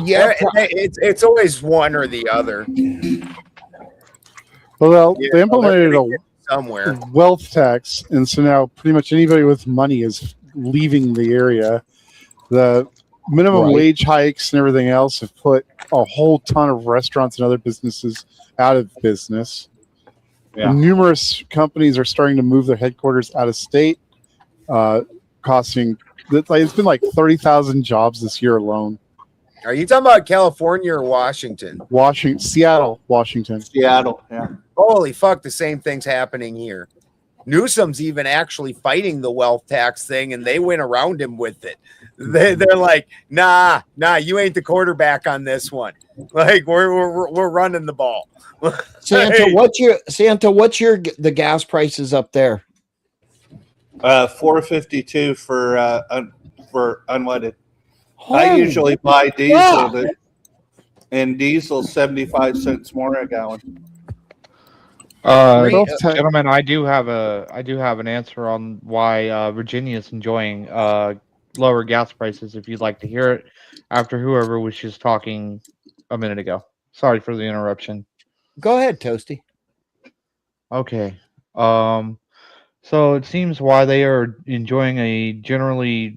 Yeah, it's always one or the other. Well, they implemented a somewhere wealth tax, and so now pretty much anybody with money is leaving the area. The minimum wage hikes and everything else have put a whole ton of restaurants and other businesses out of business. Yeah. Numerous companies are starting to move their headquarters out of state, costing. It's been like 30,000 jobs this year alone. Are you talking about California or Washington? Seattle, Washington. Seattle, yeah. Holy fuck, the same thing's happening here. Newsom's even actually fighting the wealth tax thing, and they went around him with it. They're like, nah, you ain't the quarterback on this one. Like, we're running the ball. Santa, what's the gas prices up there? $4.52 for unleaded. I usually buy diesel, and diesel 75 cents more a gallon. Gentlemen, I do have an answer on why Virginia is enjoying lower gas prices. If you'd like to hear it, after whoever was just talking a minute ago. Sorry for the interruption. Go ahead, Toasty. Okay. So it seems why they are enjoying generally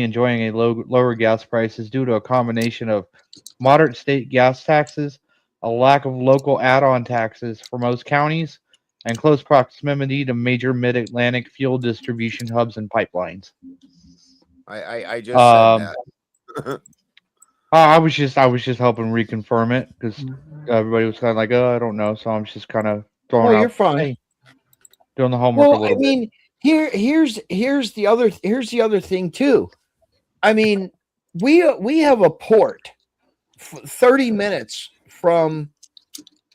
enjoying a lower gas prices due to a combination of moderate state gas taxes, a lack of local add-on taxes for most counties, and close proximity to major mid-Atlantic fuel distribution hubs and pipelines. I just said that. I was just helping reconfirm it because everybody was kind of like, I don't know, so I'm just kind of throwing out. You're fine. Doing the homework a little bit. I mean, here's the other thing too. I mean, we have a port 30 minutes from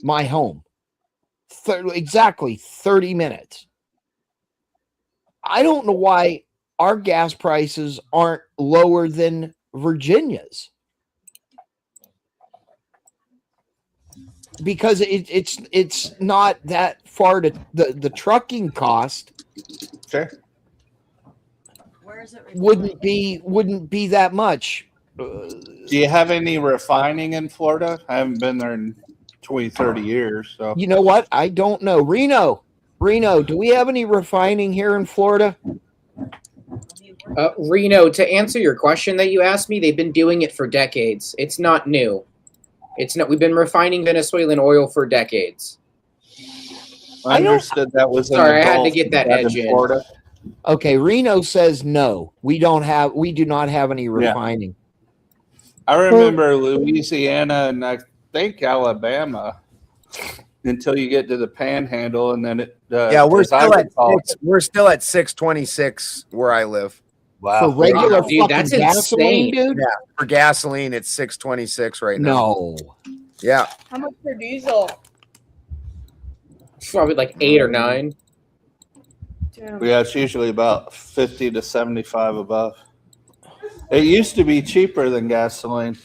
my home. Exactly 30 minutes. I don't know why our gas prices aren't lower than Virginia's. Because it's not that far to the trucking cost. Sure. Where is it? Wouldn't be that much. Do you have any refining in Florida? I haven't been there in 20, 30 years. So you know what? I don't know. Reno, do we have any refining here in Florida? Reno, to answer your question that you asked me, they've been doing it for decades. It's not new. We've been refining Venezuelan oil for decades. I understood that was. Sorry, I had to get that edge in. Florida. Okay, Reno says no. We do not have any refining. I remember Louisiana and I think Alabama until you get to the Panhandle, and then it. We're still at 626 where I live. Wow. For regular dude, that's gasoline, insane. dude? Yeah, for gasoline, it's 626 right now. No. Yeah. How much for diesel? Probably like 8 or 9. Damn. Yeah, it's usually about 50 to 75 above. It used to be cheaper than gasoline.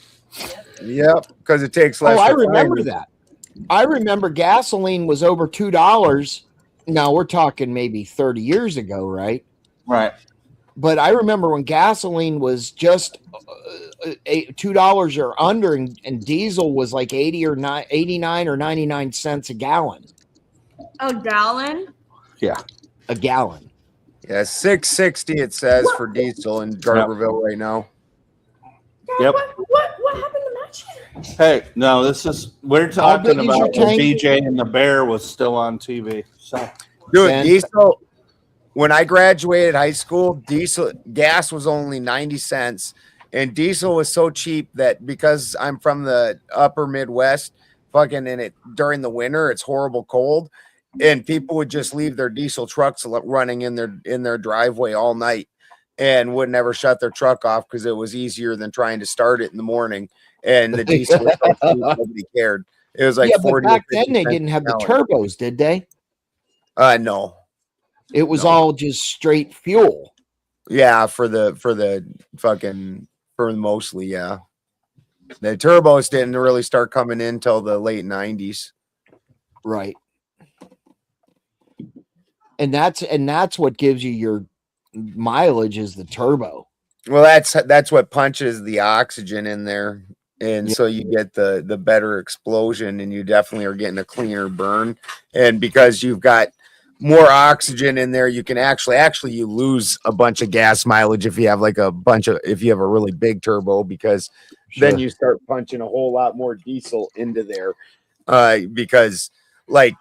Yep, because it takes less. I remember that. I remember gasoline was over $2. Now we're talking maybe 30 years ago, right? Right. But I remember when gasoline was just $2 or under, and diesel was like 89 or 99 cents a gallon. A gallon? Yeah, a gallon. Yeah, 660 it says for diesel in Garberville right now. Yeah, what happened to that shit? Hey, no, we're talking about when BJ and the Bear was still on TV. So, dude, diesel. When I graduated high school, gas was only 90 cents, and diesel was so cheap that because I'm from the upper Midwest, during the winter, it's horrible cold, and people would just leave their diesel trucks running in their driveway all night and would never shut their truck off because it was easier than trying to start it in the morning. And the diesel was so cheap, nobody cared. It was like 40. But back then they didn't have the turbos, did they? No. It was all just straight fuel. Yeah, for mostly, yeah. The turbos didn't really start coming in till the late 90s. Right. And that's what gives you your mileage is the turbo. Well, that's what punches the oxygen in there And so you get the better explosion, and you definitely are getting a cleaner burn. And because you've got more oxygen in there, you can actually you lose a bunch of gas mileage if you have if you have a really big turbo, because then you start punching a whole lot more diesel into there. Because like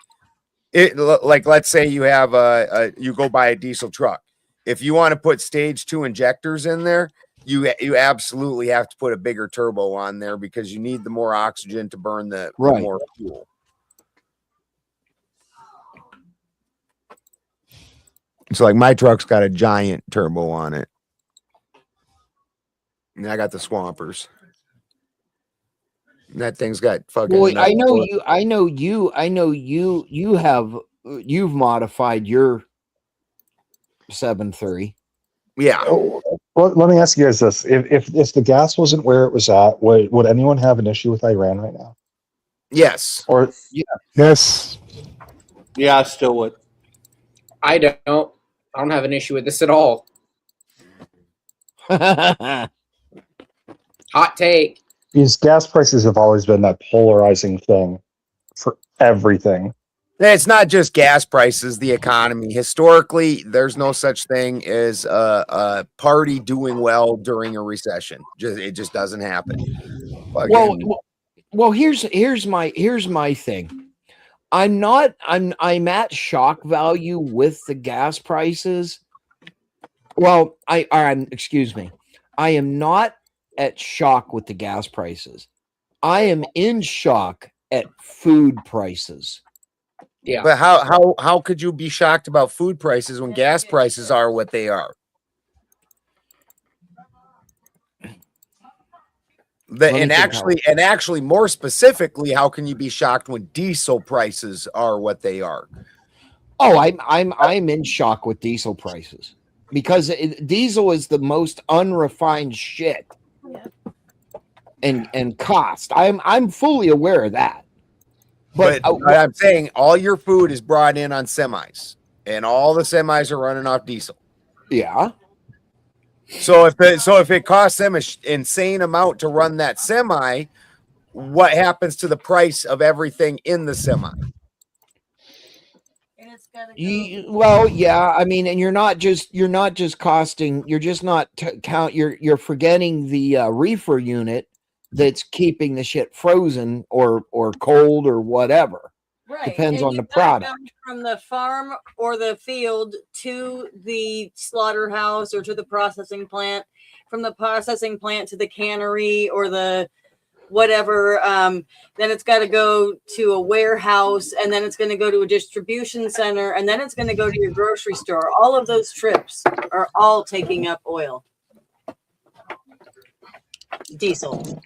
let's say you have you go buy a diesel truck. If you want to put stage 2 injectors in there, you absolutely have to put a bigger turbo on there, because you need the more oxygen to burn the more fuel. So like my truck's got a giant turbo on it. And I got the Swampers. And that thing's got fucking. Well, you've modified your 7.3. Yeah. Oh, well, let me ask you guys this: if the gas wasn't where it was at, would anyone have an issue with Iran right now? Yes. Or Yes. Yeah, I still would. I don't have an issue with this at all. Hot take. these gas prices have always been that polarizing thing for everything. It's not just gas prices, the economy. Historically, there's no such thing as a party doing well during a recession. It just doesn't happen. Well, here's my thing. I'm at shock value with the gas prices. Well, excuse me. I am not at shock with the gas prices. I am in shock at food prices. Yeah. But how could you be shocked about food prices when gas prices are what they are? And actually, more specifically, how can you be shocked when diesel prices are what they are? Oh, I'm in shock with diesel prices because diesel is the most unrefined shit, and cost. I'm fully aware of that. But I'm saying all your food is brought in on semis, and all the semis are running off diesel. Yeah. So if it costs them an insane amount to run that semi, what happens to the price of everything in the semi? Well, yeah, I mean, and you're not just costing. You're just not You're forgetting the reefer unit that's keeping the shit frozen or cold or whatever. Right. Depends and on the product. From the farm or the field to the slaughterhouse or to the processing plant, from the processing plant to the cannery or the whatever. Then it's got to go to a warehouse, and then it's going to go to a distribution center, and then it's going to go to your grocery store. All of those trips are all taking up oil. Diesel.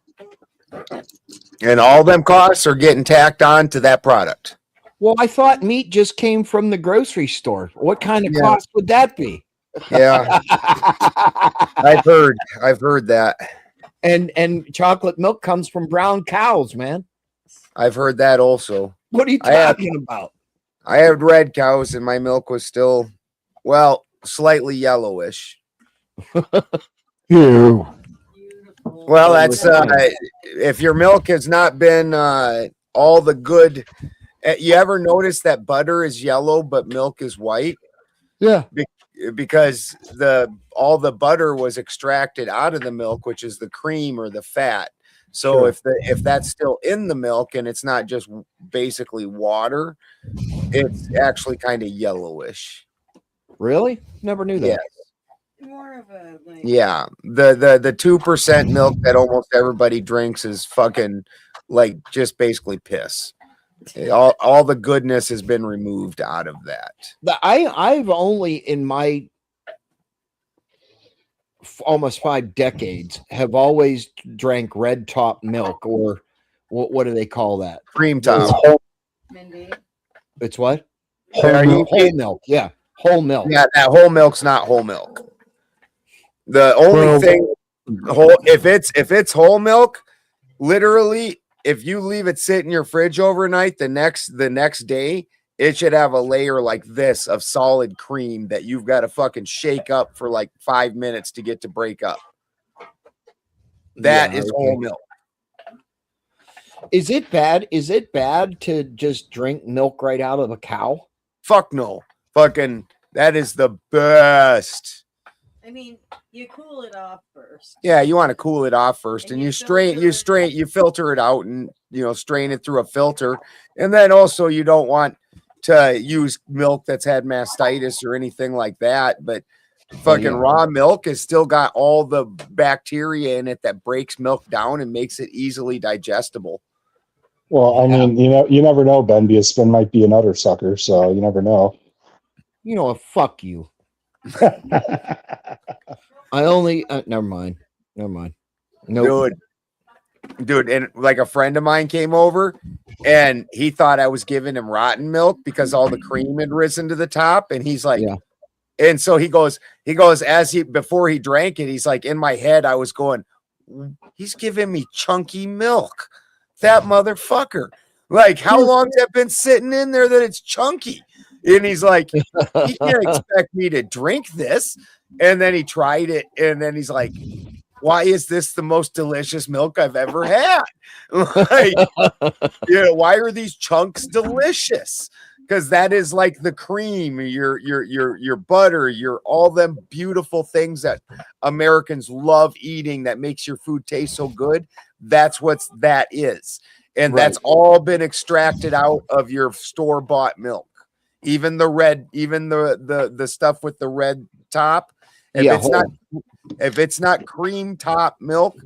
And all them costs are getting tacked on to that product. Well, I thought meat just came from the grocery store. What kind of cost would that be? Yeah. I've heard that. And chocolate milk comes from brown cows, man. I've heard that also. What are you talking about? I had red cows and my milk was still, slightly yellowish. Ew. Well, that's if your milk has not been all the good. You ever notice that butter is yellow but milk is white? Yeah, because all the butter was extracted out of the milk, which is the cream or the fat. So if that's still in the milk and it's not just basically water, it's actually kind of yellowish. Really? Never knew that. Yeah. More of a The 2% milk that almost everybody drinks is fucking just basically piss. All the goodness has been removed out of that. I've only in my almost 5 decades have always drank red top milk, or what do they call that? Cream top. It's what? Whole milk. Yeah, whole milk. Yeah, that whole milk's not whole milk. The only thing if it's whole milk, literally, if you leave it sit in your fridge overnight, the next day, it should have a layer like this of solid cream that you've got to fucking shake up for 5 minutes to get to break up. That is whole milk. Is it bad? Is it bad to just drink milk right out of a cow? Fuck no. Fucking, that is the best. I mean, you cool it off first. Yeah, you want to cool it off first, And and you you filter it out, and strain it through a filter, and then also you don't want to use milk that's had mastitis or anything like that. But fucking raw milk has still got all the bacteria in it that breaks milk down and makes it easily digestible. Well, I mean, you never know, Ben, because Ben might be an udder sucker, so you never know. You know what? Fuck you. I only never mind. Nope. Dude, and like a friend of mine came over and he thought I was giving him rotten milk because all the cream had risen to the top, and he's like, and so he goes before he drank it, he's like, in my head I was going, he's giving me chunky milk, that motherfucker. Like, how long's that been sitting in there that it's chunky? And he's like, you can't expect me to drink this. And then he tried it, and then he's like, why is this the most delicious milk I've ever had? Like, why are these chunks delicious? Because that is like the cream, your butter, your all them beautiful things that Americans love eating that makes your food taste so good. That's what that is. And that's all been extracted out of your store-bought milk. Even the red, even the stuff with the red top. If it's not cream top milk,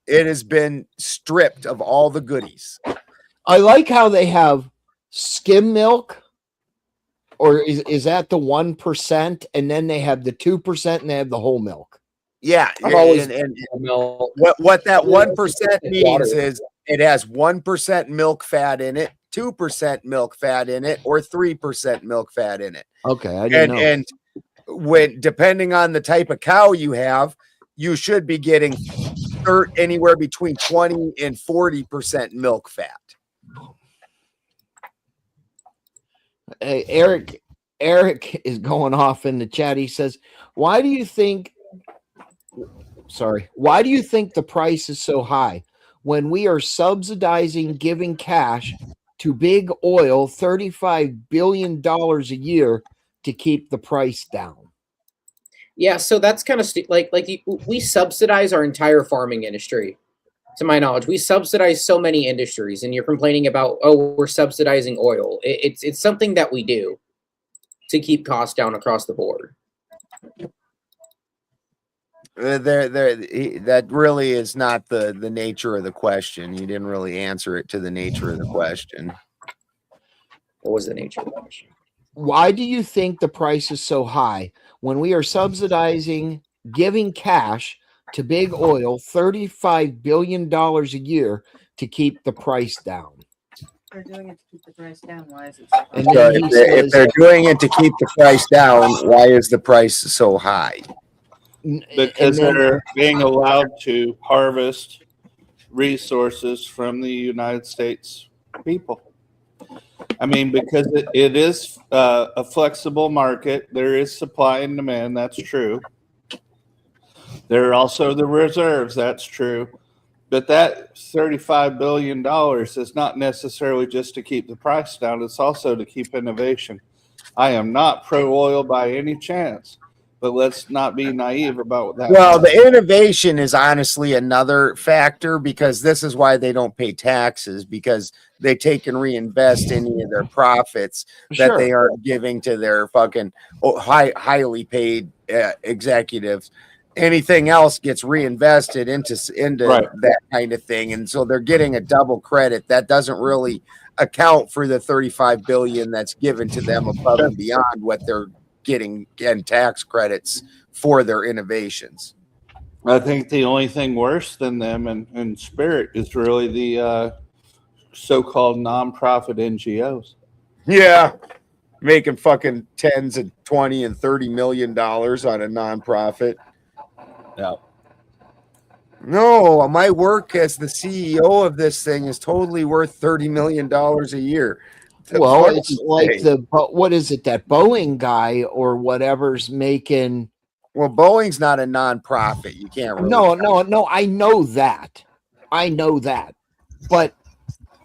it has been stripped of all the goodies. I like how they have skim milk, or is that the 1%, and then they have the 2%, and they have the whole milk. Yeah, and what that 1% means is it has 1% milk fat in it, 2% milk fat in it, or 3% milk fat in it. Okay, I didn't know. And when depending on the type of cow you have, you should be getting anywhere between 20 and 40% milk fat. Hey, Eric is going off in the chat. He says, why do you think the price is so high when we are subsidizing giving cash to big oil $35 billion a year to keep the price down? Yeah, so that's kind of we subsidize our entire farming industry. To my knowledge, we subsidize so many industries, and you're complaining about, we're subsidizing oil. It's something that we do to keep costs down across the board. That really is not the nature of the question. You didn't really answer it to the nature of the question. What was the nature of the question? Why do you think the price is so high when we are subsidizing giving cash to big oil $35 billion a year to keep the price down? They're doing it to keep the price down. Why is it so if they're doing it to keep the price down, why is the price so high? Because they're being allowed to harvest resources from the United States people. I mean, because it is a flexible market. There is supply and demand. That's true. There are also the reserves. That's true. But that $35 billion is not necessarily just to keep the price down. It's also to keep innovation. I am not pro-oil by any chance, but let's not be naive about that. Well, the innovation is honestly another factor, because this is why they don't pay taxes, because they take and reinvest any of their profits that they aren't giving to their fucking highly paid executives. Anything else gets reinvested into that kind of thing, and so they're getting a double credit. That doesn't really account for the $35 billion that's given to them above and beyond what they're getting in tax credits for their innovations. I think the only thing worse than them in spirit is really the so-called nonprofit NGOs. Yeah, making fucking tens and 20 and $30 million on a nonprofit. Yeah. No, my work as the CEO of this thing is totally worth $30 million a year. Well, it's like what is it, that Boeing guy or whatever's making? Well, Boeing's not a nonprofit. You can't really No, I know that. But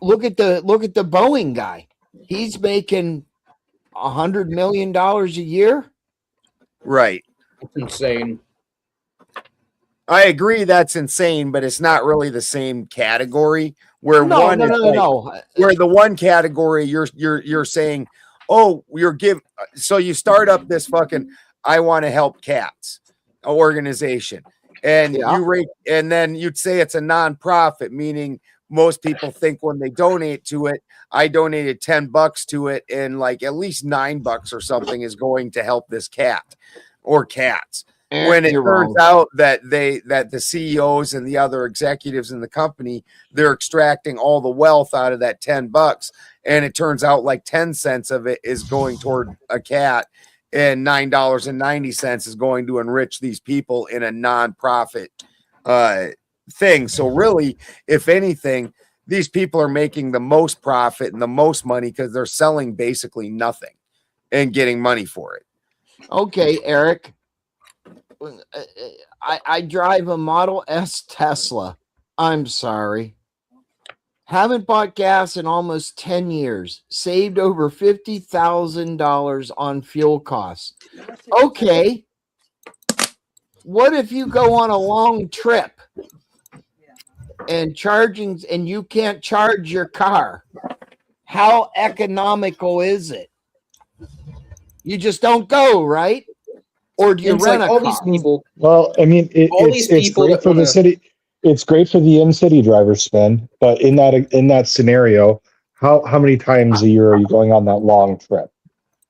look at the Boeing guy. He's making $100 million a year. Right. It's insane. I agree that's insane, but it's not really the same category. Where where the one category you're saying, oh, so you start up this fucking I want to help cats organization, and and then you'd say it's a nonprofit, meaning most people think when they donate to it, I donated $10 to it, and like at least $9 or something is going to help this cat or cats. When it turns out that the CEOs and the other executives in the company, they're extracting all the wealth out of that $10, and it turns out like 10 cents of it is going toward a cat, and $9.90 is going to enrich these people in a nonprofit thing. So really, if anything, these people are making the most profit and the most money because they're selling basically nothing and getting money for it. Okay, Eric. I drive a Model S Tesla. I'm sorry. Haven't bought gas in almost 10 years. Saved over $50,000 on fuel costs. Okay. What if you go on a long trip and you can't charge your car? How economical is it? You just don't go, right? Or do you rent all these people? Well, I mean, it's great for the city. It's great for the in-city driver spend, but in that scenario, how many times a year are you going on that long trip?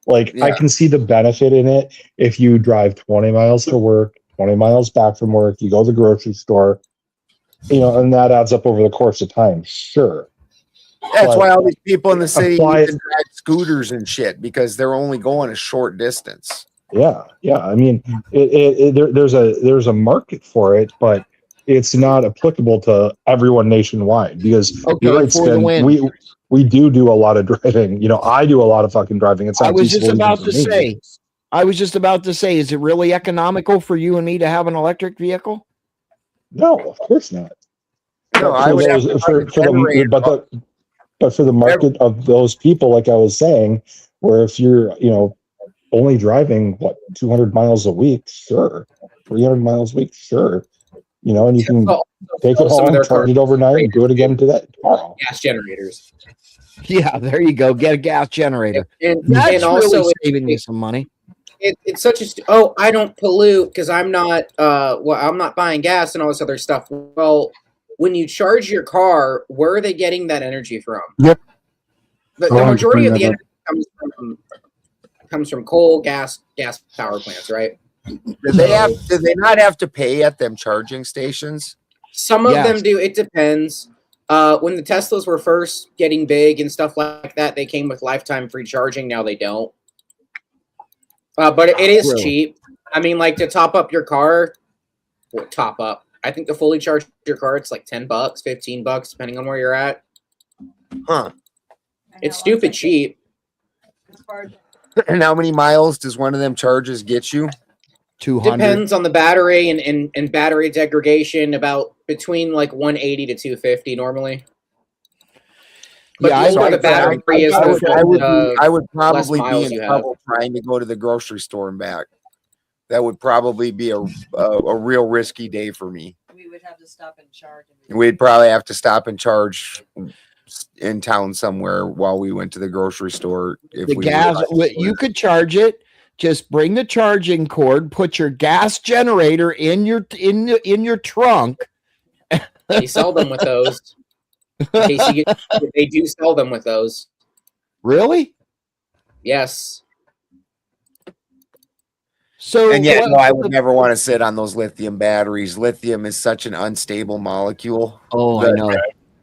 Like, I can see the benefit in it if you drive 20 miles to work, 20 miles back from work, you go to the grocery store, and that adds up over the course of time. Sure. That's why all these people in the city drive scooters and shit, because they're only going a short distance. Yeah. I mean, there's a market for it, but it's not applicable to everyone nationwide because we do a lot of driving. I do a lot of fucking driving. I was just about to say, is it really economical for you and me to have an electric vehicle? No, of course not. No, but for the market of those people, like I was saying, where if you're, only driving 200 miles a week, sure, 300 miles a week, sure, and you can take it home, charge it overnight, and do it again tomorrow. Gas generators. Yeah, there you go. Get a gas generator. And also really saving you some money. It's such I don't pollute because I'm not I'm not buying gas and all this other stuff. Well, when you charge your car, where are they getting that energy from? Yep. The majority of the energy comes from coal, gas power plants, right? Did they not have to pay at them charging stations? Some of them do. It depends. When the Teslas were first getting big and stuff like that, they came with lifetime free charging. Now they don't. But it is cheap. I mean, like to top up your car, I think to fully charge your car, it's like $10, $15, depending on where you're at. Huh. It's stupid cheap. And how many miles does one of them charges get you? 200. Depends on the battery and battery degradation, about between like 180 to 250 normally. But I would probably be in trouble trying to go to the grocery store and back. That would probably be a real risky day for me. We would have to stop and charge. We'd probably have to stop and charge in town somewhere while we went to the grocery store. You could charge it. Just bring the charging cord. Put your gas generator in your trunk. They sell them with those. They do sell them with those. Really? Yes. So I would never want to sit on those lithium batteries. Lithium is such an unstable molecule. Oh, I know.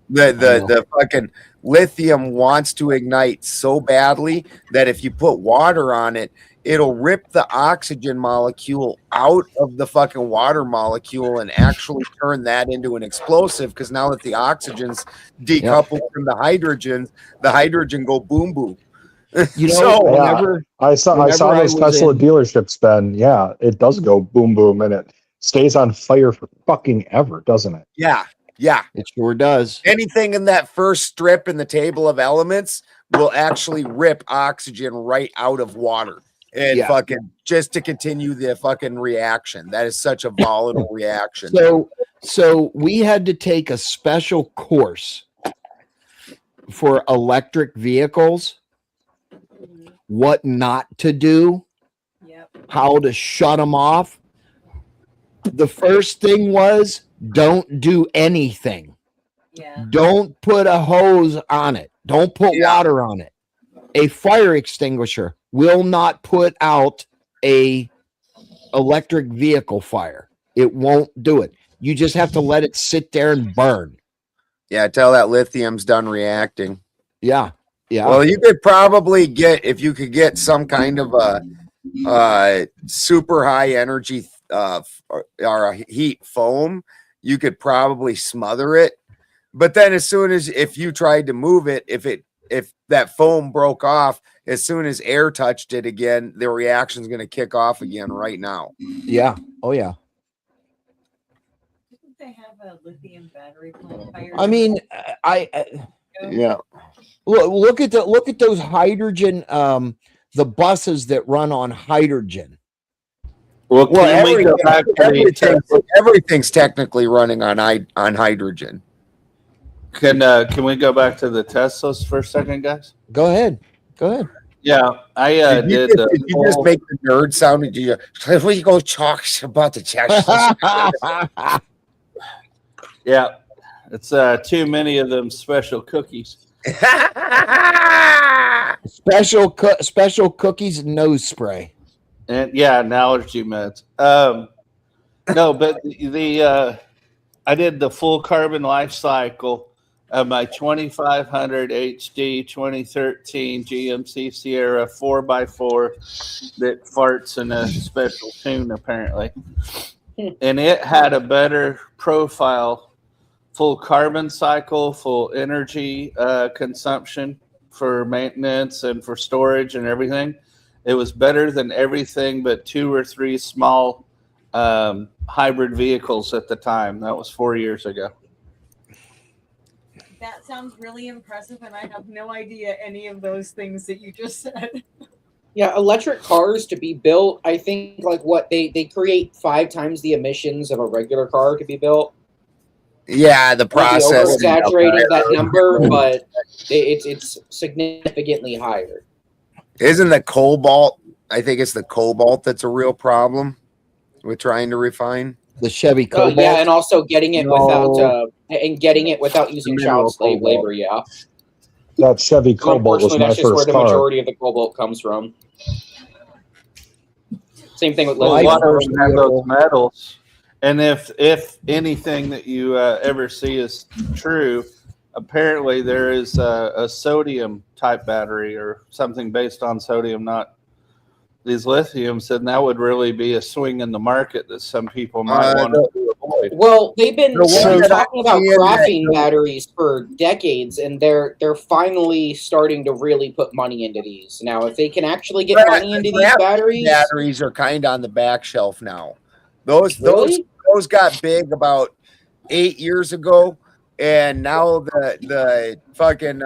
The fucking lithium wants to ignite so badly that if you put water on it, it'll rip the oxygen molecule out of the fucking water molecule and actually turn that into an explosive. Because now that the oxygen's decoupled from the hydrogen go boom boom. I saw those Tesla dealerships, Ben. Yeah, it does go boom boom and it stays on fire for fucking ever, doesn't it? Yeah. Yeah. It sure does. Anything in that first strip in the table of elements will actually rip oxygen right out of water and fucking just to continue the fucking reaction. That is such a volatile reaction. So we had to take a special course for electric vehicles, what not to do, how to shut them off. The first thing was don't do anything. Don't put a hose on it. Don't put water on it. A fire extinguisher will not put out a electric vehicle fire. It won't do it. You just have to let it sit there and burn. Yeah, till that lithium's done reacting. Yeah. Well, you could probably get, if you could get some kind of a super high energy or a heat foam, you could probably smother it. But then as soon as, if you tried to move it, if that foam broke off, as soon as air touched it again, the reaction's going to kick off again right now. Yeah. Oh yeah. Didn't they have a lithium battery plant fire? I mean, Yeah. Look at those hydrogen, the buses that run on hydrogen. Well, everything's technically running on hydrogen. Can we go back to the Teslas for a second, guys? Go ahead. Yeah, I did. Did you just make the nerd sound? Did you? We go talk about the Teslas. Yeah, it's too many of them special cookies. Special cookies and nose spray. And yeah, and allergy meds. No, but I did the full carbon life cycle of my 2500 HD 2013 GMC Sierra 4x4 that farts in a special tune apparently, and it had a better profile, full carbon cycle, full energy consumption for maintenance and for storage and everything. It was better than everything but 2 or 3 small hybrid vehicles at the time. That was 4 years ago. That sounds really impressive, and I have no idea any of those things that you just said. Yeah, electric cars to be built, I think like what they create 5 times the emissions of a regular car to be built. Yeah, the process. Exaggerating that number, but it's significantly higher. Isn't the cobalt? I think it's the cobalt that's a real problem with trying to refine the Chevy Cobalt. Yeah, and also getting it without using child slave labor. Yeah, that Chevy Cobalt was my that's just where first the car. majority of the cobalt comes from. Same thing with Well, lithium. have those metals, and if anything that you ever see is true, apparently there is a sodium type battery or something based on sodium, not these lithiums, and that would really be a swing in the market that some people might want to avoid. Well, they've been talking about seeing graphene batteries for decades, and they're finally starting to really put money into these. Now, if they can actually get money into these batteries are kind of on the back shelf now. Those got big about 8 years ago, and now the fucking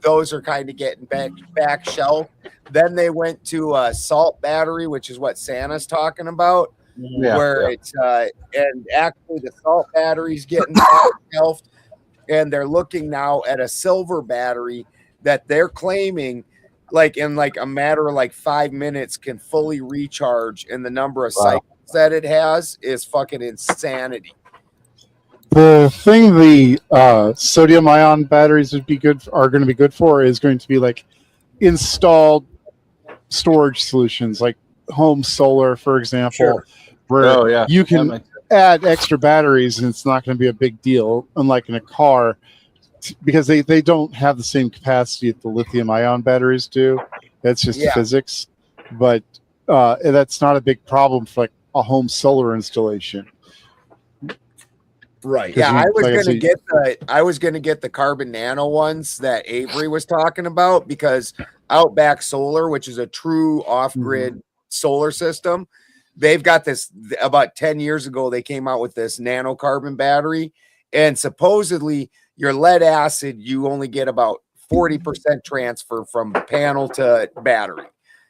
those are kind of getting back shelf. Then they went to a salt battery, which is what Santa's talking about, it's and actually the salt battery's getting back shelved, and they're looking now at a silver battery that they're claiming like in like a matter of like 5 minutes can fully recharge, and the number of cycles that it has is fucking insanity. The thing the sodium ion batteries are going to be good for is going to be like installed storage solutions, like home solar, for example, where you can add extra batteries and it's not going to be a big deal, unlike in a car, because they don't have the same capacity that the lithium ion batteries do. That's just physics, but that's not a big problem for like a home solar installation. Right. Yeah, I was gonna get the carbon nano ones that Avery was talking about, because Outback Solar, which is a true off-grid solar system, they've got this. About 10 years ago, they came out with this nanocarbon battery, And supposedly your lead acid, you only get about 40% transfer from panel to battery.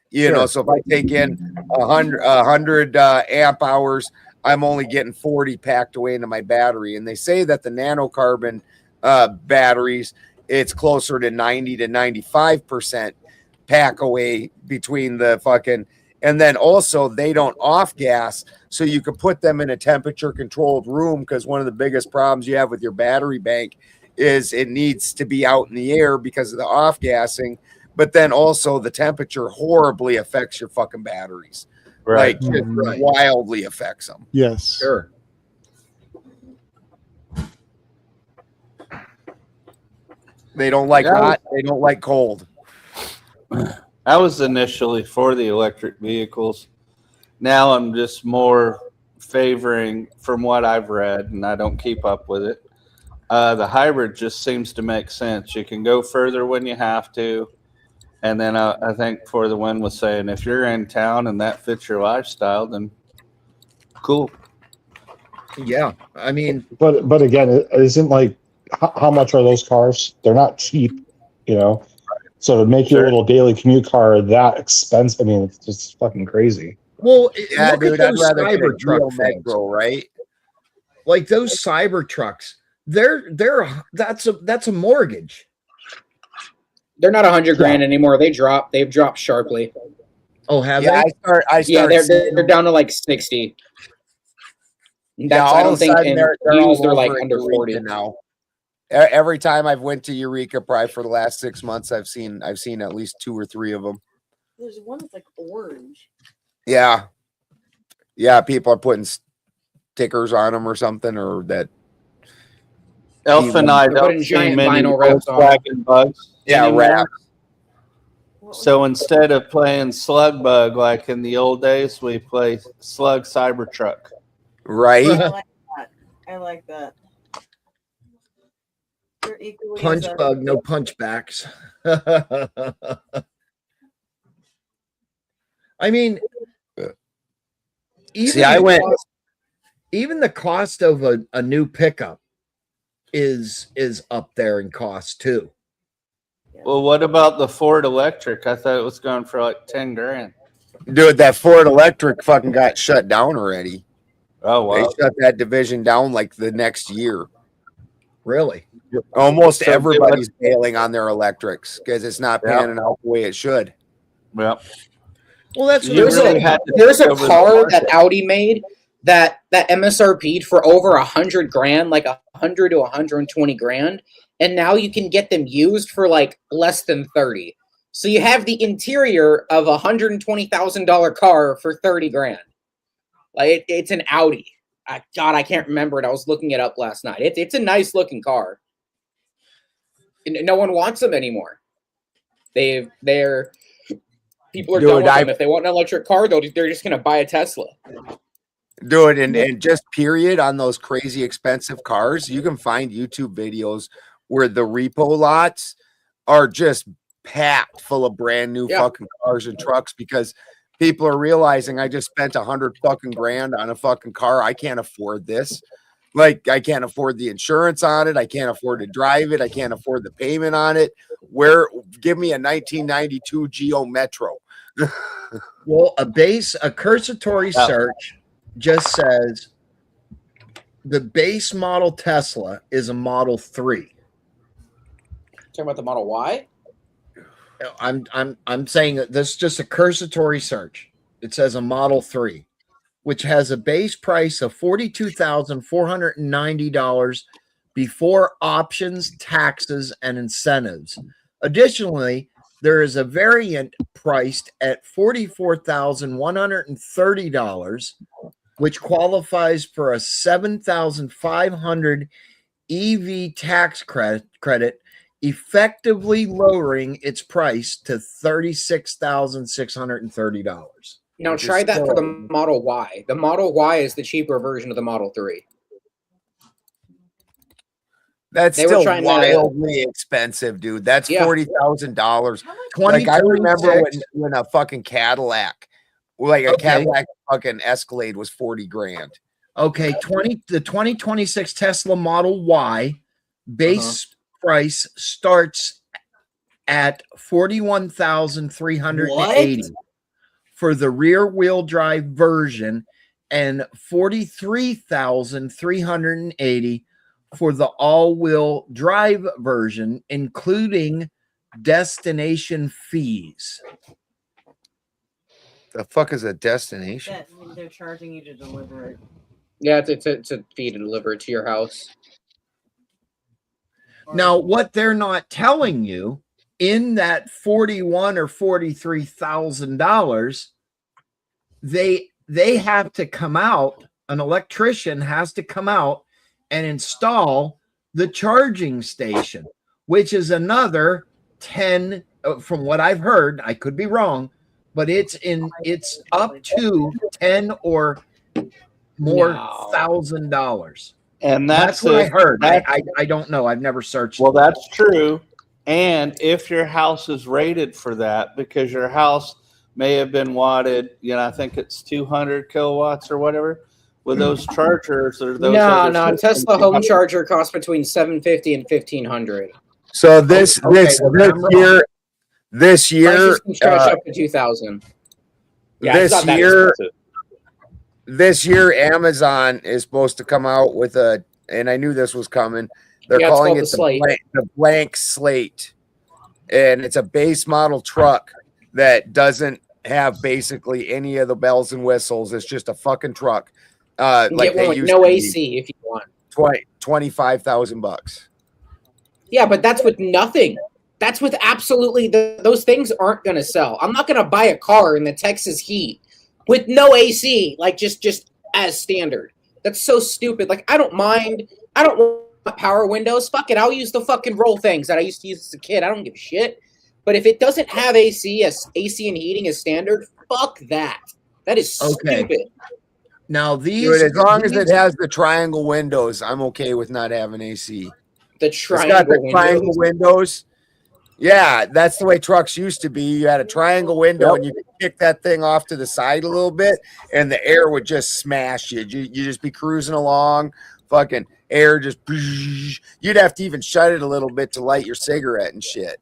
You know, so if I take in 100 amp hours, I'm only getting 40 packed away into my battery. And they say that the nanocarbon batteries, it's closer to 90 to 95% pack away between the fucking, and then also they don't off gas, so you could put them in a temperature controlled room, because one of the biggest problems you have with your battery bank is it needs to be out in the air because of the off gassing, but then also the temperature horribly affects your fucking batteries. Right. Like it wildly affects them. Yes. Sure. They don't like hot, they don't like cold. I was initially for the electric vehicles. Now I'm just more favoring, from what I've read, and I don't keep up with it, the hybrid just seems to make sense. You can go further when you have to. And then I think for the one was saying, if you're in town and that fits your lifestyle, then cool. Yeah. I mean, But again, it isn't like, how much are those cars? They're not cheap, you know? So to make your little daily commute car that expensive, I mean, it's just fucking crazy. well, Yeah, look dude, at I'd those rather get a Cybertruck Geo things. Metro, right? Like those Cybertrucks, that's a mortgage. They're not 100 grand anymore. They've dropped sharply. Oh, have Yeah, they? I start They're down to like 60. That's, I don't think in used they're like under 40 now. Every time I've went to Eureka, probably for the last 6 months, I've seen at least 2 or 3 of them. There's one that's like orange. Yeah, people are putting stickers on them or something, or that. Elf and I They're don't putting see giant many vinyl wraps on Volkswagen bugs. Yeah, anymore. wrap. So instead of playing Slug Bug like in the old days, we play Slug Cybertruck. Right. I like that. I like that. They're equally Punch as bug, no punchbacks. I mean, even the cost of a new pickup is up there in cost too. Well, what about the Ford Electric? I thought it was going for like 10 grand. Dude, that Ford Electric fucking got shut down already. Oh, wow. They shut that division down like the next year. Really? Almost So everybody's bailing on their electrics because it's not panning out the way it should. Yeah. Well, that's There's a car that Audi made that MSRP'd for over 100 grand, like 100 to 120 grand, and now you can get them used for like less than 30. So you have the interior of a $120,000 car for 30 grand. Like it's an Audi. God, I can't remember it. I was looking it up last night. It's a nice looking car. And no one wants them anymore. They're people are done with them. If they want an electric car, they're just gonna buy a Tesla. Dude, and just period on those crazy expensive cars, you can find YouTube videos where the repo lots are just packed full of brand new fucking cars and trucks because people are realizing I just spent 100 fucking grand on a fucking car. I can't afford this. Like, I can't afford the insurance on it. I can't afford to drive it. I can't afford the payment on it. Give me a 1992 Geo Metro. Well, a cursory search just says the base model Tesla is a Model 3. Talking about the Model Y? I'm saying that this is just a cursory search. It says a Model 3, which has a base price of $42,490 before options, taxes, and incentives. Additionally, there is a variant priced at $44,130, which qualifies for a $7,500 EV tax credit, effectively lowering its price to $36,630. Now try that for the Model Y. The Model Y is the cheaper version of the Model 3. That's still wildly expensive, dude. That's $40,000. Like I remember when a fucking Cadillac, like a Cadillac fucking Escalade was 40 grand. Okay, the 2026 Tesla Model Y base price starts at $41,380 for the rear wheel drive version and $43,380 for the all-wheel drive version, including destination fees. The fuck is a destination? That they're charging you to deliver it. Yeah, it's a fee to deliver it to your house. Now, what they're not telling you in that $41,000 or $43,000, they have to come out. An electrician has to come out and install the charging station, which is another 10. From what I've heard, I could be wrong, but it's up to 10 or more $1,000. And That's what I heard. I don't know. I've never searched. Well, that's true. And if your house is rated for that, because your house may have been watted, I think it's 200 kilowatts or whatever, with those chargers or those. No, Tesla home charger costs between $750 and $1,500. So this year, can stretch up to $2,000. Yeah, this year, Amazon is supposed to come out with and I knew this was coming. They're calling it the blank slate, and it's a base model truck that doesn't have basically any of the bells and whistles. It's just a fucking truck. Like no AC if you want. $25,000. Yeah, but that's with nothing. That's with absolutely those things aren't going to sell. I'm not going to buy a car in the Texas heat with no AC, like just as standard. That's so stupid. Like I don't mind. I don't want power windows. Fuck it. I'll use the fucking roll things that I used to use as a kid. I don't give a shit. But if it doesn't have AC and heating as standard, fuck that. That is stupid. Now as long as it has the triangle windows, I'm okay with not having AC. The triangle windows. Yeah, that's the way trucks used to be. You had a triangle window and you could kick that thing off to the side a little bit and the air would just smash you. You just be cruising along, fucking air just, you'd have to even shut it a little bit to light your cigarette and shit.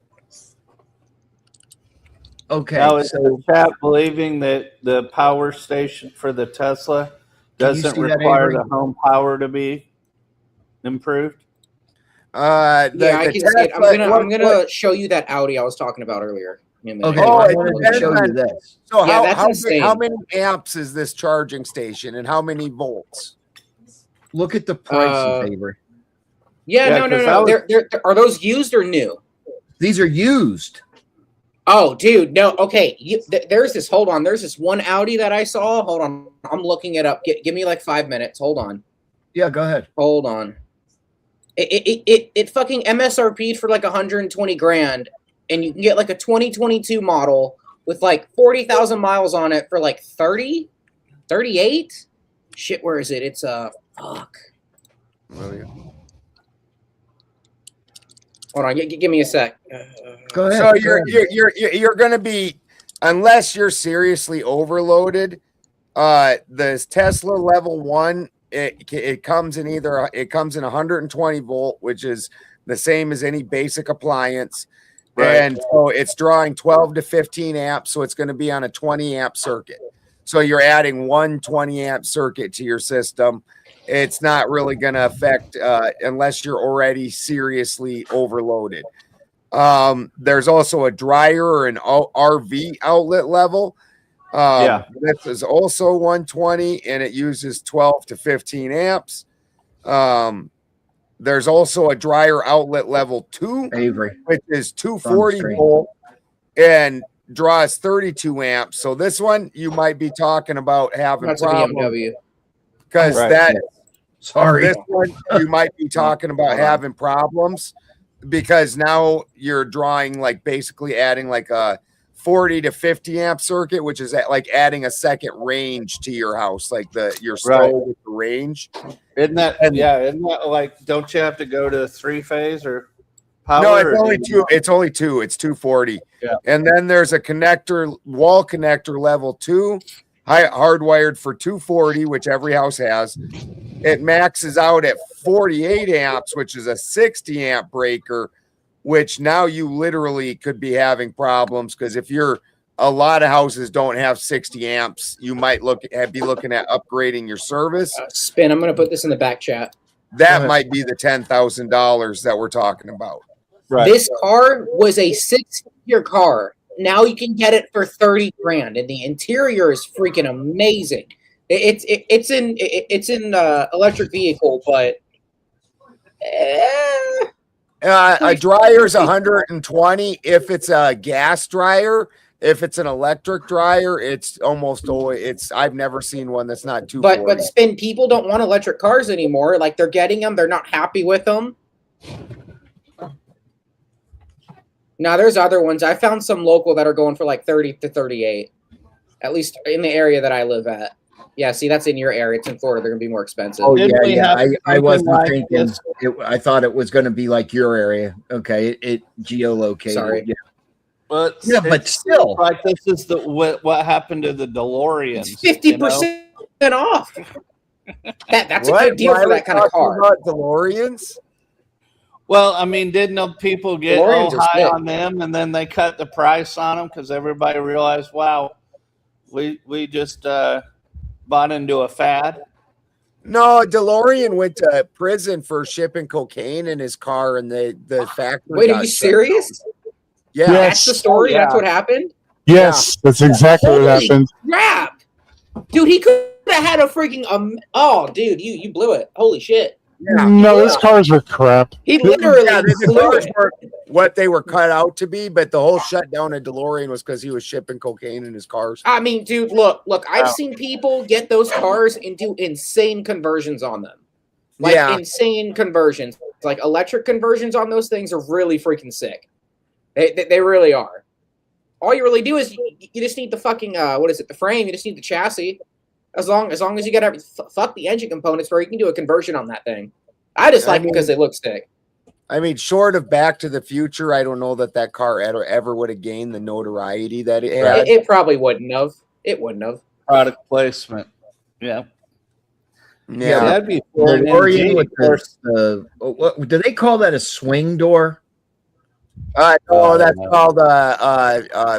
Okay. Now, is the chat believing that the power station for the Tesla doesn't require the home power to be improved? I can see it. I'm gonna show you that Audi I was talking about earlier. Okay, I wanted to show you this. So how many amps is this charging station and how many volts? Look at the prices, Avery. No. Are those used or new? These are used. Oh, dude, no. Okay, there's this. Hold on. There's this one Audi that I saw. Hold on. I'm looking it up. Give me like 5 minutes. Hold on. Yeah, go ahead. Hold on. It fucking MSRP'd for like 120 grand, and you can get like a 2022 model with like 40,000 miles on it for like 30, 38. Shit, where is it? It's fuck. Hold on, give me a sec. Go ahead. So you're going to be, unless you're seriously overloaded, the Tesla Level 1. It comes in 120 volt, which is the same as any basic appliance. Right. And so it's drawing 12 to 15 amps. So it's going to be on a 20 amp circuit. So you're adding one 20 amp circuit to your system. It's not really going to affect unless you're already seriously overloaded. There's also a dryer or an RV outlet level. This is also 120 and it uses 12 to 15 amps. There's also a dryer outlet level 2, Avery, which is 240 volt and draws 32 amps. So this one you might be talking about having problems because this one you might be talking about having problems because now you're drawing like basically adding like a 40 to 50 amp circuit, which is like adding a second range to your house, like your stove with the range. Isn't that like, don't you have to go to 3-phase or power? No, it's only two. It's only two. It's 240. Yeah. And then there's a wall connector level 2. hardwired for 240, which every house has. It maxes out at 48 amps, which is a 60 amp breaker, which now you literally could be having problems because if you're a lot of houses don't have 60 amps, you might be looking at upgrading your service. Spin, I'm going to put this in the back chat. That might be the $10,000 that we're talking about. Right. This car was a 6-year car. Now you can get it for 30 grand, and the interior is freaking amazing. It's in electric vehicle, but a dryer is 120 if it's a gas dryer. If it's an electric dryer, it's almost always I've never seen one that's not 240. but Spin, people don't want electric cars anymore. Like they're getting them, they're not happy with them. Now there's other ones. I found some local that are going for like 30 to 38, at least in the area that I live at. Yeah, see, that's in your area. It's in Florida. They're gonna be more expensive. Oh Didn't we yeah. have I wasn't something like thinking. this? I thought it was going to be like your area. Okay, it geolocated. Sorry. Yeah. But Yeah, but it still. seems like this is what happened to the DeLoreans. It's 50% off. That's a What? good deal Why for are we that kind of talking car. about DeLoreans? Well, I mean, didn't people get DeLoreans all are high sick. on them, and then they cut the price on them because everybody realized, wow, we just bought into a fad. No, DeLorean went to prison for shipping cocaine in his car, and the factory. Wait, are got you shut serious? down. Yeah, That's the story. Yeah. That's what happened. Yes, that's exactly what Holy happened. crap, dude! He could have had a freaking oh, dude, you blew it. Holy shit! No, those cars were crap. He literally Yeah, the blew cars it. were what they were cut out to be, but the whole shutdown of DeLorean was because he was shipping cocaine in his cars. I mean, dude, look! I've seen people get those cars and do insane conversions on them. Like insane conversions, like electric conversions on those things are really freaking sick. They really are. All you really do is you just need the fucking what is it? The frame. You just need the chassis. As long as you got fuck the engine components, where you can do a conversion on that thing. I just like it because they look sick. I mean, short of Back to the Future, I don't know that car ever would have gained the notoriety that it had. It probably wouldn't have. It wouldn't have. Product placement. Yeah. Yeah. That'd be The for an DeLorean MG, with of course. what do they call that? A swing door? No, that's called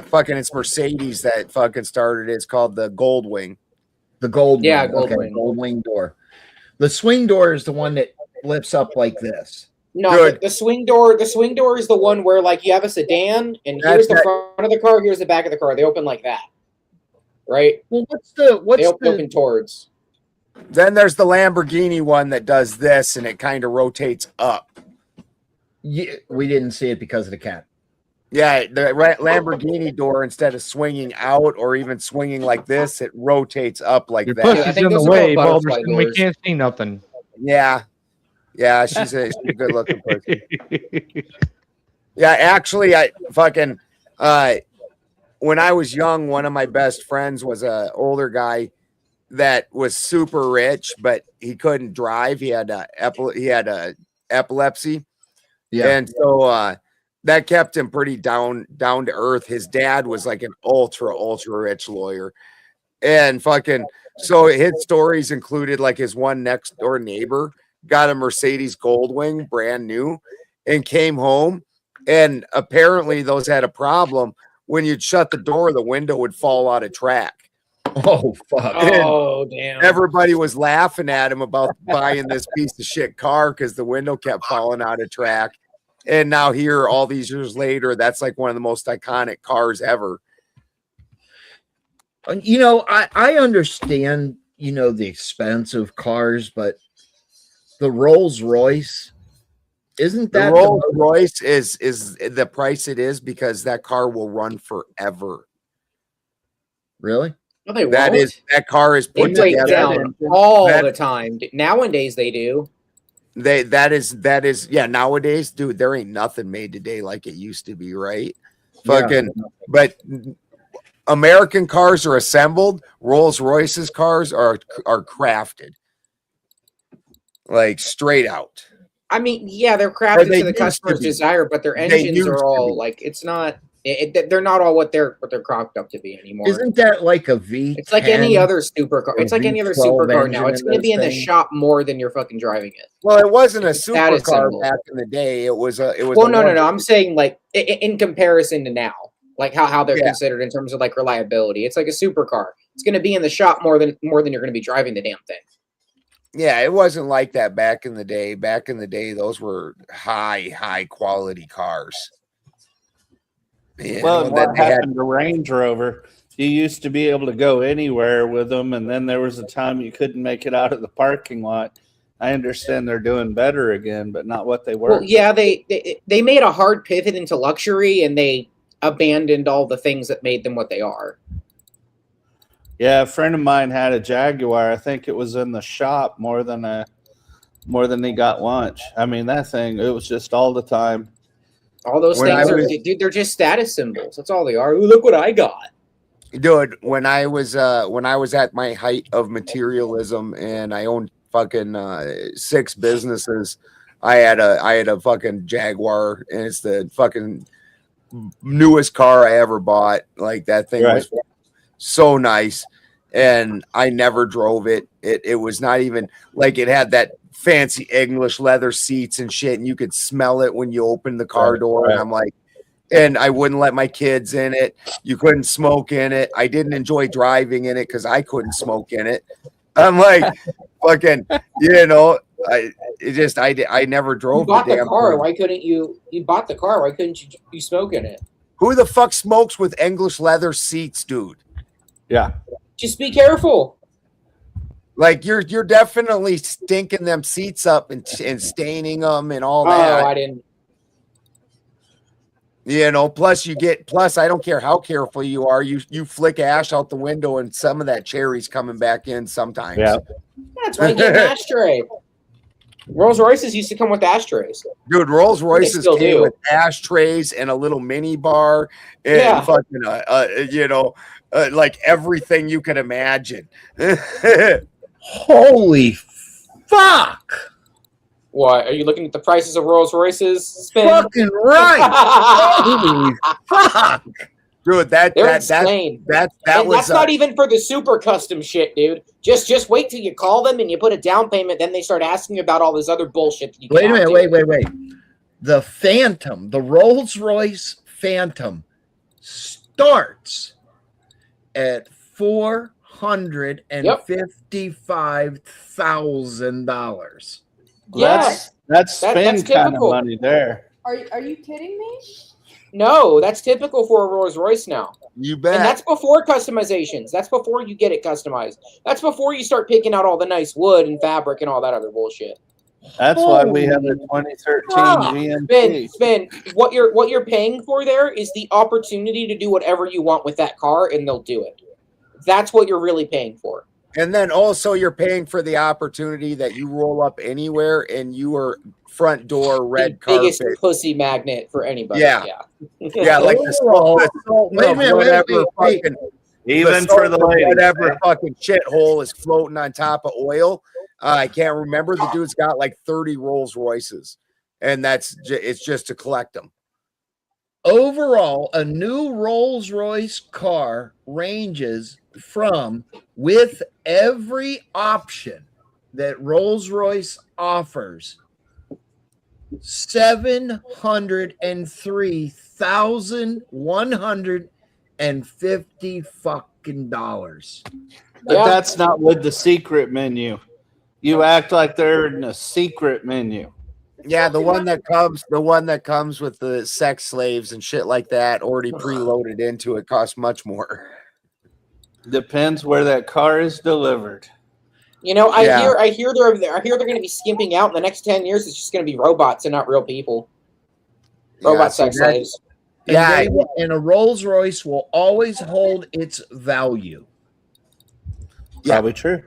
fucking. It's Mercedes that fucking started it. It's called the Goldwing. The gold. Yeah, wing. Okay, Goldwing. gold wing door. The swing door is the one that flips up like this. No, Good. the swing door. The swing door is the one where like you have a sedan, and here's the front of the car, here's the back of the car. They open like that, right? Well, They open towards. Then there's the Lamborghini one that does this, and it kind of rotates up. Yeah, we didn't see it because of the cat. Yeah, the Lamborghini door, instead of swinging out or even swinging like this, it rotates up like Your that. I pussy's think in the those are way, called butterfly Balderson. We doors. can't see nothing. Yeah, she's a good looking person. Yeah, actually, I fucking when I was young, one of my best friends was a older guy that was super rich, but he couldn't drive. He had epilepsy. Yeah. And so that kept him pretty down to earth. His dad was like an ultra rich lawyer. And fucking so his stories included like his one next door neighbor got a Mercedes Goldwing, brand new, and came home. And apparently those had a problem. When you'd shut the door, the window would fall out of track. Oh fuck! Oh damn! Everybody was laughing at him about buying this piece of shit car because the window kept falling out of track. And now here, all these years later, that's like one of the most iconic cars ever. You know, I understand, you know, the expense of cars, but the Rolls Royce, isn't that The Rolls Royce is the price it is because that car will run forever. really? No, they That won't. is that car is They put break together. down all That- the time. Nowadays they do. That is yeah. Nowadays, dude, there ain't nothing made today like it used to be, right? Yeah. Fucking, but American cars are assembled. Rolls Royce's cars are crafted, like straight out. I mean, yeah, they're crafted they to the used to customer's be. desire, but their They engines used are to all be. like it's not. They're not all what they're cropped up to be anymore. Isn't that like a V? It's like any other supercar. It's like any other supercar engine now. It's in going to be those in the things? shop more than you're fucking driving it. Well, it wasn't a It's a status supercar symbol. back in the day. It was a. It was. Well, a no. one- I'm saying like in comparison to now, like how they're Yeah. considered in terms of like reliability. It's like a supercar. It's going to be in the shop more than you're going to be driving the damn thing. Yeah, it wasn't like that back in the day. Back in the day, those were high quality cars. You Well, know, what that they had- happened to Range Rover? You used to be able to go anywhere with them, and then there was a time you couldn't make it out of the parking lot. I understand they're doing better again, but not what they were. Well, yeah, they made a hard pivot into luxury, and they abandoned all the things that made them what they are. Yeah, a friend of mine had a Jaguar. I think it was in the shop more than he got lunch. I mean, that thing, it was just all the time. All those When I things are, was- dude, they're just status symbols. That's all they are. Ooh, look what I got. Dude, when I was at my height of materialism and I owned fucking 6 businesses, I had a fucking Jaguar, and it's the fucking newest car I ever bought. Like, that thing was so nice, and I never drove it. It was not even like, it had that fancy English leather seats and shit, and you could smell it when you open the car door. And I'm like, and I wouldn't let my kids in it. You couldn't smoke in it. I didn't enjoy driving in it because I couldn't smoke in it. I'm like, fucking, you know, I never drove. You bought the damn car. thing. Why couldn't you? You bought the car. Why couldn't you smoke in it? Who the fuck smokes with English leather seats, dude? Yeah. Just be careful. Like, you're definitely stinking them seats up and staining them and all Oh, that. I didn't. You know, plus I don't care how careful you are, you flick ash out the window and some of that cherry's coming back in sometimes. Yeah. That's why you get an ashtray. Rolls Royces used to come with ashtrays. Dude, Rolls Royces still came do. with ashtrays and a little mini bar and Yeah. fucking like everything you could imagine. Holy fuck! What? Are you looking at the prices of Rolls Royces? Spin? Fucking right! Holy fuck! Dude, They're that insane. was That's not even for the super custom shit, dude. Just wait till you call them and you put a down payment. Then they start asking about all this other bullshit. That you Wait a can't minute, do. wait. The Phantom, the Rolls Royce Phantom, starts at $455,000. Yeah, That's spend that's kind of typical. money there. Are you kidding me? No, that's typical for a Rolls Royce now. You bet. And that's before customizations. That's before you get it customized. That's before you start picking out all the nice wood and fabric and all that other bullshit. That's why we have a 2013 GMC. Spin. What you're paying for there is the opportunity to do whatever you want with that car, and they'll do it. That's what you're really paying for. And then also you're paying for the opportunity that you roll up anywhere and you are front door red The biggest carpet. pussy magnet for anybody. Yeah. Yeah. Yeah, like the salt Wait a minute, whatever wait. fucking Even salt for the of ladies. whatever fucking shithole is floating on top of oil. I can't remember. The dude's got like 30 Rolls Royces, and it's just to collect them. Overall, a new Rolls Royce car ranges from, with every option that Rolls Royce offers, $703,150 fucking dollars. But Yeah. that's not with the secret menu. You act like they're in a secret menu. Yeah, the one that comes with the sex slaves and shit like that, already preloaded into it, costs much more. Depends where that car is delivered. You know, I Yeah. hear they're going to be skimping out in the next 10 years. It's just going to be robots and not real people. Robot Yeah, so sex that- slaves. Yeah, And a Rolls Royce will always hold its value. Yeah. Probably true.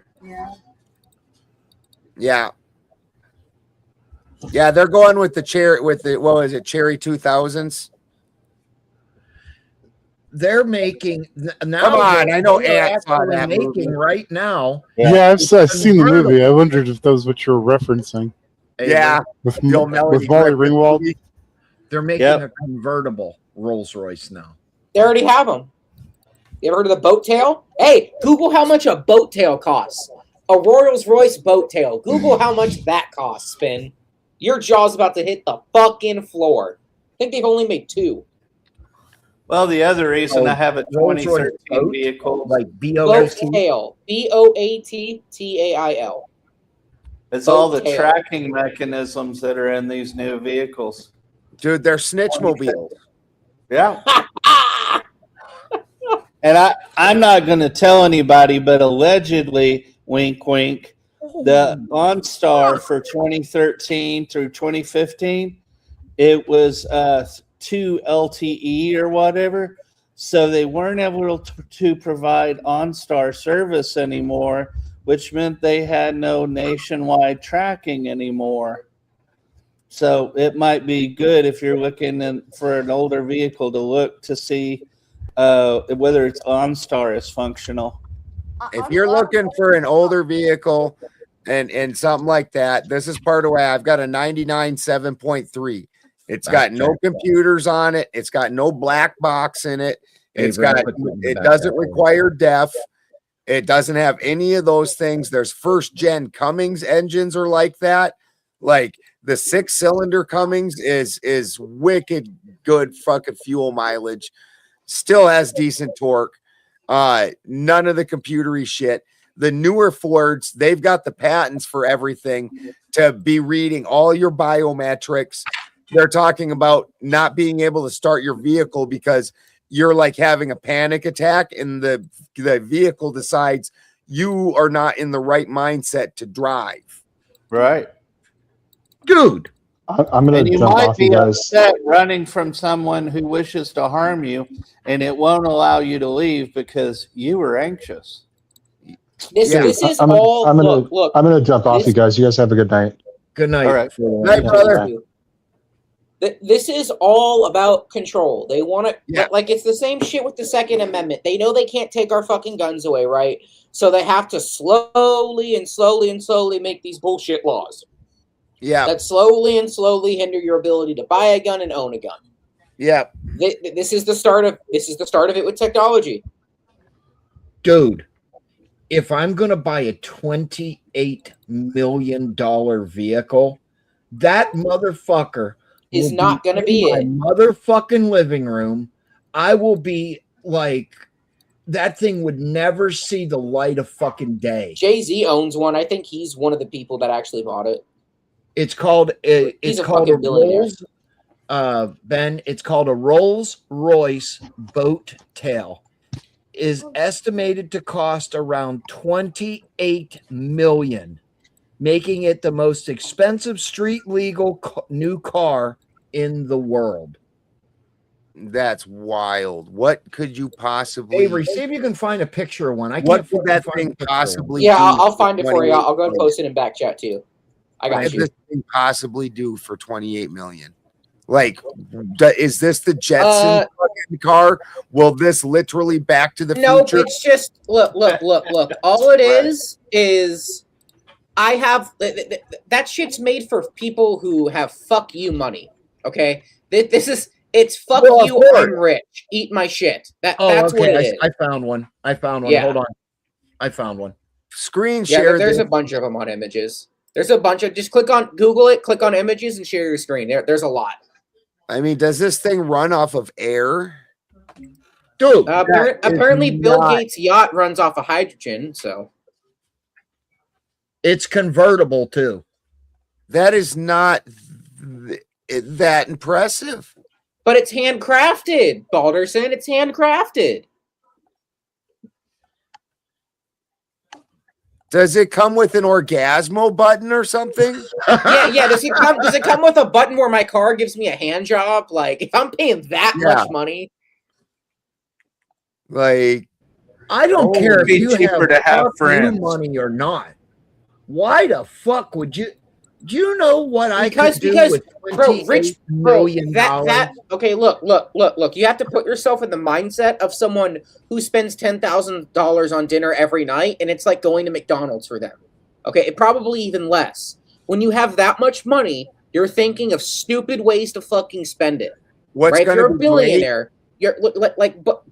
yeah. Yeah, they're going with the cherry what was it, cherry 2000s? They're making now. Come on, I know they're Ant saw actually that making movie. right now. Yeah, I've seen the movie. I wondered if that was what you were referencing Yeah, with the old Melody with Molly Griffith Ringwald. movie. They're making Yep. a convertible. Rolls Royce now. They already have them. You ever heard of the boat tail? Hey, Google how much a boat tail costs. A Rolls Royce boat tail. Google how much that costs, Spin. Your jaw's about to hit the fucking floor. I think they've only made 2. Well, the other reason I have a Rolls Royce 2013 boat? vehicle, Like Boat BOT. tail. BOATTAIL. it's all the boat tail. tracking mechanisms that are in these new vehicles. Dude, they're snitch mobiles. Yeah. And I'm not going to tell anybody, but allegedly, wink, wink, the OnStar for 2013 through 2015, it was 2 LTE or whatever. So they weren't able to provide OnStar service anymore, which meant they had no nationwide tracking anymore. So it might be good if you're looking for an older vehicle to look to see whether its OnStar is functional. If you're looking for an older vehicle and something like that, this is part of why I've got a 99 7.3. It's got no computers on it. It's got no black box in it. It doesn't require DEF. It doesn't have any of those things. There's first gen Cummins engines are like that. Like the 6-cylinder Cummins is wicked good fucking fuel mileage. Still has decent torque. None of the computery shit. The newer Fords, they've got the patents for everything to be reading all your biometrics. They're talking about not being able to start your vehicle because you're like having a panic attack and the vehicle decides you are not in the right mindset to drive. Right. Dude. I'm going to you jump might off be you guys. upset running from someone who wishes to harm you, and it won't allow you to leave because you were anxious. This is I'm all. gonna, Look. I'm going to jump off you guys. You guys have a good night. Good night. All right. Night, brother. This is all about control. They want to, like, it's the same shit with the Second Amendment. They know they can't take our fucking guns away, right? So they have to slowly make these bullshit laws. Yeah. That slowly hinder your ability to buy a gun and own a gun. Yeah. This is the start of it with technology. Dude, if I'm going to buy a $28 million vehicle, that motherfucker is not going to be in my motherfucking living room. I will be like, that thing would never see the light of fucking day. Jay-Z owns one. I think he's one of the people that actually bought it. It's called He's a fucking billionaire. Ben, it's called a Rolls Royce boat tail. Is estimated to cost around $28 million, making it the most expensive street legal new car in the world. That's wild. What could you possibly? Avery, see if you can find a picture of one. What could that thing possibly? Yeah, I'll find it for you. I'll go and post it in back chat too. I got you. What could this thing possibly do for $28 million? Like, is this the Jetson fucking car? Will this literally Back to the Future? No, it's just look. All it is I have that shit's made for people who have fuck you money. Okay, it's fuck you. I'm rich. Eat my shit. That's what it is. I found one. Yeah. Hold on. I found one. Screen share. Yeah, there's a bunch of them on images. There's a bunch of, just Google it, click on images, and share your screen. There's a lot. I mean, does this thing run off of air? Dude, apparently Bill Gates' yacht runs off of hydrogen, so. It's convertible too. That is not that impressive. But it's handcrafted, Balderson. It's handcrafted. Does it come with an Orgasmo button or something? Yeah. Does it come with a button where my car gives me a hand job? Like, if I'm paying that much money, like, I don't care if you have friends. money or not. Why the fuck would you? Do you know what I could do with $28 million? Okay, look. You have to put yourself in the mindset of someone who spends $10,000 on dinner every night, and it's like going to McDonald's for them. Okay, probably even less. When you have that much money, you're thinking of stupid ways to fucking spend it. What's right? If going you're to a be great? billionaire, you're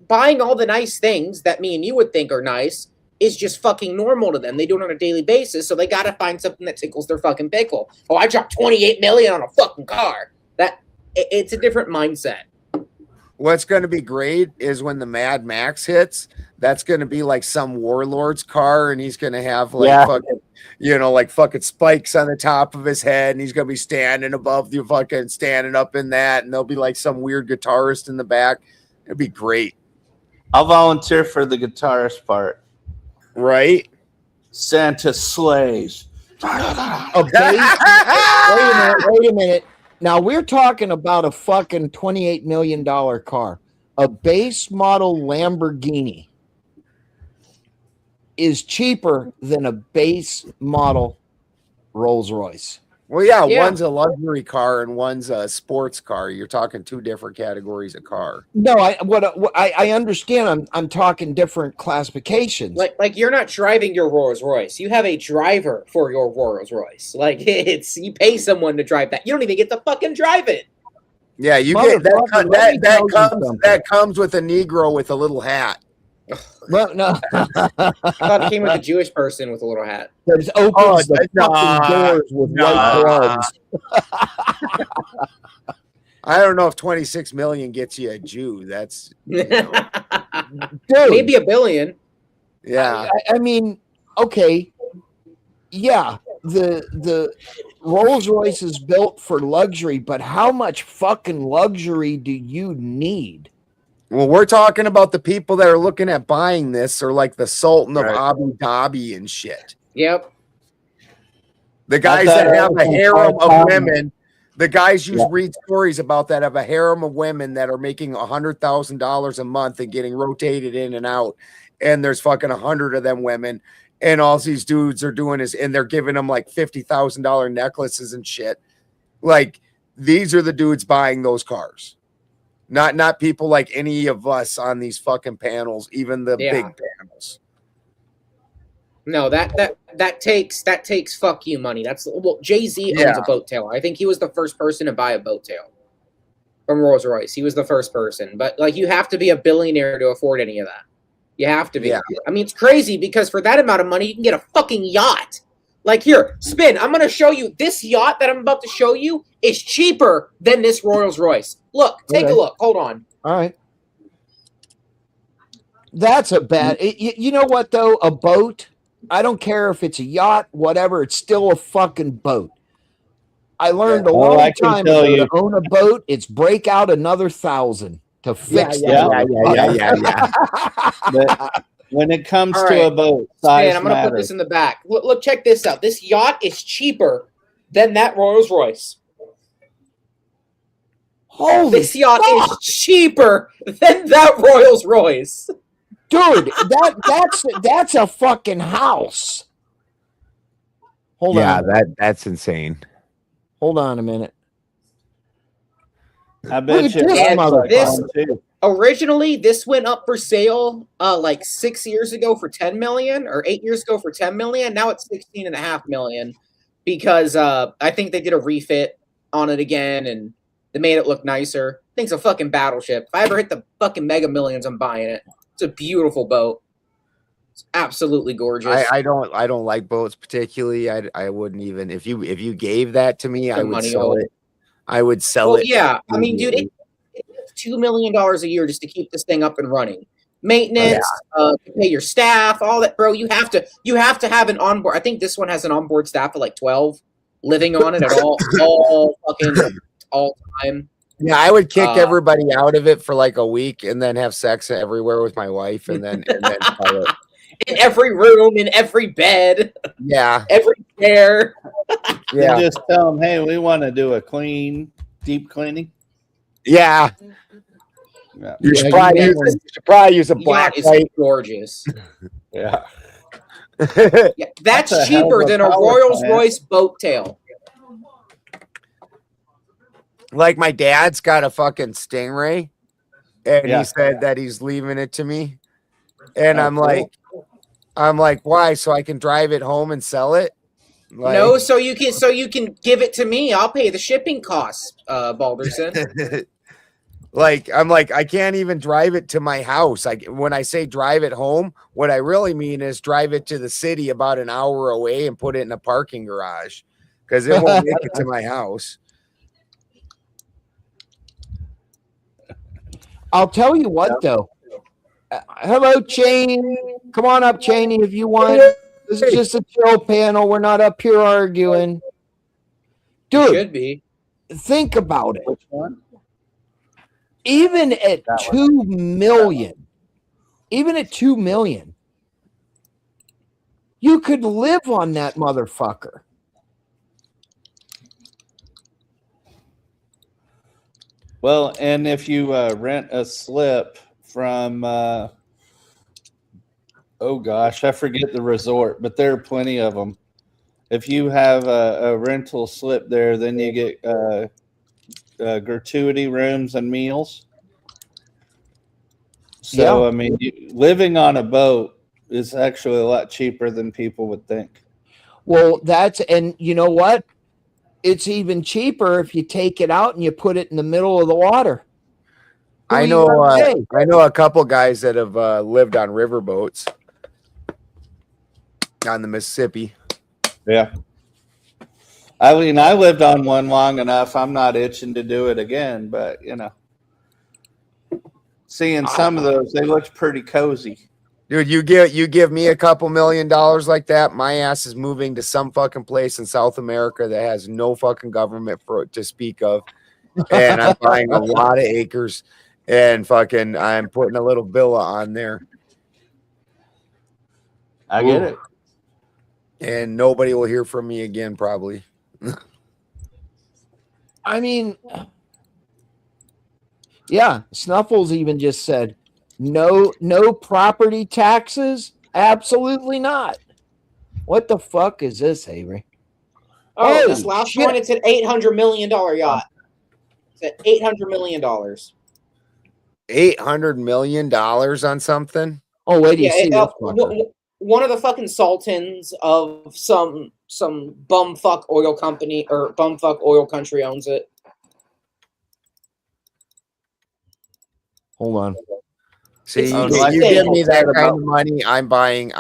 buying all the nice things that me and you would think are nice is just fucking normal to them. They do it on a daily basis, so they got to find something that tickles their fucking pickle. Oh, I dropped 28 million on a fucking car. It's a different mindset. What's going to be great is when the Mad Max hits, that's going to be like some warlord's car, and he's going to have like fucking, like fucking spikes on the top of his head, and he's going to be standing above you, fucking standing up in that, and there'll be like some weird guitarist in the back. It'd be great. I'll volunteer for the guitarist part. Right? Santa sleighs. Okay. Wait a minute. Now we're talking about a fucking $28 million car. A base model Lamborghini is cheaper than a base model Rolls Royce. Well, yeah, one's a luxury car and one's a sports car. You're talking two different categories of car. No, I understand. I'm talking different classifications. Like you're not driving your Rolls Royce. You have a driver for your Rolls Royce. Like you pay someone to drive that. You don't even get to fucking drive it. Yeah, you get that comes with a Negro with a little hat. Well, no, I thought it came with a Jewish person with a little hat. That just opens the fucking doors with white gloves. I don't know if 26 million gets you a Jew. That's Dude, maybe $1 billion. Yeah. I mean, okay. Yeah, the Rolls Royce is built for luxury, but how much fucking luxury do you need? Well, we're talking about the people that are looking at buying this are like the Sultan of Abu Dhabi and shit. Yep. The guys that have a harem of women, the guys you read stories about that have a harem of women that are making $100,000 a month and getting rotated in and out. And there's fucking 100 of them women. And all these dudes are doing is, and they're giving them like $50,000 necklaces and shit. Like, these are the dudes buying those cars. Not people like any of us on these fucking panels, even the big panels. No, that takes fuck you money. That's Jay-Z owns a boat tail. I think he was the first person to buy a boat tail from Rolls Royce. He was the first person, but like you have to be a billionaire to afford any of that. You have to be. Yeah. I mean, it's crazy because for that amount of money, you can get a fucking yacht. Like here, Spin. I'm going to show you this yacht that I'm about to show you is cheaper than this Rolls Royce. Look, take a look. Hold on. All right. That's a bad. You know what though? A boat. I don't care if it's a yacht, whatever. It's still a fucking boat. I learned a long time ago to own a boat. It's break out another 1,000 to fix it. Yeah. But when it comes to a boat, size I'm going to put this in the back. Look, check this out. This yacht is cheaper than that Rolls Royce. This yacht is cheaper than that Rolls Royce. Dude, that's a fucking house. Hold on. Yeah, that's insane. Hold on a minute. I bet you originally this went up for sale like 6 years ago for 10 million or 8 years ago for 10 million. Now it's 16.5 million because I think they did a refit on it again and they made it look nicer. Thing's a fucking battleship. If I ever hit the fucking Mega Millions, I'm buying it. It's a beautiful boat. It's absolutely gorgeous. I don't like boats particularly. I wouldn't even if you gave that to me, I would sell it. I would sell it. Yeah, I mean, dude, it's $2 million a year just to keep this thing up and running. Maintenance, to pay your staff, all that, bro. You have to have an onboard. I think this one has an onboard staff of like 12 living on it at all time. Yeah, I would kick everybody out of it for like a week and then have sex everywhere with my wife and then sell it. In every room, in every bed. Yeah. Every chair. Yeah. You just tell them, hey, we want to do a deep cleaning. Yeah. You should probably use a black light. Gorgeous. Yeah. That's cheaper than a Rolls Royce boat tail. Like my dad's got a fucking Stingray and he said that he's leaving it to me. And I'm like, why? So I can drive it home and sell it? Like, no, so you can give it to me. I'll pay the shipping costs, Balderson. Like, I'm like, I can't even drive it to my house. Like, when I say drive it home, what I really mean is drive it to the city about an hour away and put it in a parking garage because it won't make it to my house. I'll tell you what, though. Hello, Cheney. Come on up, Cheney, if you want. This is just a chill panel. We're not up here arguing. Dude, should be. Think about it. Which one? Even at 2 million, you could live on that motherfucker. Well, and if you rent a slip from, oh gosh, I forget the resort, but there are plenty of them. If you have a rental slip there, then you get gratuity rooms and meals. So, Yeah. I mean, living on a boat is actually a lot cheaper than people would think. Well, and you know what? It's even cheaper if you take it out and you put it in the middle of the water. I know a couple guys that have lived on riverboats on the Mississippi. Yeah. I mean, I lived on one long enough. I'm not itching to do it again, but seeing some of those, they looked pretty cozy. Dude, you give me a couple $1 million like that, my ass is moving to some fucking place in South America that has no fucking government to speak of, and I'm buying a lot of acres, and fucking I'm putting a little villa on there. I get it. And nobody will hear from me again, probably. I mean, yeah, Snuffles even just said, no property taxes? Absolutely not. What the fuck is this, Avery? Oh, this last one, it's an $800 million yacht. It's at $800 million. $800 million on something? Oh, wait, do you see this fucker? One of the fucking sultans of some bumfuck oil company or bumfuck oil country owns it. Hold on. See, you give me that kind of money, I'm buying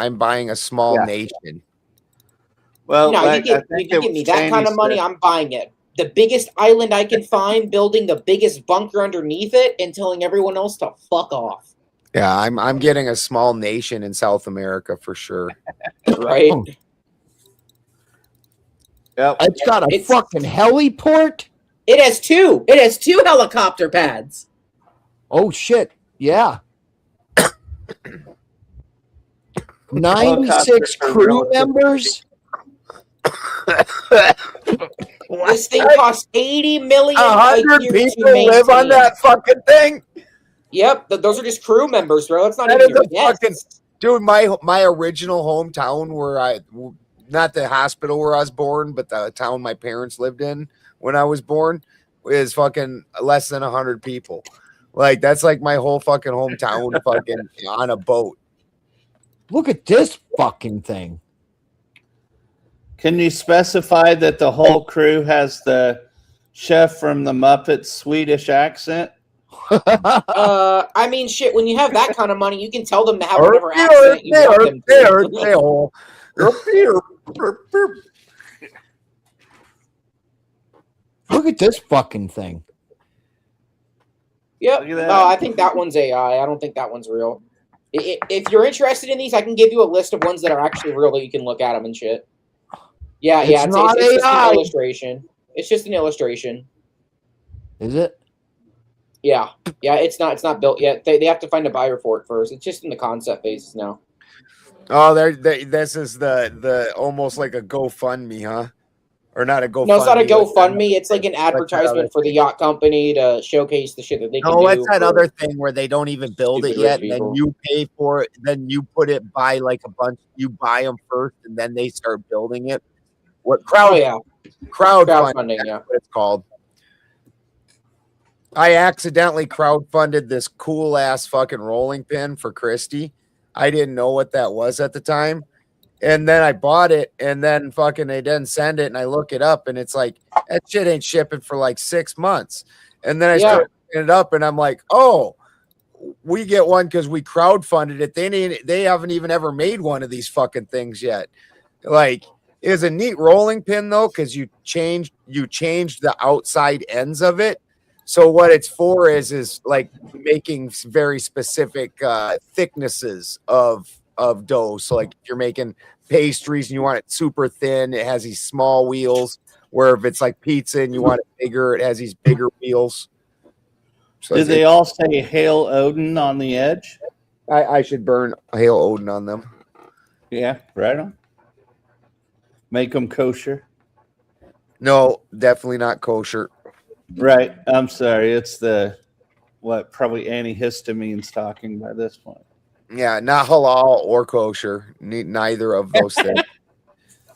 a small nation. Well, no, you give me that kind of money, I'm buying it. The biggest island I can find, building the biggest bunker underneath it, and telling everyone else to fuck off. Yeah, I'm getting a small nation in South America for sure. Right? Yep. It's got a fucking heliport. It has two. It has 2 helicopter pads. Oh shit! Yeah. 96 crew members. This thing costs $80 million. 100 people live on that fucking thing. Yep, those are just crew members, bro. That's not That even is your fucking, dude. My original hometown, not the hospital where I was born, but the town my parents lived in when I was born, is fucking less than 100 people. Like, that's like my whole fucking hometown, fucking on a boat. Look at this fucking thing. Can you specify that the whole crew has the chef from the Muppets Swedish accent? I mean, shit, when you have that kind of money, you can tell them to have whatever accent you want them to. Look at this fucking thing. Yep. Oh, I think that one's AI. I don't think that one's real. If you're interested in these, I can give you a list of ones that are actually real that you can look at them and shit. Yeah, it's just an illustration. It's just an illustration. Is it? Yeah. It's not built yet. They have to find a buyer for it first. It's just in the concept phases now. Oh, this is the almost like a GoFundMe, huh? Or not a GoFundMe. No, it's not a GoFundMe. It's like an advertisement for the yacht company to showcase the shit that they can do. No, it's that other thing where they don't even build it yet, and then you pay for it, then you put it by like a bunch. You buy them first, and then they start building it. What crowdfunding? Yeah, what it's called. I accidentally crowdfunded this cool ass fucking rolling pin for Christy. I didn't know what that was at the time. And then I bought it, and then fucking they didn't send it, and I look it up, and it's like, that shit ain't shipping for like 6 months. And then I looking it up, and I'm like, oh, we get one because we crowdfunded it. They haven't even ever made one of these fucking things yet. Like, it was a neat rolling pin though, because you changed the outside ends of it. So what it's for is like making very specific thicknesses of dough. So like if you're making pastries and you want it super thin, it has these small wheels. Where if it's like pizza and you want it bigger, it has these bigger wheels. So Did they all say Hail Odin on the edge? I should burn Hail Odin on them. Yeah, right on. Make them kosher. No, definitely not kosher. Right. I'm sorry. It's probably antihistamine's talking by this point. Yeah, not halal or kosher. Neither of those things.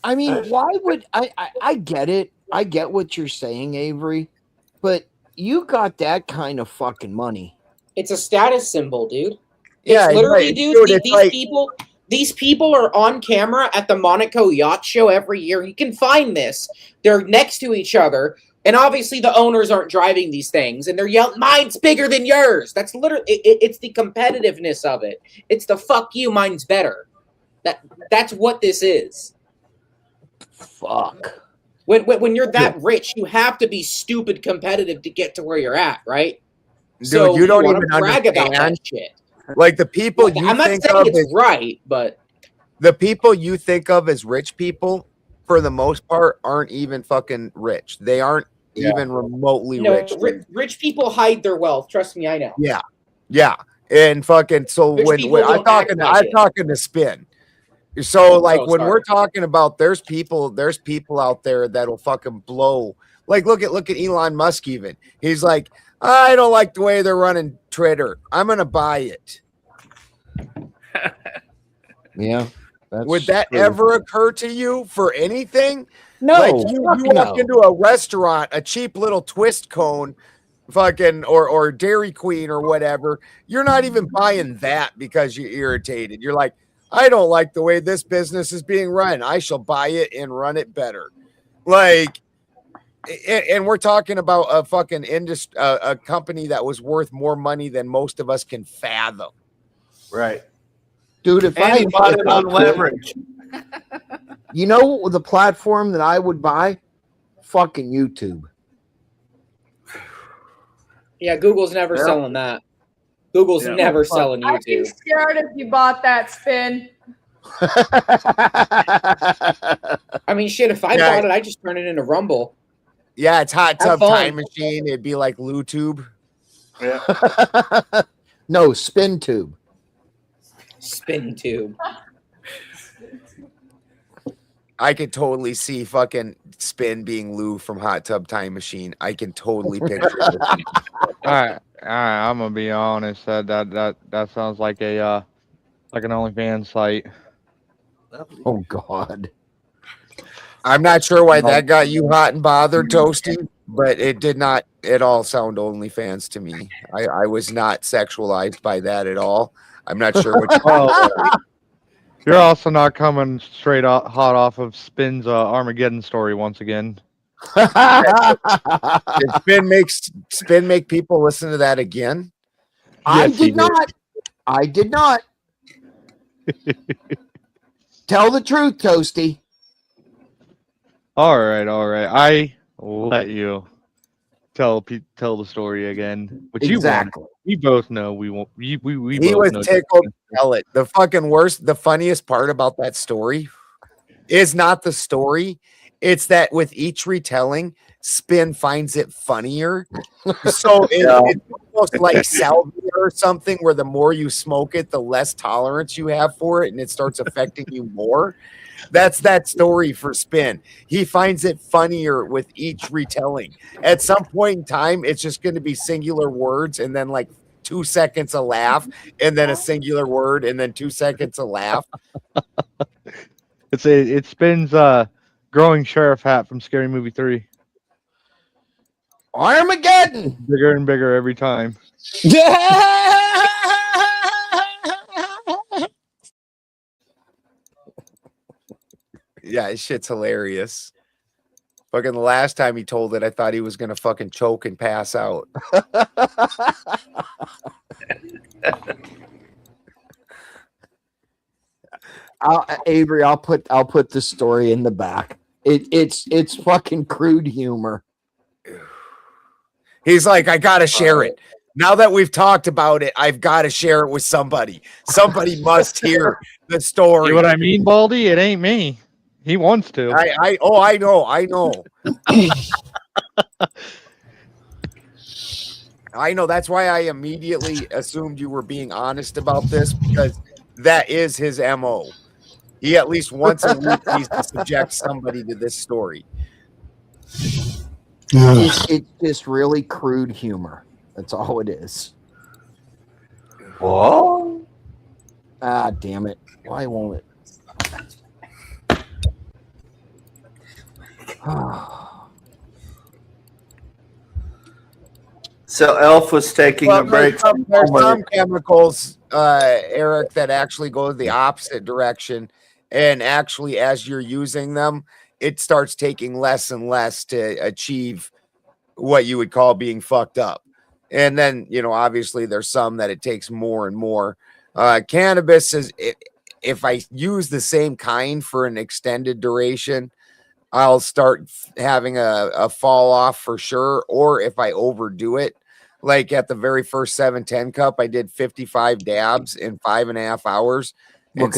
I mean, why would I get it. I get what you're saying, Avery, but you got that kind of fucking money. It's a status symbol, dude. Yeah, it's literally, dude. These people are on camera at the Monaco Yacht Show every year. You can find this. They're next to each other, and obviously the owners aren't driving these things, and they're yelling, "Mine's bigger than yours." That's literally it's the competitiveness of it. It's the fuck you, mine's better. That's what this is. Fuck. When you're that rich, you have to be stupid competitive to get to where you're at, right? Dude, so you don't want even to brag about that understand. shit. Like the people you I'm not think saying of it's as right, but the people you think of as rich people, for the most part, aren't even fucking rich. They aren't even remotely rich. Rich people hide their wealth. Trust me, I know. Yeah, and fucking so Rich when people I'm don't act talking, like I'm it. talking to Spin. So like when sorry. we're talking about there's people out there that'll fucking blow. Like look at Elon Musk even. He's like, I don't like the way they're running Twitter. I'm gonna buy it. Yeah. Would that ever occur to you for anything? No. Like you walk into a restaurant, a cheap little twist cone, fucking or Dairy Queen or whatever. You're not even buying that because you're irritated. You're like, I don't like the way this business is being run. I shall buy it and run it better. Like, and we're talking about a fucking industry, a company that was worth more money than most of us can fathom. Right. Dude, if And he bought it on leverage. You know the platform that I would buy? Fucking YouTube. Yeah, Google's never selling that. Google's never selling I'd be YouTube. scared if you bought that, Spin. I mean, shit, if I bought it, I'd just turn it into Rumble. Yeah, it's Hot Tub Have fun. Time Machine. It'd be like LuTube. Yeah. No, Spin Tube. Spin Tube. I could totally see fucking Spin being Lou from Hot Tub Time Machine. I can totally picture it. All right, I'm gonna be honest. That sounds like an OnlyFans site. Oh God. I'm not sure why that got you hot and bothered, Toasty, but it did not at all sound OnlyFans to me. I was not sexualized by that at all. I'm not sure what. You're also not coming straight hot off of Spin's Armageddon story once again. Did Spin make people listen to that again? I did not. I did not. Tell the truth, Toasty. All right. I let you tell the story again. But Exactly. we both know we won't. We He both was know tickled to tell it. The fucking worst, the funniest part about that story is not the story. It's that with each retelling, Spin finds it funnier. So it's almost like salvia or something, where the more you smoke it, the less tolerance you have for it, and it starts affecting you more. That's that story for Spin. He finds it funnier with each retelling. At some point in time, it's just going to be singular words and then like 2 seconds a laugh and then a singular word and then 2 seconds a laugh. It Spin's growing sheriff hat from Scary Movie 3. Armageddon. Bigger and bigger every time. Yeah, shit's hilarious. Fucking the last time he told it, I thought he was gonna fucking choke and pass out. Avery, I'll put the story in the back. It's fucking crude humor. He's like, I gotta share it. Now that we've talked about it, I've got to share it with somebody. Somebody must hear the story. See what I mean, Baldy? It ain't me. He wants to. I know. I know. That's why I immediately assumed you were being honest about this, because that is his MO. He at least once a week needs to subject somebody to this story. It's just really crude humor. That's all it is. What? Ah, damn it. Why won't it? So Elf was taking a break. There's some chemicals, Eric, that actually go the opposite direction. And actually, as you're using them, it starts taking less and less to achieve what you would call being fucked up. And then, obviously there's some that it takes more and more. Cannabis is, if I use the same kind for an extended duration, I'll start having a fall off for sure. Or if I overdo it, like at the very first 710 cup, I did 55 dabs in 5.5 hours. And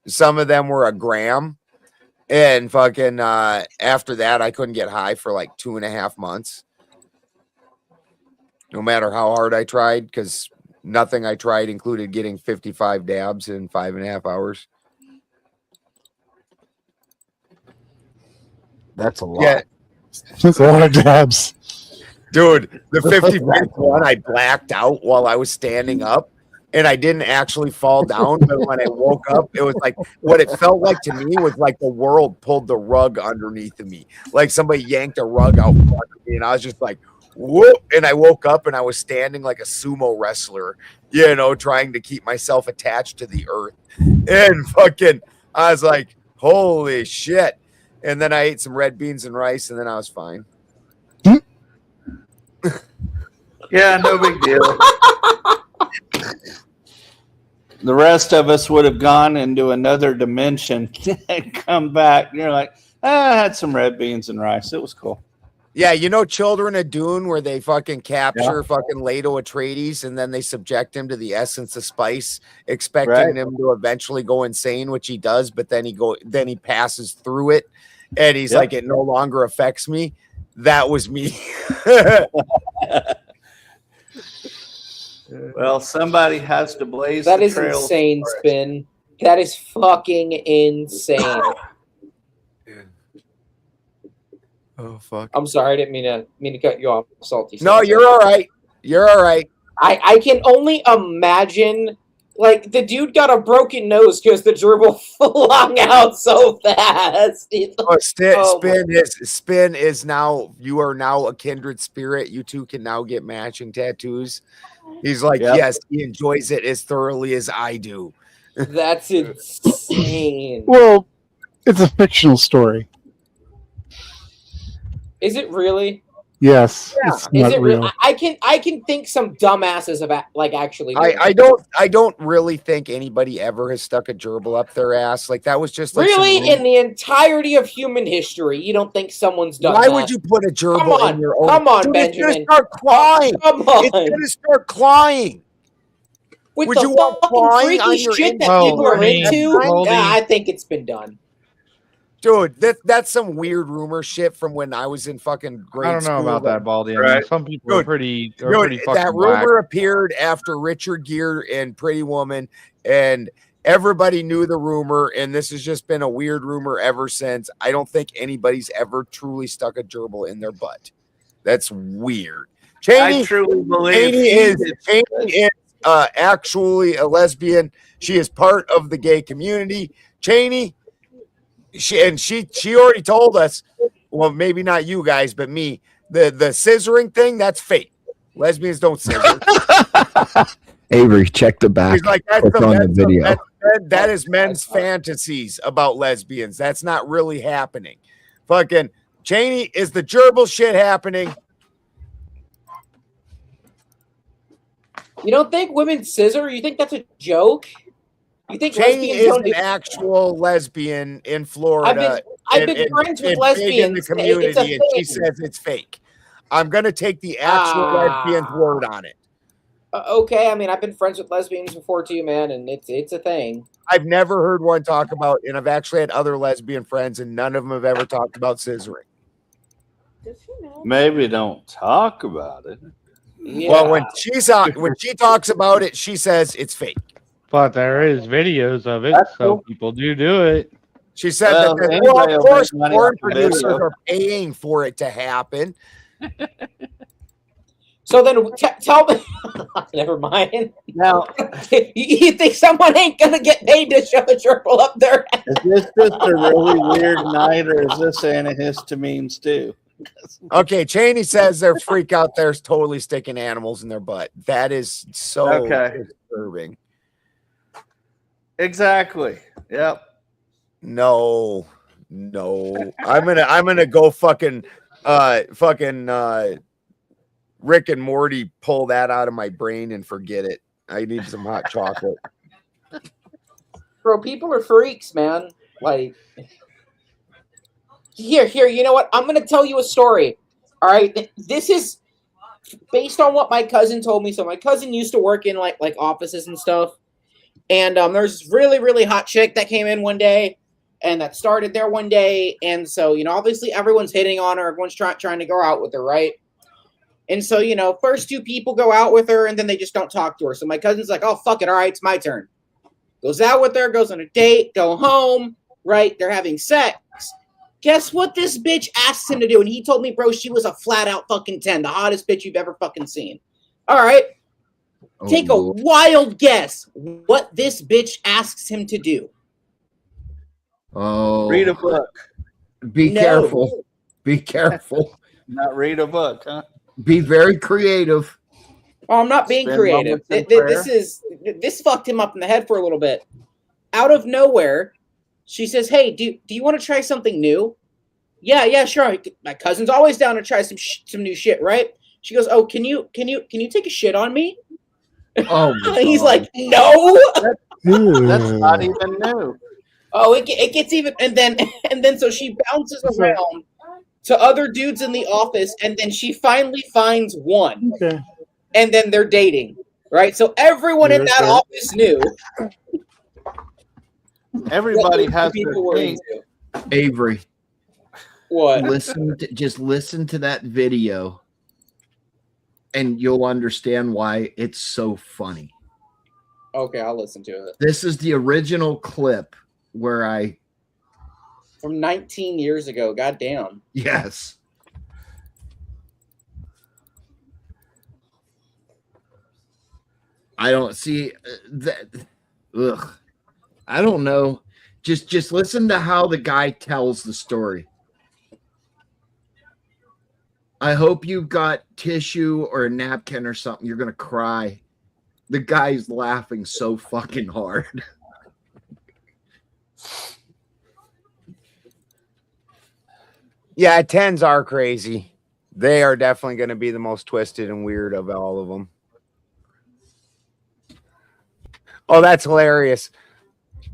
some of them were a gram. And fucking after that, I couldn't get high for like 2.5 months. No matter how hard I tried, because nothing I tried included getting 55 dabs in 5.5 hours. That's a lot. Yeah. That's a lot of dabs. Dude, the 55th one, I blacked out while I was standing up. And I didn't actually fall down, but when I woke up, it was like, what it felt like to me was like the world pulled the rug underneath of me. Like somebody yanked a rug out from under me, and I was just like, whoop. And I woke up and I was standing like a sumo wrestler, trying to keep myself attached to the earth. And fucking, I was like, holy shit. And then I ate some red beans and rice, and then I was fine. Yeah, no big deal. The rest of us would have gone into another dimension and come back. You're like, I had some red beans and rice. It was cool. Yeah, Children of Dune, where they fucking capture fucking Leto Atreides and then they subject him to the essence of spice, expecting him to eventually go insane, which he does, but then he passes through it, and he's like, it no longer affects me. That was me. Well, somebody has to blaze That the is trail. insane, Spin. That is fucking insane. Oh fuck! I'm sorry, I didn't mean to cut you off, Salty. No, you're all right. You're all right. I can only imagine, like, the dude got a broken nose because the gerbil flung out so fast. Spin is now. You are now a kindred spirit. You two can now get matching tattoos. He's like, yes, he enjoys it as thoroughly as I do. That's insane. Well, it's a fictional story. Is it really? Yes. Yeah. It's not real. I can think some dumbasses about actually. I don't really think anybody ever has stuck a gerbil up their ass. Like that was just like really in the entirety of human history. You don't think someone's done Why that? would you put a gerbil in your own? Come on, Dude, Benjamin. It's gonna start clawing. Come on. It's gonna start clawing. With Would the you want fucking clawing on freaky your shit that index people are finger? into, I think it's been done. Dude, that's some weird rumor shit from when I was in fucking grade I don't know school. about that, Baldy. I mean, some people are pretty fucking that rumor appeared after Richard Gere and Pretty Woman, and everybody knew the rumor, and this has just been a weird rumor ever since. I don't think anybody's ever truly stuck a gerbil in their butt. That's weird. I truly believe Cheney is actually a lesbian. She is part of the gay community. Cheney, she already told us, well, maybe not you guys, but me, the scissoring thing, that's fake. Lesbians don't scissor. Avery, check the back. He's like, that's on the video. That is men's fantasies about lesbians. That's not really happening. Fucking Cheney, is the gerbil shit happening? You don't think women scissor? You think that's a joke? You think Cheney lesbians is don't an do- actual lesbian in Florida. I've been friends with big in the lesbians. community, It's a and she thing. says it's fake. I'm gonna take the actual lesbian's word on it. Okay, I mean, I've been friends with lesbians before too, man, and it's a thing. I've never heard one talk about, and I've actually had other lesbian friends, and none of them have ever talked about scissoring. Maybe don't talk about it. Yeah. Well, when she talks about it, she says it's fake. But there is videos of it, That's so cool. people do it. She said Well, that anybody of will course, make money porn off the video. producers are paying for it to happen. So then tell me. Never mind. Now, You think someone ain't gonna get paid to shove a gerbil up there? is this just a really weird night, or is this antihistamines too? Okay, Cheney says their freak out there's totally sticking animals in their butt. That is so Okay. disturbing. Exactly. Yep. No. I'm gonna go fucking Rick and Morty pull that out of my brain and forget it. I need some hot chocolate. Bro, people are freaks, man. Like, here, you know what? I'm gonna tell you a story. All right, this is based on what my cousin told me. So my cousin used to work in like offices and stuff, and there's this really, really hot chick that came in one day, and that started there one day, and so obviously everyone's hitting on her, everyone's trying to go out with her, right? And so first two people go out with her, and then they just don't talk to her. So my cousin's like, "Oh fuck it, all right, it's my turn." Goes out with her, goes on a date, go home, right? They're having sex. Guess what this bitch asked him to do? And he told me, bro, she was a flat out fucking 10, the hottest bitch you've ever fucking seen. All right. Take a wild guess what this bitch asks him to do. Oh, Read a book. Be No. careful. Be careful. Not read a book, huh? Be very creative. Oh, I'm not being Spend creative. moments in This fucked him up in the head for a little bit. Out of nowhere, she says, "Hey, do you want to try something new?" Yeah, sure. My cousin's always down to try some new shit, right? She goes, "Oh, can you take a shit on me?" Oh, my He's God. like, "No." That's not even new. Oh, it gets even, and then so she bounces around to other dudes in the office, and then she finally finds one, Okay. and then they're dating, right? So everyone in that office knew. Everybody has people their were thing. into. Avery, What? just listen to that video, and you'll understand why it's so funny. Okay, I'll listen to it. This is the original clip where From 19 years ago. Goddamn. yes. I don't see that. Ugh. I don't know. Just listen to how the guy tells the story. I hope you got tissue or a napkin or something. You're gonna cry. The guy's laughing so fucking hard. Yeah, 10s are crazy. They are definitely going to be the most twisted and weird of all of them. Oh, that's hilarious.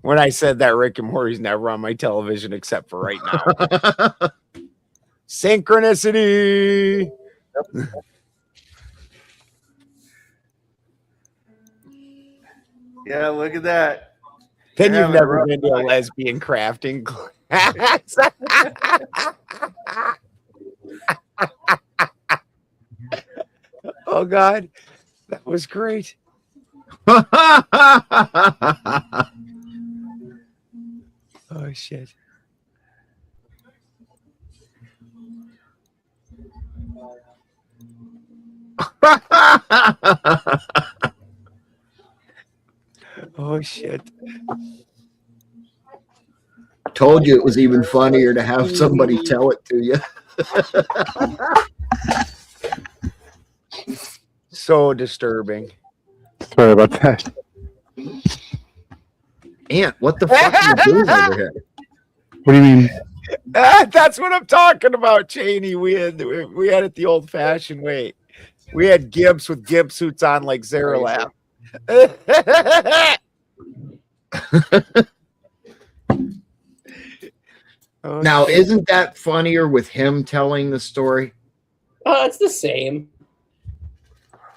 When I said that Rick and Morty's never on my television except for right now. Synchronicity. Yeah, look at that. Then They're you've having a never rough been to a night. lesbian crafting class. Oh, God. That was great. Oh, shit. Oh, shit. Told you it was even funnier to have somebody tell it to you. So disturbing. Sorry about that. Aunt, what the fuck are you doing over here? What do you mean? That's what I'm talking about, Cheney. We had it the old-fashioned way. We had Gibbs with Gibbs suits on like Zaralap. Now, isn't that funnier with him telling the story? It's the same.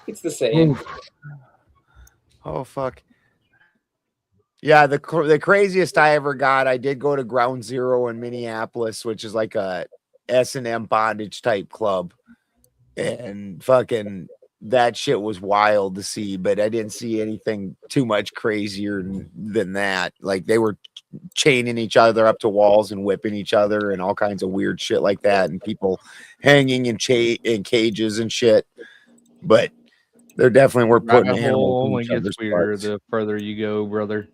It's the same. Oof. Oh fuck. Yeah, the craziest I ever got, I did go to Ground Zero in Minneapolis, which is like a S&M bondage type club. And fucking that shit was wild to see, but I didn't see anything too much crazier than that. Like they were chaining each other up to walls and whipping each other and all kinds of weird shit like that, and people hanging in cages and shit. But there definitely were putting animals only gets weirder the further you go, brother.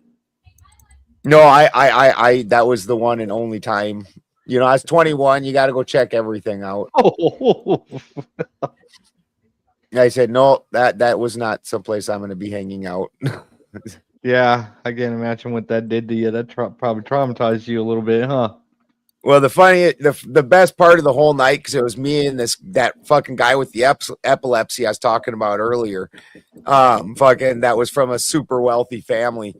No, I that was the one and only time. You know, I was 21. You got to go check everything out. Oh. I said, no, that was not someplace I'm going to be hanging out. Yeah, I can't imagine what that did to you. That probably traumatized you a little bit, huh? Well, the best part of the whole night, because it was me and that fucking guy with the epilepsy I was talking about earlier. Fucking that was from a super wealthy family,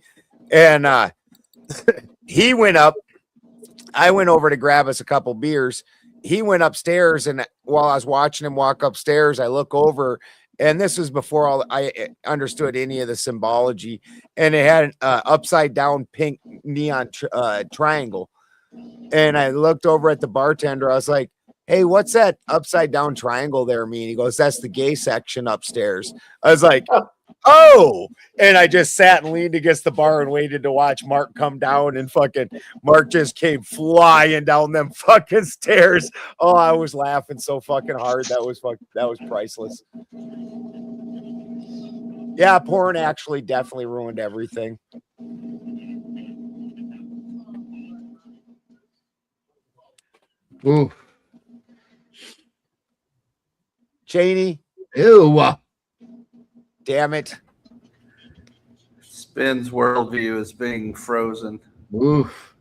and he went up. I went over to grab us a couple beers. He went upstairs, and while I was watching him walk upstairs, I look over, and this was before I understood any of the symbology, and it had an upside down pink neon triangle. And I looked over at the bartender. I was like, hey, what's that upside down triangle there mean? He goes, that's the gay section upstairs. I was like, oh, and I just sat and leaned against the bar and waited to watch Mark come down, and fucking Mark just came flying down them fucking stairs. Oh, I was laughing so fucking hard. That was priceless. Yeah, porn actually definitely ruined everything. Ooh. Cheney. Ew. Damn it. Spin's worldview is being frozen. Oof.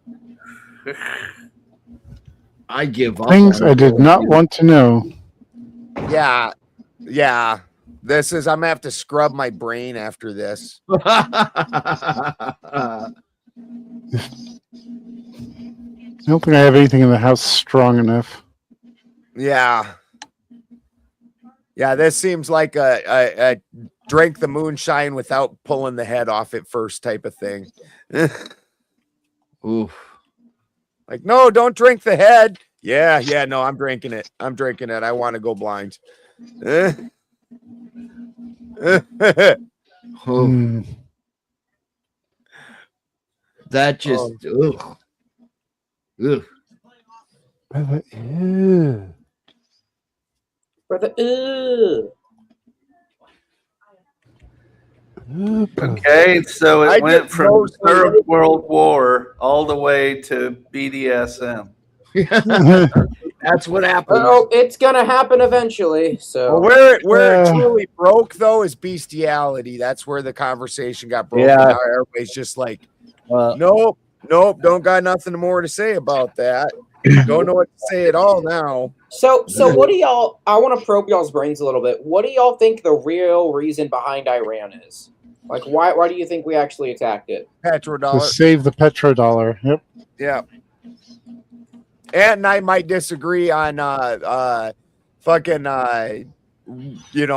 I give up. Things I did not want to know. Yeah. I'm gonna have to scrub my brain after this. I don't think I have anything in the house strong enough. Yeah, this seems like a drink the moonshine without pulling the head off it first type of thing. Oof. Like, no, don't drink the head. Yeah, no, I'm drinking it. I want to go blind. That just ugh. Ugh. Brother, Okay, so it went from Third World War all the way to BDSM. That's what happened. Oh, it's gonna happen eventually. So where it truly broke though is bestiality. That's where the conversation got broken. Yeah. Now everybody's just like, nope, don't got nothing more to say about that. Don't know what to say at all now. So what do y'all? I want to probe y'all's brains a little bit. What do y'all think the real reason behind Iran is? Like, why do you think we actually attacked it? Petrodollar. To save the petrodollar. Yep. Yeah. And I might disagree on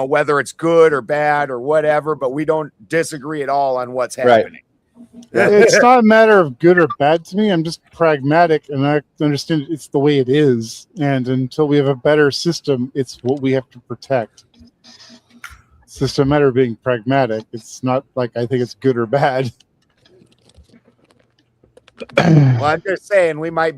whether it's good or bad or whatever, but we don't disagree at all on what's happening. It's not a matter of good or bad to me. I'm just pragmatic, and I understand it's the way it is. And until we have a better system, it's what we have to protect. It's just a matter of being pragmatic. It's not like I think it's good or bad. Well, I'm just saying we might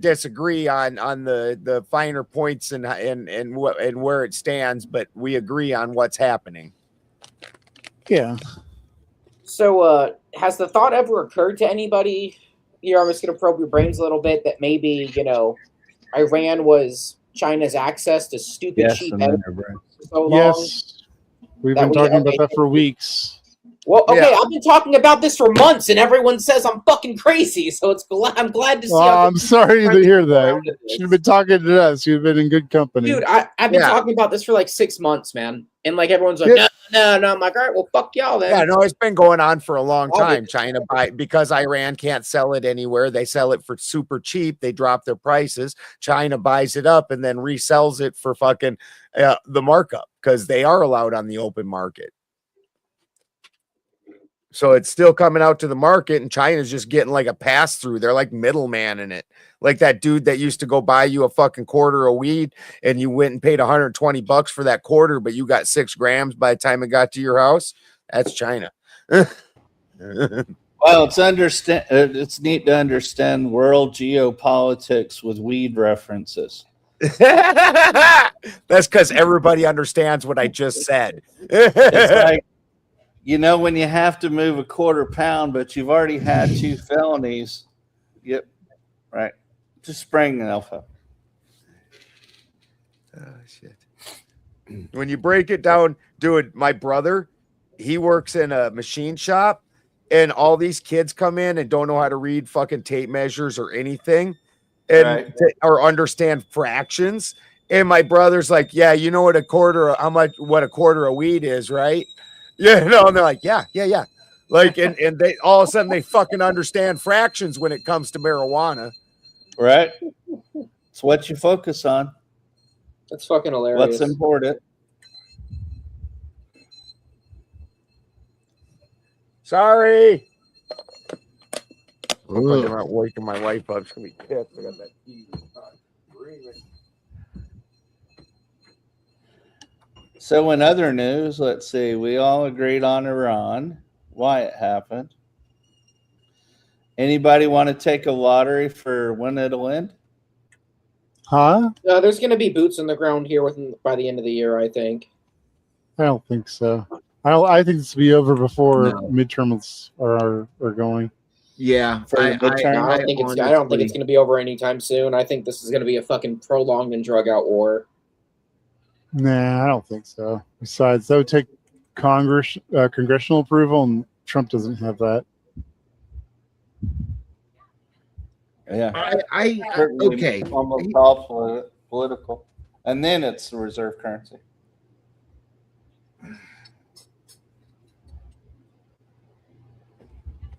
disagree on the finer points and where it stands, but we agree on what's happening. Yeah. So has the thought ever occurred to anybody? Here, I'm just going to probe your brains a little bit. That maybe Iran was China's access to stupid cheap energy for so long. Yes, we've been talking about that for weeks. Well, okay, I've been talking about this for months, and everyone says I'm fucking crazy. So I'm glad to see. I'm sorry to hear that. You should have been talking to us. You've been in good company, dude. I've been talking about this for like 6 months, man, and like everyone's like, no. I'm like, all right, well, fuck y'all then. Yeah, no, it's been going on for a long time. China because Iran can't sell it anywhere. They sell it for super cheap. They drop their prices. China buys it up and then resells it for fucking the markup because they are allowed on the open market. So it's still coming out to the market, and China's just getting like a pass through. They're like middleman in it. Like that dude that used to go buy you a fucking quarter of weed, and you went and paid $120 for that quarter, but you got 6 grams by the time it got to your house. That's China. Well, it's neat to understand world geopolitics with weed references. That's because everybody understands what I just said. It's like, you know, when you have to move a quarter pound, but you've already had 2 felonies. Yep. Right. Just spraying alpha. Oh, shit. When you break it down, dude, my brother, he works in a machine shop, and all these kids come in and don't know how to read fucking tape measures or anything, and or understand fractions. And my brother's like, yeah, you know what a quarter of weed is, right? Yeah, no, and they're like, yeah. Like, and they all of a sudden they fucking understand fractions when it comes to marijuana. Right. It's what you focus on. That's fucking hilarious. What's important. Sorry. I'm not waking my wife up. She's gonna be pissed. I got that TV. So in other news, let's see. We all agreed on Iran. Why it happened. Anybody want to take a lottery for when it'll end? Huh? There's going to be boots on the ground here by the end of the year, I think. I don't think so. I think this will be over before midterms are going. Yeah, I don't think it's going to be over anytime soon. I think this is going to be a fucking prolonged and drug out war. Nah, I don't think so. Besides, that would take congressional approval, and Trump doesn't have that. Yeah, okay. Almost all political, and then it's the reserve currency.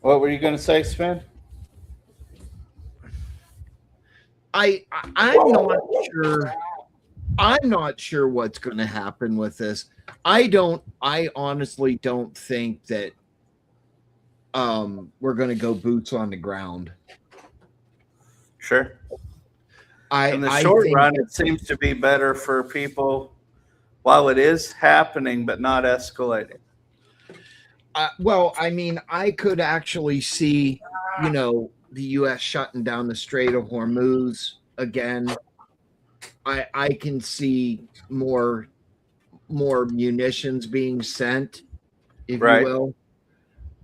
What were you going to say, Sven? I'm not sure. I'm not sure what's going to happen with this. I honestly don't think that we're going to go boots on the ground. Sure. In the short run, it seems to be better for people while it is happening, but not escalating. Well, I mean, I could actually see, the U.S. shutting down the Strait of Hormuz again. I can see more munitions being sent, if you will.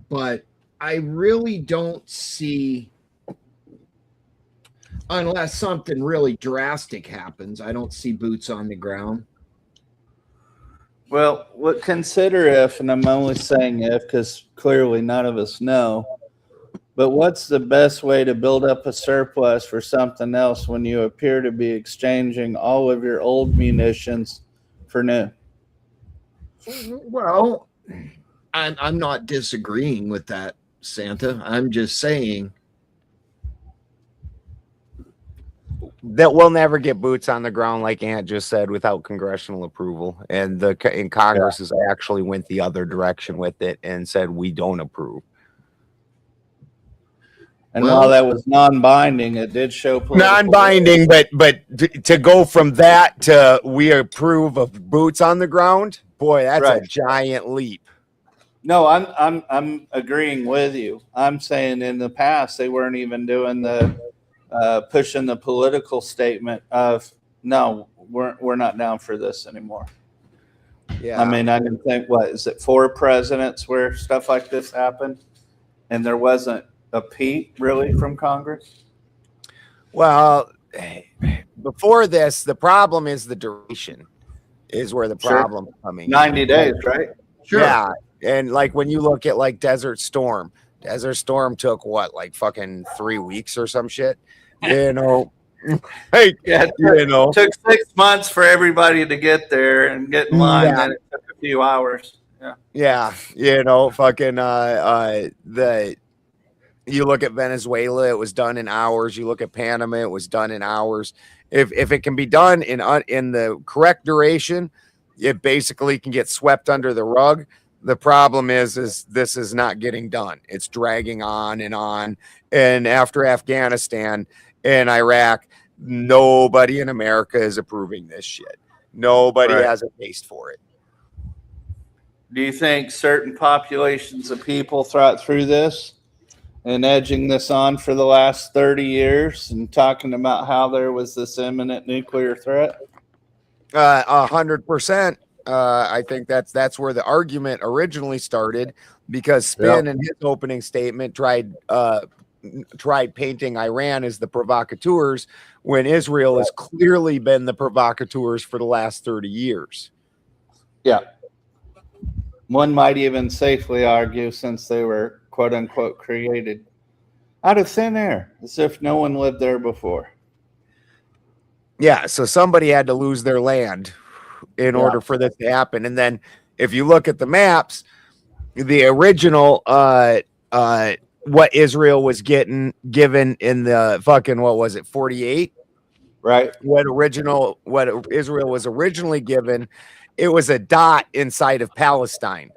But I really don't see, unless something really drastic happens, I don't see boots on the ground. Well, consider if, and I'm only saying if because clearly none of us know, but what's the best way to build up a surplus for something else when you appear to be exchanging all of your old munitions for new? Well, I'm not disagreeing with that, Santa. I'm just saying that we'll never get boots on the ground, like Ant just said, without congressional approval. And Congress has actually went the other direction with it and said we don't approve. And while that was non-binding, it did show non-binding, but to go from that to we approve of boots on the ground, boy, that's a giant leap. No, I'm agreeing with you. I'm saying in the past they weren't even doing the pushing the political statement of no, we're not down for this anymore. Yeah, I mean, I can think, what is it, 4 presidents where stuff like this happened, and there wasn't a peep really from Congress? Well, before this, the problem is the duration is where the problem coming. 90 days, right? Sure. Yeah. And like when you look at like Desert Storm took what, like fucking 3 weeks or some shit, you know. Hey, Yeah, you took 6 months for everybody to get there and get in line. Yeah. Then it took a few hours. Yeah, fucking you look at Venezuela, it was done in hours. You look at Panama, it was done in hours. If it can be done in the correct duration, it basically can get swept under the rug. The problem is this is not getting done. It's dragging on and on. And after Afghanistan and Iraq, nobody in America is approving this shit. Nobody Right. has a taste for it. Do you think certain populations of people thought through this and edging this on for the last 30 years and talking about how there was this imminent nuclear threat? 100%. I think that's where the argument originally started, because Spin in his opening statement tried painting Iran as the provocateurs when Israel has clearly been the provocateurs for the last 30 years. Yeah. One might even safely argue, since they were quote unquote created out of thin air, as if no one lived there before. Yeah, so somebody had to lose their land in order for this to happen. And then if you look at the maps, the original what Israel was given in the fucking, what was it, 48? Right. What Israel was originally given, it was a dot inside of Palestine.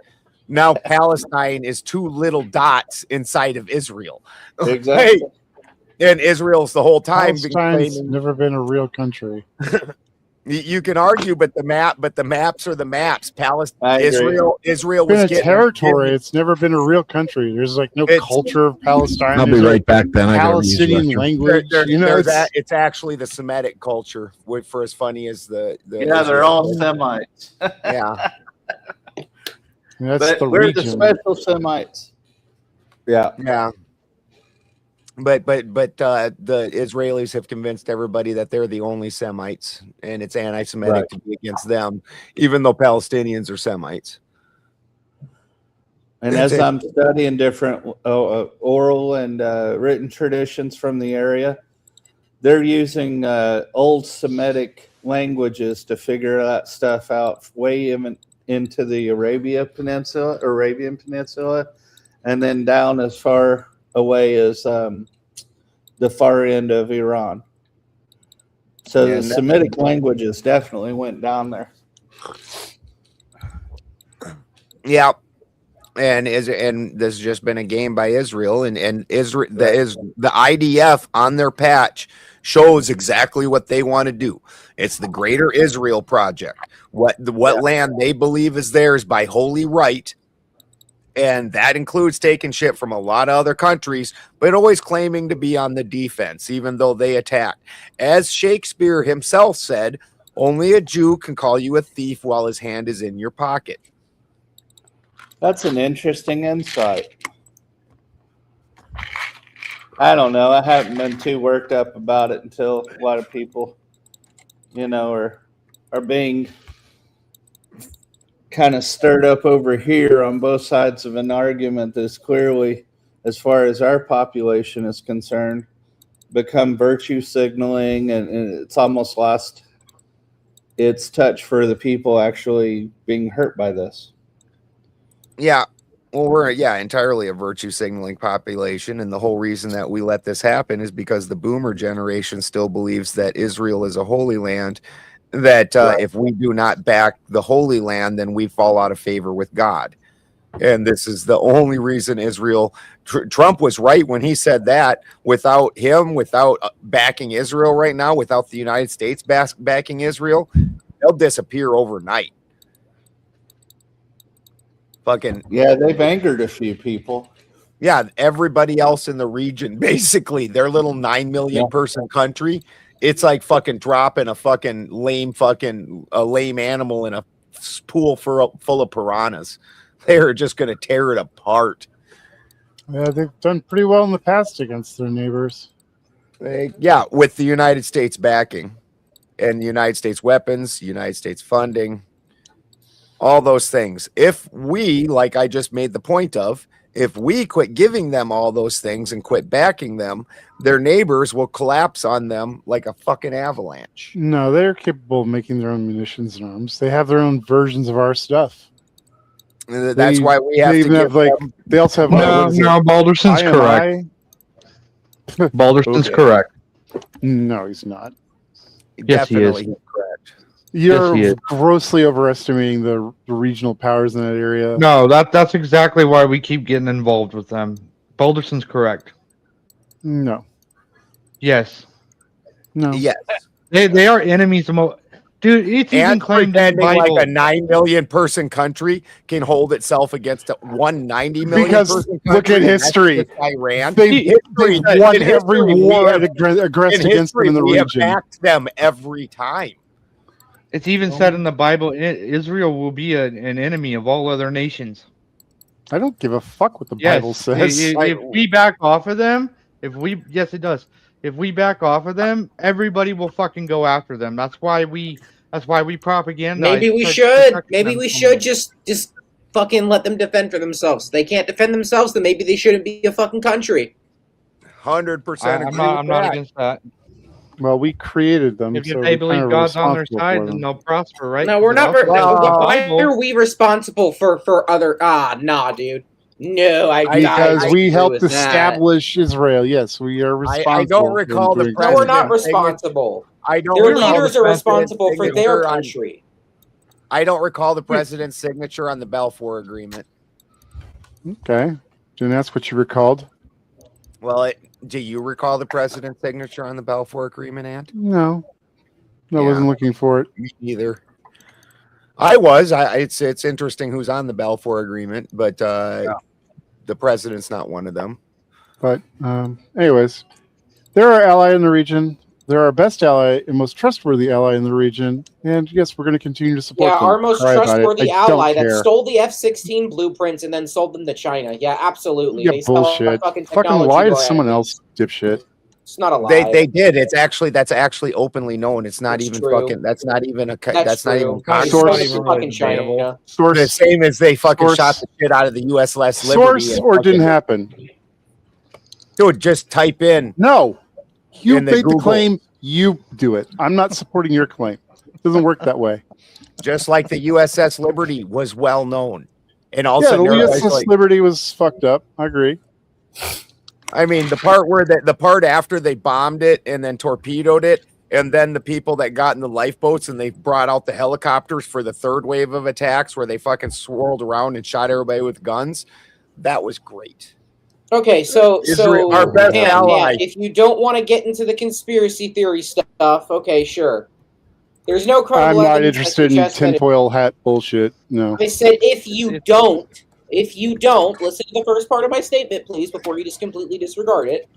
Now Palestine is 2 little dots inside of Israel. Exactly. And Israel's the whole time Palestine's never been a real country. You can argue, but the maps are the maps. Palestine, Israel It's was been a getting territory. It's never been a real country. There's like no culture of Palestine. I'll be There's right back, Ben. I gotta use the Palestinian restroom. language. It's actually the Semitic culture. For as funny as the they're all Semites. Yeah. That's but the we're region. the special Semites. Yeah. Yeah. But the Israelis have convinced everybody that they're the only Semites, and it's anti-Semitic to be against them, even though Palestinians are Semites. And as I'm studying different oral and written traditions from the area, they're using old Semitic languages to figure that stuff out way into the Arabian Peninsula, and then down as far away as the far end of Iran. So the Semitic languages definitely went down there. Yeah. And this has just been a game by Israel, and Israel, the IDF on their patch shows exactly what they want to do. It's the Greater Israel Project. What land they believe is theirs by holy right, and that includes taking shit from a lot of other countries, but always claiming to be on the defense, even though they attack. As Shakespeare himself said, only a Jew can call you a thief while his hand is in your pocket. That's an interesting insight. I don't know. I haven't been too worked up about it until a lot of people, are being kind of stirred up over here on both sides of an argument that's clearly, as far as our population is concerned, become virtue signaling, and it's almost lost its touch for the people actually being hurt by this. Yeah. Well, we're entirely a virtue signaling population, and the whole reason that we let this happen is because the boomer generation still believes that Israel is a holy land, that if we do not back the holy land, then we fall out of favor with God. And this is the only reason Israel, Trump was right when he said that. Without backing Israel right now, without the United States backing Israel, they'll disappear overnight. Fucking yeah, they've angered a few people. Yeah, everybody else in the region, basically, their little 9 million person country, it's like fucking dropping a fucking lame animal in a pool full of piranhas. They're just going to tear it apart. Yeah, they've done pretty well in the past against their neighbors. Yeah, with the United States backing and United States weapons, United States funding. all those things. If we, like I just made the point of, if we quit giving them all those things and quit backing them, their neighbors will collapse on them like a fucking avalanche. No, they're capable of making their own munitions and arms. They have their own versions of our stuff. That's why we have they to even have give like them. they also have No, Balderson's correct. Balderson's Okay. correct. No, he's not. Yes, he is. Definitely correct. You're he is. grossly overestimating the regional powers in that area. No, that's exactly why we keep getting involved with them. Balderson's correct. No. Yes. No. Yes. They are enemies. Dude, it's even And claimed in the pretending Bible. like a 9 million person country can hold itself against a 190 million Because person look country, at and that's history. just Iran. They've History- won in every history, war we have- that aggressed in against them history, in the we have region. backed them every time. It's even said in the Bible, Israel will be an enemy of all other nations. I don't give a fuck what the Yes, Bible says. if we back off of them, yes, it does. If we back off of them, everybody will fucking go after them. That's why we propagandize. Maybe we should. Maybe we should just fucking let them defend for themselves. If they can't defend themselves, then maybe they shouldn't be a fucking country. 100% agree. I'm not against that. Well, we created them. If so they we're believe kind of God's on their responsible side, for then them. they'll prosper, right? No, we're not. Why Bible. are we responsible for other? Nah, dude. No, Because I we agree helped with that. establish Israel. Yes, we are responsible. I don't recall the No, we're not president responsible. I don't Their recall leaders the are president's responsible for their signature on- country. I don't recall the president's signature on the Balfour Agreement. Okay, and that's what you recalled. Well, do you recall the president's signature on the Balfour Agreement, Ant? No, I Yeah. wasn't looking for it. Me either. I was. It's interesting who's on the Balfour Agreement, but the president's not one of them. But anyways, they're our ally in the region. They're our best ally and most trustworthy ally in the region. And yes, we're going to continue to support Yeah, them. our most Cry about it. trustworthy I don't ally that care. stole the F-16 blueprints and then sold them to China. Yeah, absolutely. Yeah, They sell our bullshit. fucking Fucking technology lie to our someone enemies. else, dipshit. It's not a lie. They did. That's actually openly known. It's not It's even true. fucking. That's not even a. That's That's not true. even. They controversy. sold Source- it to fucking China. The Source, same as they fucking Source- shot the shit out of the U.S. Liberty. source and or didn't fucking- happen? Dude, just type in. No. You In the made the Google. claim. You do it. I'm not supporting your claim. It doesn't work that way. Just like the USS Liberty was well known, and also Yeah, the USS Liberty was fucked up. I agree. I mean, the part where the part after they bombed it and then torpedoed it, and then the people that got in the lifeboats and they brought out the helicopters for the third wave of attacks where they fucking swirled around and shot everybody with guns. That was great. Okay, so Israel- our best ally. if you don't want to get into the conspiracy theory stuff, okay, sure. There's no I'm credible not evidence that interested in suggests that tinfoil hat bullshit. No. I said if you don't, listen to the first part of my statement, please, before you just completely disregard it.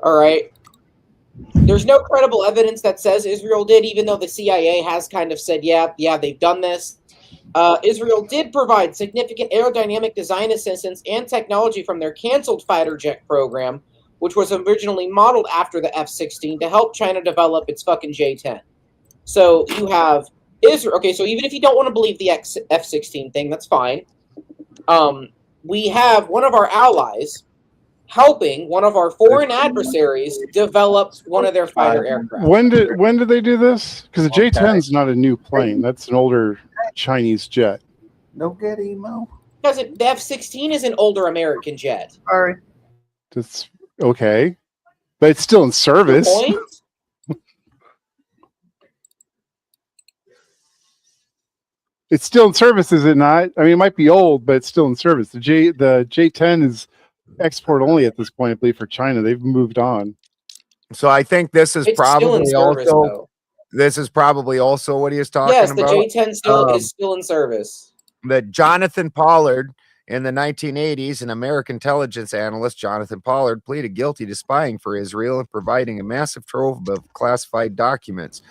All right. There's no credible evidence that says Israel did, even though the CIA has kind of said, yeah, they've done this. Israel did provide significant aerodynamic design assistance and technology from their canceled fighter jet program, which was originally modeled after the F-16 to help China develop its fucking J-10. So you have Israel. Okay, so even if you don't want to believe the F-16 thing, that's fine. We have one of our allies helping one of our foreign adversaries develop one of their fighter aircraft. When did they do this? Because the J-10 is not a new plane. That's an older Chinese jet. No get emo. Because the F-16 is an older American jet. Sorry. That's okay, but it's still in service. Point? It's still in service, is it not? I mean, it might be old, but it's still in service. The J-10 is export only at this point, I believe, for China. They've moved on. So I think this is It's still in probably service, also though. this is probably also what he is talking Yes, the about. J-10 is still in service. That Jonathan Pollard in the 1980s, an American intelligence analyst, Jonathan Pollard, pleaded guilty to spying for Israel and providing a massive trove of classified documents.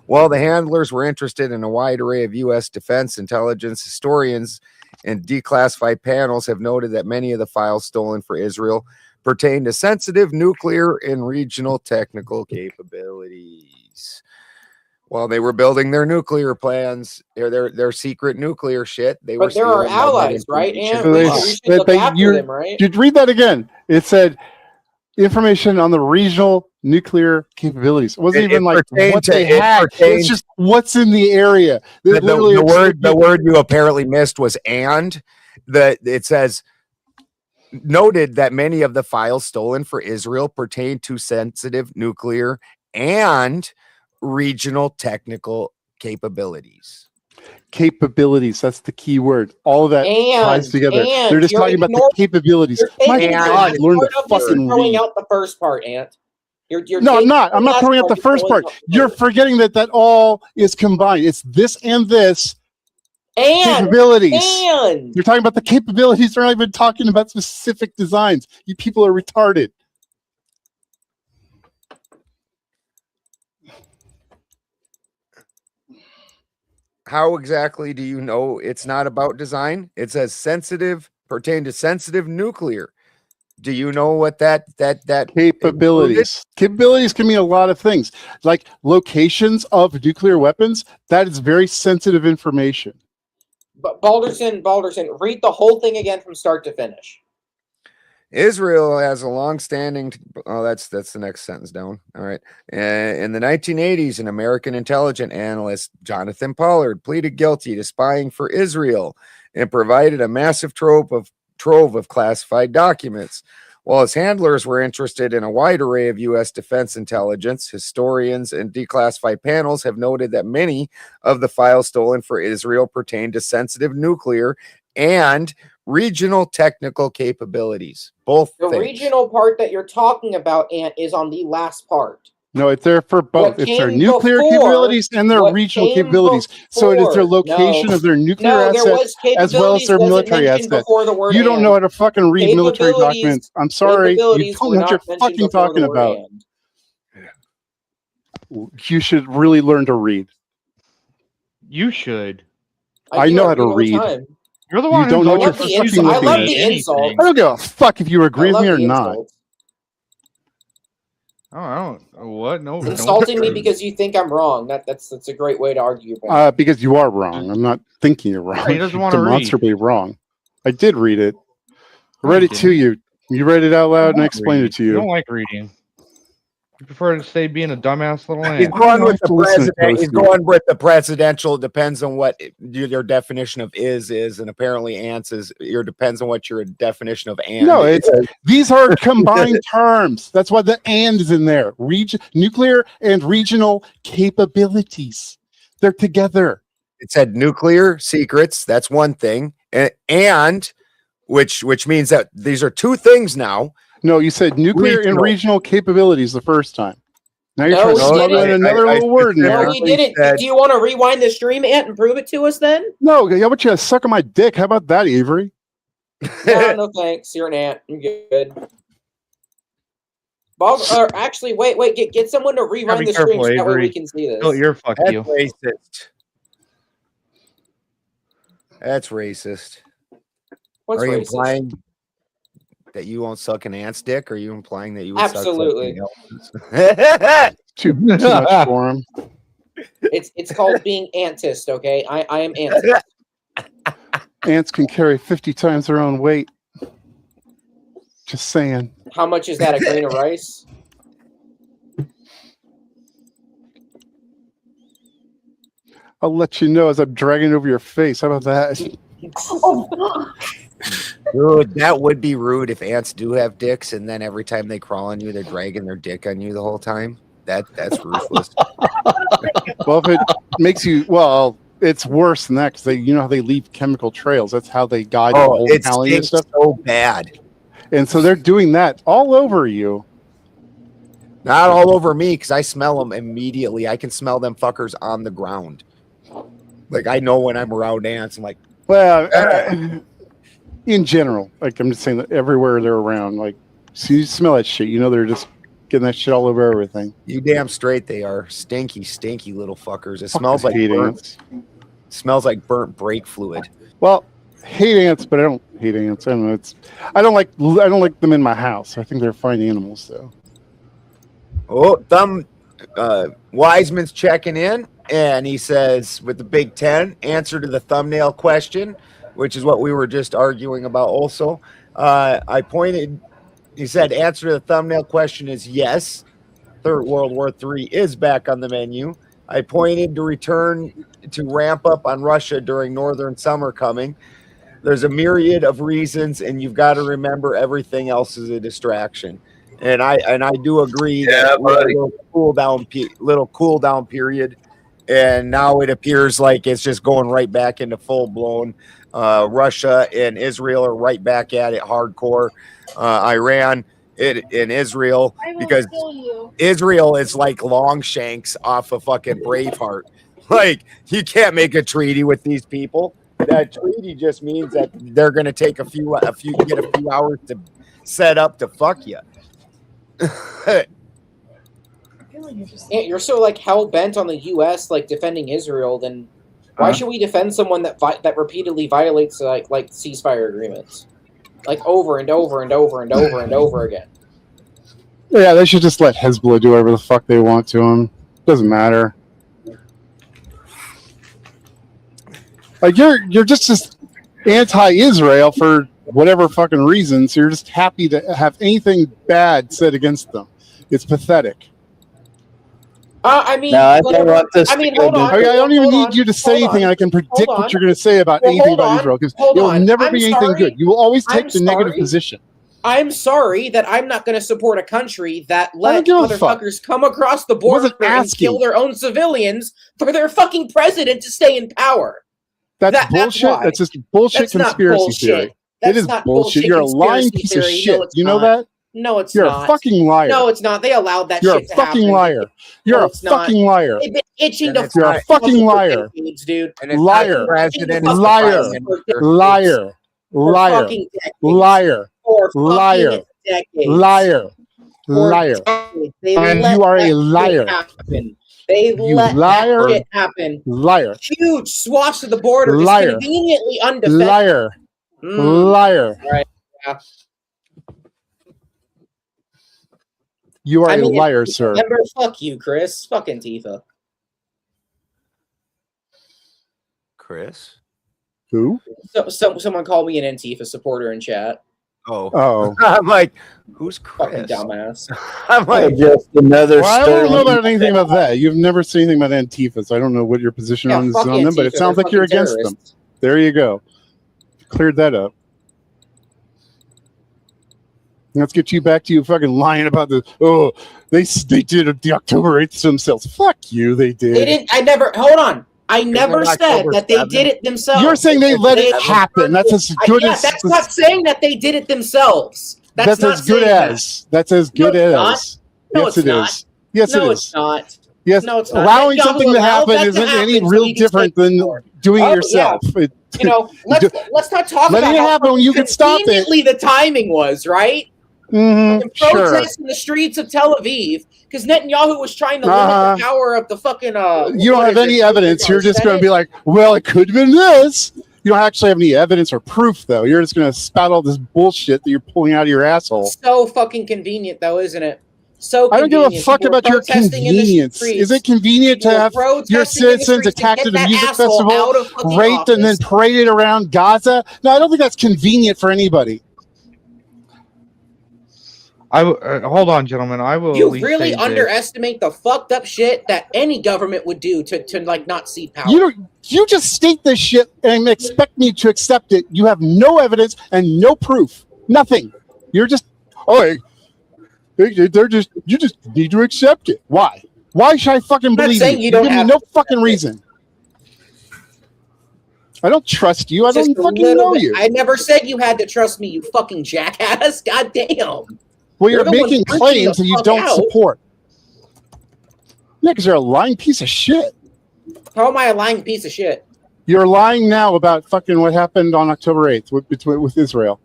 While the handlers were interested in a wide array of U.S. defense intelligence, historians and declassified panels have noted that many of the files stolen for Israel pertain to sensitive nuclear and regional technical capabilities. Well, they were building their nuclear plans, or their secret nuclear shit. They were. But they're our stealing that allies, right? information. And we should look after them, right? You'd read that again. It said information on the regional nuclear capabilities. It wasn't even like what they had. It's just what's in the area. The word you apparently missed was "and." It says noted that many of the files stolen for Israel pertain to sensitive nuclear and regional technical capabilities. Capabilities. That's the key word. All of that ties together. They're just talking about the capabilities. My God, learn the fucking throwing out the first part, Ant. No, I'm not. I'm not throwing out the first part. You're forgetting that all is combined. It's this and this. Capabilities. You're talking about the capabilities. They're not even talking about specific designs. You people are retarded. How exactly do you know it's not about design? It says pertain to sensitive nuclear. Do you know what that capabilities included? Capabilities can mean a lot of things, like locations of nuclear weapons. That is very sensitive information. But Balderson, read the whole thing again from start to finish. Israel has a long-standing. Oh, that's the next sentence down. All right. In the 1980s, an American intelligence analyst, Jonathan Pollard, pleaded guilty to spying for Israel and provided a massive trove of classified documents. While his handlers were interested in a wide array of U.S. defense intelligence, historians and declassified panels have noted that many of the files stolen for Israel pertain to sensitive nuclear and regional technical capabilities. Both the things. Regional part that you're talking about, Ant, is on the last part. No, it's there for both. It's their nuclear capabilities and their regional capabilities. So it is their location of their nuclear assets as well as their military assets. You don't know how to fucking read military documents. I'm sorry. You don't know what you're fucking talking about. You should really learn to read. You should. I know how to read. You're the one who don't know what you're fucking looking at. I don't give a fuck if you agree with me or not. Oh, I don't. What? No. Insulting me because you think I'm wrong. That's a great way to argue. Because you are wrong. I'm not thinking you're wrong. He doesn't want to read. Demonstrably wrong. I did read it. I read it to you. You read it out loud and I explained it to you. You don't like reading. You prefer to stay being a dumbass little ant. He's going with the president. He's going with the presidential. It depends on what your definition of is, and apparently ants is. Your depends on what your definition of and. No, these are combined terms. That's why the and is in there. Nuclear and regional capabilities. They're together. It said nuclear secrets. That's one thing, and which means that these are two things now. No, you said nuclear and regional capabilities the first time. Now you're trying to slip in another little word in there. No, he didn't. Do you want to rewind the stream, Ant, and prove it to us then? No, how about you suck on my dick? How about that, Avery? No, thanks. You're an ant. I'm good. Actually, wait. Get someone to rewind the stream so that way we can see this. Oh, you're fuck you. Racist. That's racist. What's Are you racist? implying that you won't suck an ant's dick? Or are you implying that you would absolutely suck too much for him? It's called being antist. Okay, I am antist. Ants can carry 50 times their own weight. Just saying. How much is that? A grain of rice? I'll let you know as I'm dragging it over your face. How about that? Dude, that would be rude if ants do have dicks, and then every time they crawl on you, they're dragging their dick on you the whole time. That's ruthless. Well, if it makes you it's worse than that because you know how they leave chemical trails. That's how they guide the whole colony and stuff. So bad. And so they're doing that all over you. Not all over me because I smell them immediately. I can smell them fuckers on the ground. Like I know when I'm around ants. I'm like, well, in general, like I'm just saying that everywhere they're around, like so you smell that shit. You know they're just getting that shit all over everything. You damn straight they are stinky little fuckers. It smells like burnt brake fluid. Well, hate ants, but I don't hate ants. I don't know. I don't like them in my house. I think they're fine animals though. Oh, Wiseman's checking in. and he says, with the Big Ten, answer to the thumbnail question, which is what we were just arguing about also. He said, answer to the thumbnail question is yes. Third World War III is back on the menu. I pointed to return to ramp up on Russia during Northern Summer coming. There's a myriad of reasons, and you've got to remember everything else is a distraction. And I do agree that we had a little cool down period, and now it appears like it's just going right back into full blown. Russia and Israel are right back at it hardcore. Iran in Israel, because Israel is like Longshanks off of fucking Braveheart. Like, you can't make a treaty with these people. That treaty just means that they're going to take a few hours to set up to fuck you. You're so like hell bent on the U.S. like defending Israel. Then why should we defend someone that repeatedly violates like ceasefire agreements, like over and over and over and over and over again? Yeah, they should just let Hezbollah do whatever the fuck they want to them. Doesn't matter. Like you're just anti-Israel for whatever fucking reason. So you're just happy to have anything bad said against them. It's pathetic. I mean, no, I mean, hold on. I don't even need you to say anything. I can predict what you're going to say about anything about Israel, because it will never be anything good. You will always take the negative position. I'm sorry that I'm not going to support a country that let motherfuckers come across the border and kill their own civilians for their fucking president to stay in power. That's bullshit. That's just bullshit conspiracy theory. It is bullshit. You're a lying piece of shit. You know that? No, it's not. You're a fucking liar. No, it's not. They allowed that shit to happen. You're a fucking liar. You're a fucking liar. They've been itching to You're a fucking liar. Dude. Liar. Liar. Liar. Liar. Liar. Liar. Liar. Liar. And you are a liar. They let that shit happen. Liar. Huge swaths of the border just conveniently undefended. Liar. Liar. Right. Yeah. You are a liar, sir. Remember, fuck you, Chris. Fucking Tifa. Chris? Who? Someone called me an Antifa supporter in chat. Oh. I'm like, who's Chris? Fucking dumbass. I'm like, just another. Well, I don't know about anything about that. You've never seen anything about Antifa, so I don't know what your position on them, but it sounds like you're against them. There you go. Cleared that up. Let's get you back to you fucking lying about the they did the October 8th themselves. Fuck you, they did. They didn't. I never. Hold on. I never said that they did it themselves. You're saying they let it happen. That's as good as. That's not saying that they did it themselves. That's as good as. That's as good as. Yes, it is. Yes, it is. No, it's not. Yes, no, it's not. Allowing something to happen isn't any real different than doing it yourself. Yeah. Let's not talk about letting it happen when you can stop it. The timing was right. Mm-hmm, protests in the streets of Tel Aviv because Netanyahu was trying to limit the power of the fucking. You don't have any evidence. You're just going to be like, well, it could have been this. You don't actually have any evidence or proof, though. You're just going to spout all this bullshit that you're pulling out of your asshole. So fucking convenient, though, isn't it? So I don't give a fuck about your convenience. Is it convenient to have your citizens attacked at a music festival, raped, and then paraded around Gaza? No, I don't think that's convenient for anybody. Hold on, gentlemen. I will. You really underestimate the fucked up shit that any government would do to like not cede power. You just state this shit and expect me to accept it. You have no evidence and no proof. Nothing. You're just you just need to accept it. Why? Why should I fucking believe you? You give me no fucking reason. I don't trust you. I don't fucking know you. I never said you had to trust me, you fucking jackass. God damn. Well, you're making claims that you don't support. Yeah, because you're a lying piece of shit. How am I a lying piece of shit? You're lying now about fucking what happened on October 8th with Israel.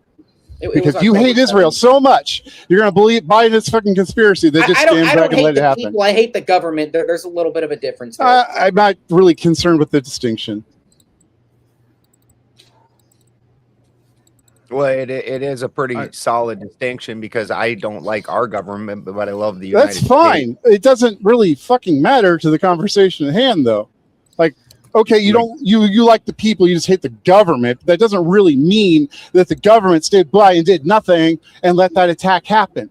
Because you hate Israel so much, you're going to buy this fucking conspiracy that just stand back and let it happen. People, I hate the government. There's a little bit of a difference there. I'm not really concerned with the distinction. Well, it is a pretty solid distinction because I don't like our government, but I love the United States. That's fine. It doesn't really fucking matter to the conversation at hand, though. Like, okay, you don't you like the people, you just hate the government. That doesn't really mean that the government stood by and did nothing and let that attack happen.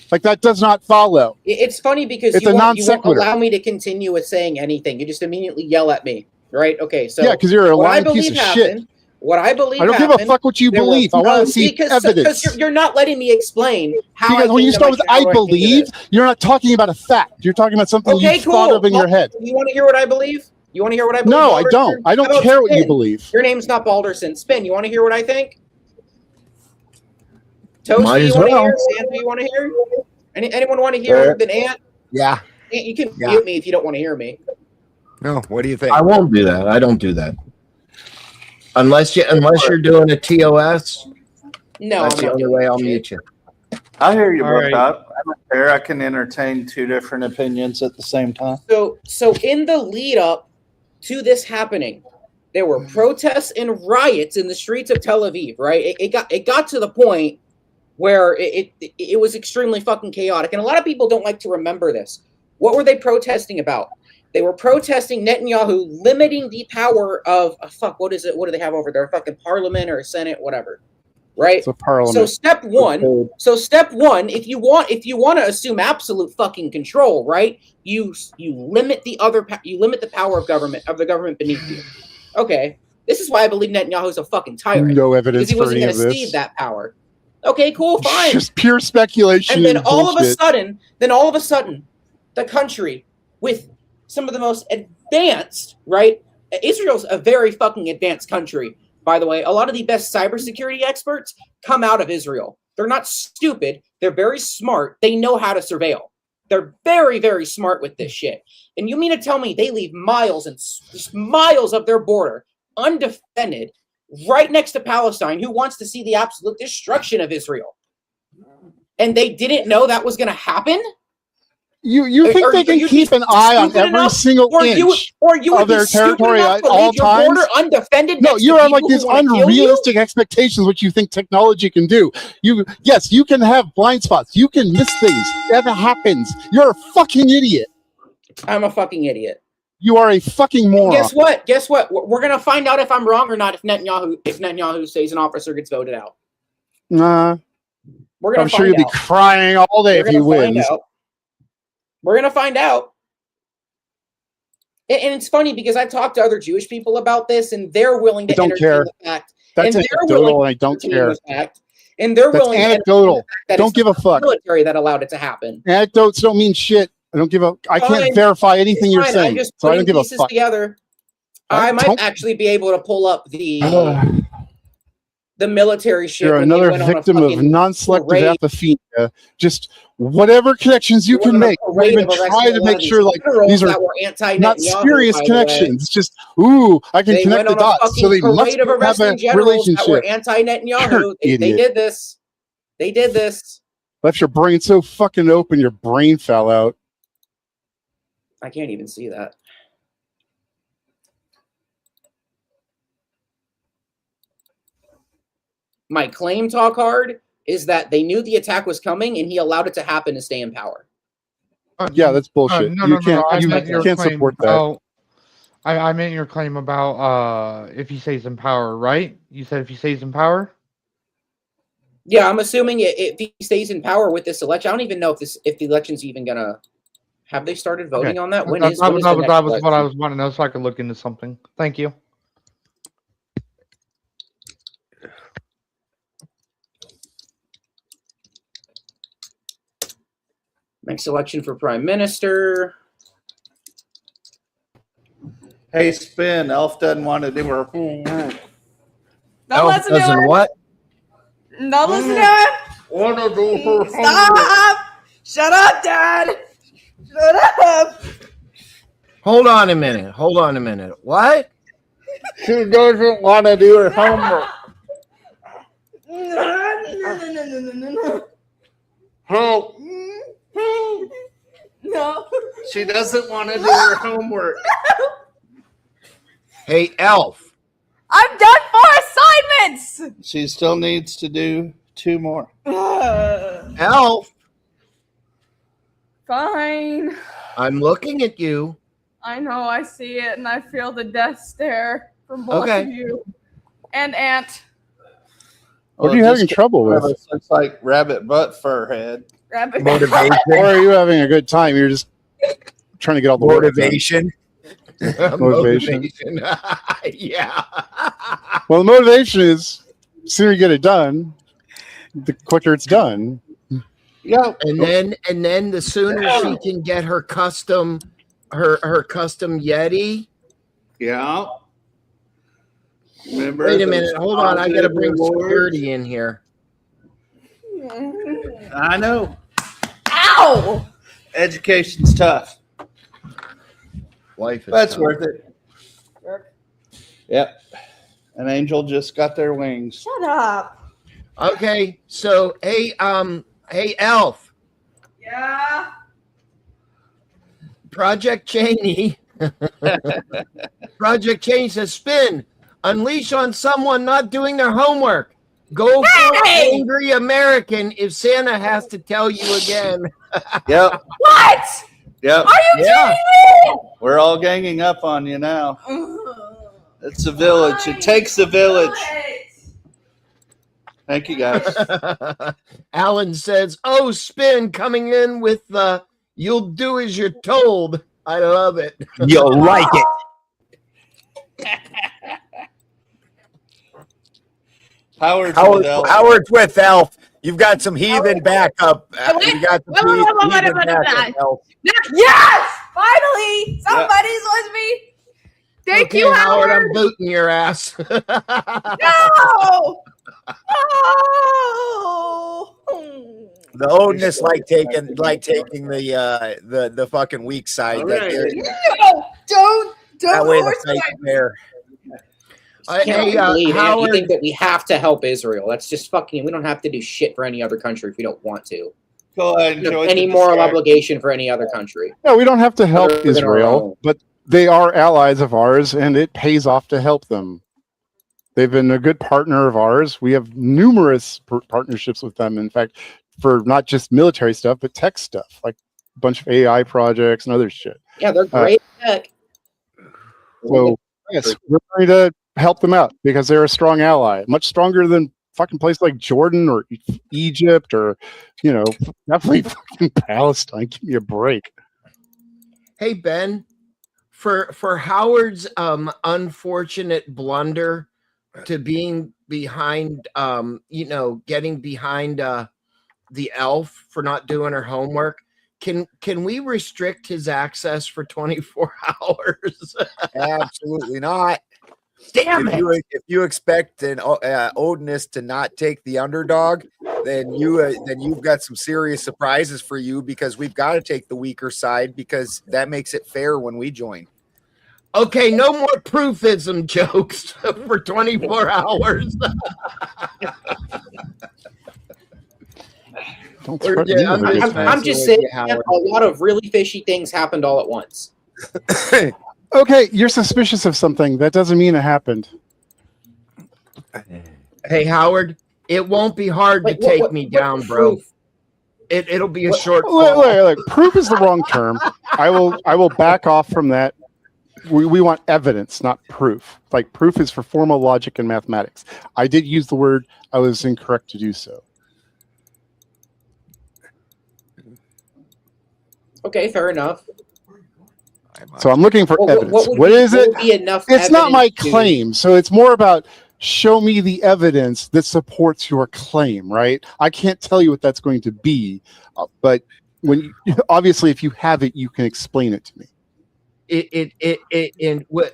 Like, that does not follow. It's funny because It's you a won't non-sequitur. allow me to continue with saying anything. You just immediately yell at me, right? Okay, so Yeah, because you're a what I lying piece believe of shit. happened. What I believe I don't give a happened, fuck what you there were- believe. I want no, to see because evidence. you're not letting me explain how. Because when you start with I believe, you're not talking about a fact. You're talking about something Okay, you've thought of in your head. You want to hear what I believe? You want to hear what I believe? No, I don't. Balderson? I don't How about care what you Spin? believe. Your name's not Balderson. Spin. You want to hear what I think? Toasty, Might you as want to well. hear? Sandra, you want to hear? Anyone want to hear other than Ant? Yeah. Ant, you can Yeah. mute me if you don't want to hear me. No, what do you think? I won't do that. I don't do that. Unless you're doing a TOS, No, that's I'm the not only doing way that I'll shit. mute you. I hear you, All bro. right. I don't care. I can entertain two different opinions at the same time. So in the lead up to this happening, there were protests and riots in the streets of Tel Aviv. Right? It got to the point where it was extremely fucking chaotic, and a lot of people don't like to remember this. What were they protesting about? They were protesting Netanyahu limiting the power of what is it? What do they have over there? Fucking parliament or senate, whatever. Right? It's a parliament. So step one, if you want to assume absolute fucking control, right? You limit the power of the government beneath you. Okay. This is why I believe Netanyahu's a fucking tyrant. No evidence because he for wasn't any going of to cede this. that power. Okay, cool, fine. Just pure speculation. And then all bullshit. of a sudden, the country with some of the most advanced, right? Israel's a very fucking advanced country, by the way. A lot of the best cybersecurity experts come out of Israel. They're not stupid. They're very smart. They know how to surveil. They're very, very smart with this shit. And you mean to tell me they leave miles and just miles of their border undefended right next to Palestine, who wants to see the absolute destruction of Israel? And they didn't know that was going to happen? You think they can keep an eye on every single inch of their territory at all times? Undefended. No, you have like these unrealistic expectations, which you think technology can do. Yes, you can have blind spots. You can miss things. That happens. You're a fucking idiot. I'm a fucking idiot. You are a fucking moron. Guess what? We're gonna find out if I'm wrong or not if Netanyahu says an officer gets voted out. Nah. I'm sure you'll be crying all day if he wins. We're gonna find out. And it's funny because I talked to other Jewish people about this, and they're willing to entertain the fact. That's anecdotal, and I don't care. And they're willing. That's anecdotal. Don't give a fuck. Military that allowed it to happen. Anecdotes don't mean shit. I can't verify anything you're saying, so I don't give a fuck. Together, I might actually be able to pull up the military shit. You're another victim of non-selective apathenia. Just whatever connections you can make. Even try to make sure like these are not spurious connections. It's just I can connect the dots. So they must have a relationship. Were anti-Netanyahu. They did this. They did this. Left your brain so fucking open, your brain fell out. I can't even see that. My claim, Talk Hard, is that they knew the attack was coming and he allowed it to happen to stay in power. Yeah, that's bullshit. You can't support that. Oh, I meant your claim about if he stays in power, right? You said if he stays in power? Yeah, I'm assuming if he stays in power with this election. I don't even know if the election's even gonna. Have they started voting on that? That was what I was wanting to know, so I could look into something. Thank you. Next election for prime minister. Hey, Spin. Elf doesn't want to do her homework. Don't listen to her. What? Don't listen to her. Want to do her homework. Stop! Shut up, Dad. Shut up. Hold on a minute. What? She doesn't want to do her homework. No. Help. No. She doesn't want to do her homework. Hey, Elf. I'm done 4 assignments. She still needs to do 2 more. Elf. Fine. I'm looking at you. I know, I see it, and I feel the death stare from both of you. And Ant. What are you having trouble with? Looks like rabbit butt fur head. Rabbit Motivation. Or are you having a good time? You're just trying to get all the motivation. Motivation. Yeah. Well, the motivation is the sooner you get it done, the quicker it's done. Yeah. And then the sooner she can get her custom Yeti. Yeah. Remember? Wait a minute, hold on. I gotta bring security in here. I know. Ow! Education's tough. Life is That's tough. worth it. Yep. An angel just got their wings. Shut up. Okay, so hey Elf. Yeah. Project Cheney. Project Cheney says spin. Unleash on someone not doing their homework. Go for angry American if Santa has to tell you again. Yep. What? Yep. Are you kidding me? We're all ganging up on you now. It's a village. It takes a village. Thank you, guys. Alan says, "Oh, spin coming in with the you'll do as you're told." I love it. You'll like it. Howard's with Elf. You've got some heathen backup. You got some heathen backup, Elf. Yes! Finally! Somebody's with me! Thank Okay, you, Howard. Howard! I'm booting your ass. No! Oh! The Odinist like taking the fucking weak side. Right. No! Don't That way the force fight's my- fair. I can't Hey, believe it. You Howard. think that we have to help Israel. That's just fucking, we don't have to do shit for any other country if we don't want to. Go ahead, enjoy Any the moral distraction. obligation for any other country. No, we don't have to help Other than our own. Israel, but they are allies of ours, and it pays off to help them. They've been a good partner of ours. We have numerous partnerships with them. In fact, for not just military stuff, but tech stuff, like a bunch of AI projects and other shit. Yeah, they're great tech. So, yes, we're going to help them out because they're a strong ally, much stronger than fucking place like Jordan or Egypt or, definitely fucking Palestine. Give me a break. Hey Ben, for Howard's unfortunate blunder to being behind, getting behind the Elf for not doing her homework. Can we restrict his access for 24 hours? Absolutely not. Damn it! If you expect an Odinist to not take the underdog, then you've got some serious surprises for you because we've got to take the weaker side because that makes it fair when we join. Okay, no more proofism jokes for 24 hours. Don't threaten me with this, man. I'm just saying that a lot of really fishy things happened all at once. Okay, you're suspicious of something. That doesn't mean it happened. Hey Howard, it won't be hard to take me down, bro. It'll be a short fall. Look, proof is the wrong term. I will back off from that. We want evidence, not proof. Like proof is for formal logic and mathematics. I did use the word. I was incorrect to do so. Okay, fair enough. So I'm looking for evidence. What is it? It's not my claim. So it's more about show me the evidence that supports your claim, right? I can't tell you what that's going to be, but obviously if you have it, you can explain it to me.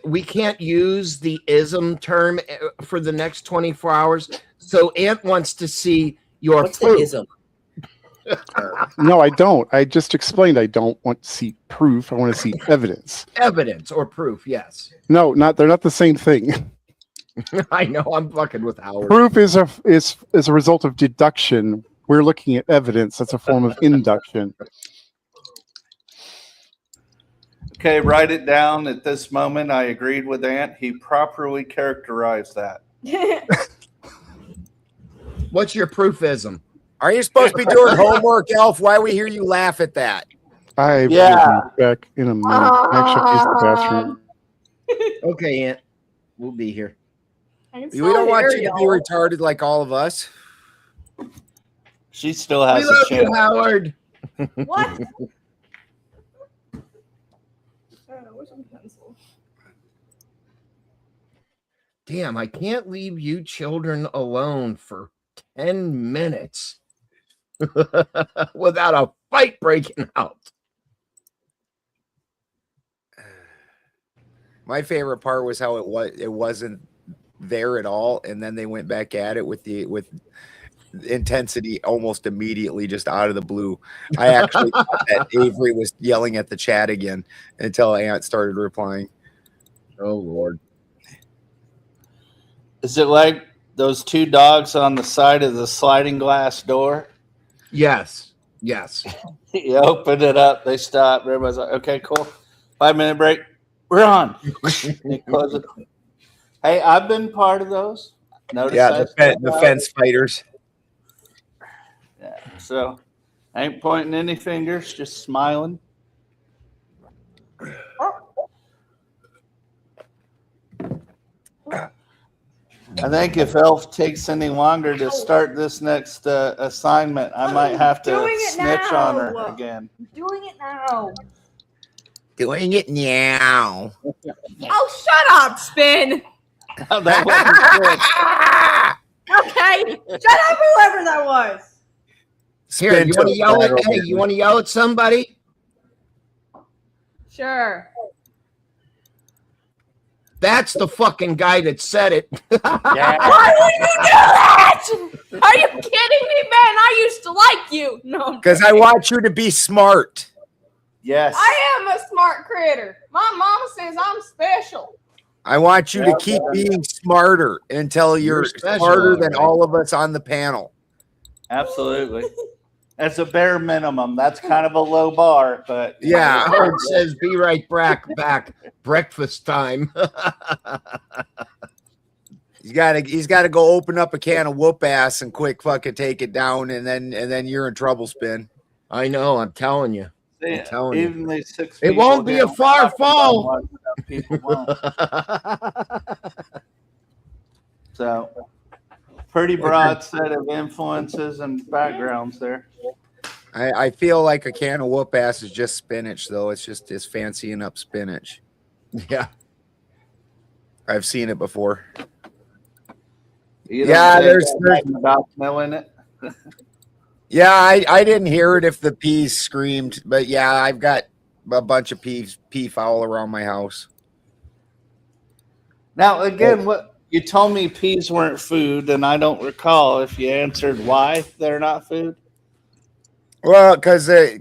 We can't use the ism term for the next 24 hours. So Ant wants to see your What's proof. the ism? No, I don't. I just explained I don't want to see proof. I want to see evidence. Evidence or proof, yes. No, they're not the same thing. I know, I'm fucking with Howard. Proof is a result of deduction. We're looking at evidence. That's a form of induction. Okay, write it down. At this moment, I agreed with Ant. He properly characterized that. What's your proofism? Are you supposed to be doing homework, Elf? Why we hear you laugh at that? I will be back in a minute. I actually use the bathroom. Okay, Aunt. We'll be here. We don't want you to be retarded like all of us. She still has We love a chance. you, Howard. What? Where's my pencil? Damn, I can't leave you children alone for 10 minutes without a fight breaking out. My favorite part was how it wasn't there at all, and then they went back at it with intensity almost immediately, just out of the blue. I actually thought that Avery was yelling at the chat again until Aunt started replying. Oh Lord. Is it like those two dogs on the side of the sliding glass door? Yes. Yes. You open it up, they stop. Everybody's like, okay, cool. 5-minute break. We're on. You close it. Hey, I've been part of those. Notice the fence fighters. Yeah. So I ain't pointing any fingers, just smiling. I think if Elf takes any longer to start this next assignment, I might have to snitch on her again. Doing it now. Doing it now. Oh, shut up, Spin. Oh, that wasn't Okay, shut up, whoever that was. Here, you want to yell at? Hey, you want to yell at somebody? Sure. That's the fucking guy that said it. Why would you do that? Are you kidding me, Ben? I used to like you. No, because I want you to be smart. Yes. I am a smart critter. My mama says I'm special. I want you to keep being smarter until you're smarter than all of us on the panel. Absolutely. That's a bare minimum. That's kind of a low bar, but yeah. Howard says, "Be right back. Breakfast time." He's got to go open up a can of whoop ass and quick fucking take it down, and then you're in trouble, Spin. I know. I'm telling you. Even these 6 it won't be a far fall. People won't. So, pretty broad set of influences and backgrounds there. I feel like a can of whoop ass is just spinach, though. It's fancying up spinach. Yeah, I've seen it before. There's about smelling it. Yeah, I didn't hear it if the peas screamed, but yeah, I've got a bunch of pea fowl around my house. Now, again, what you told me peas weren't food, and I don't recall if you answered why they're not food. Well, because a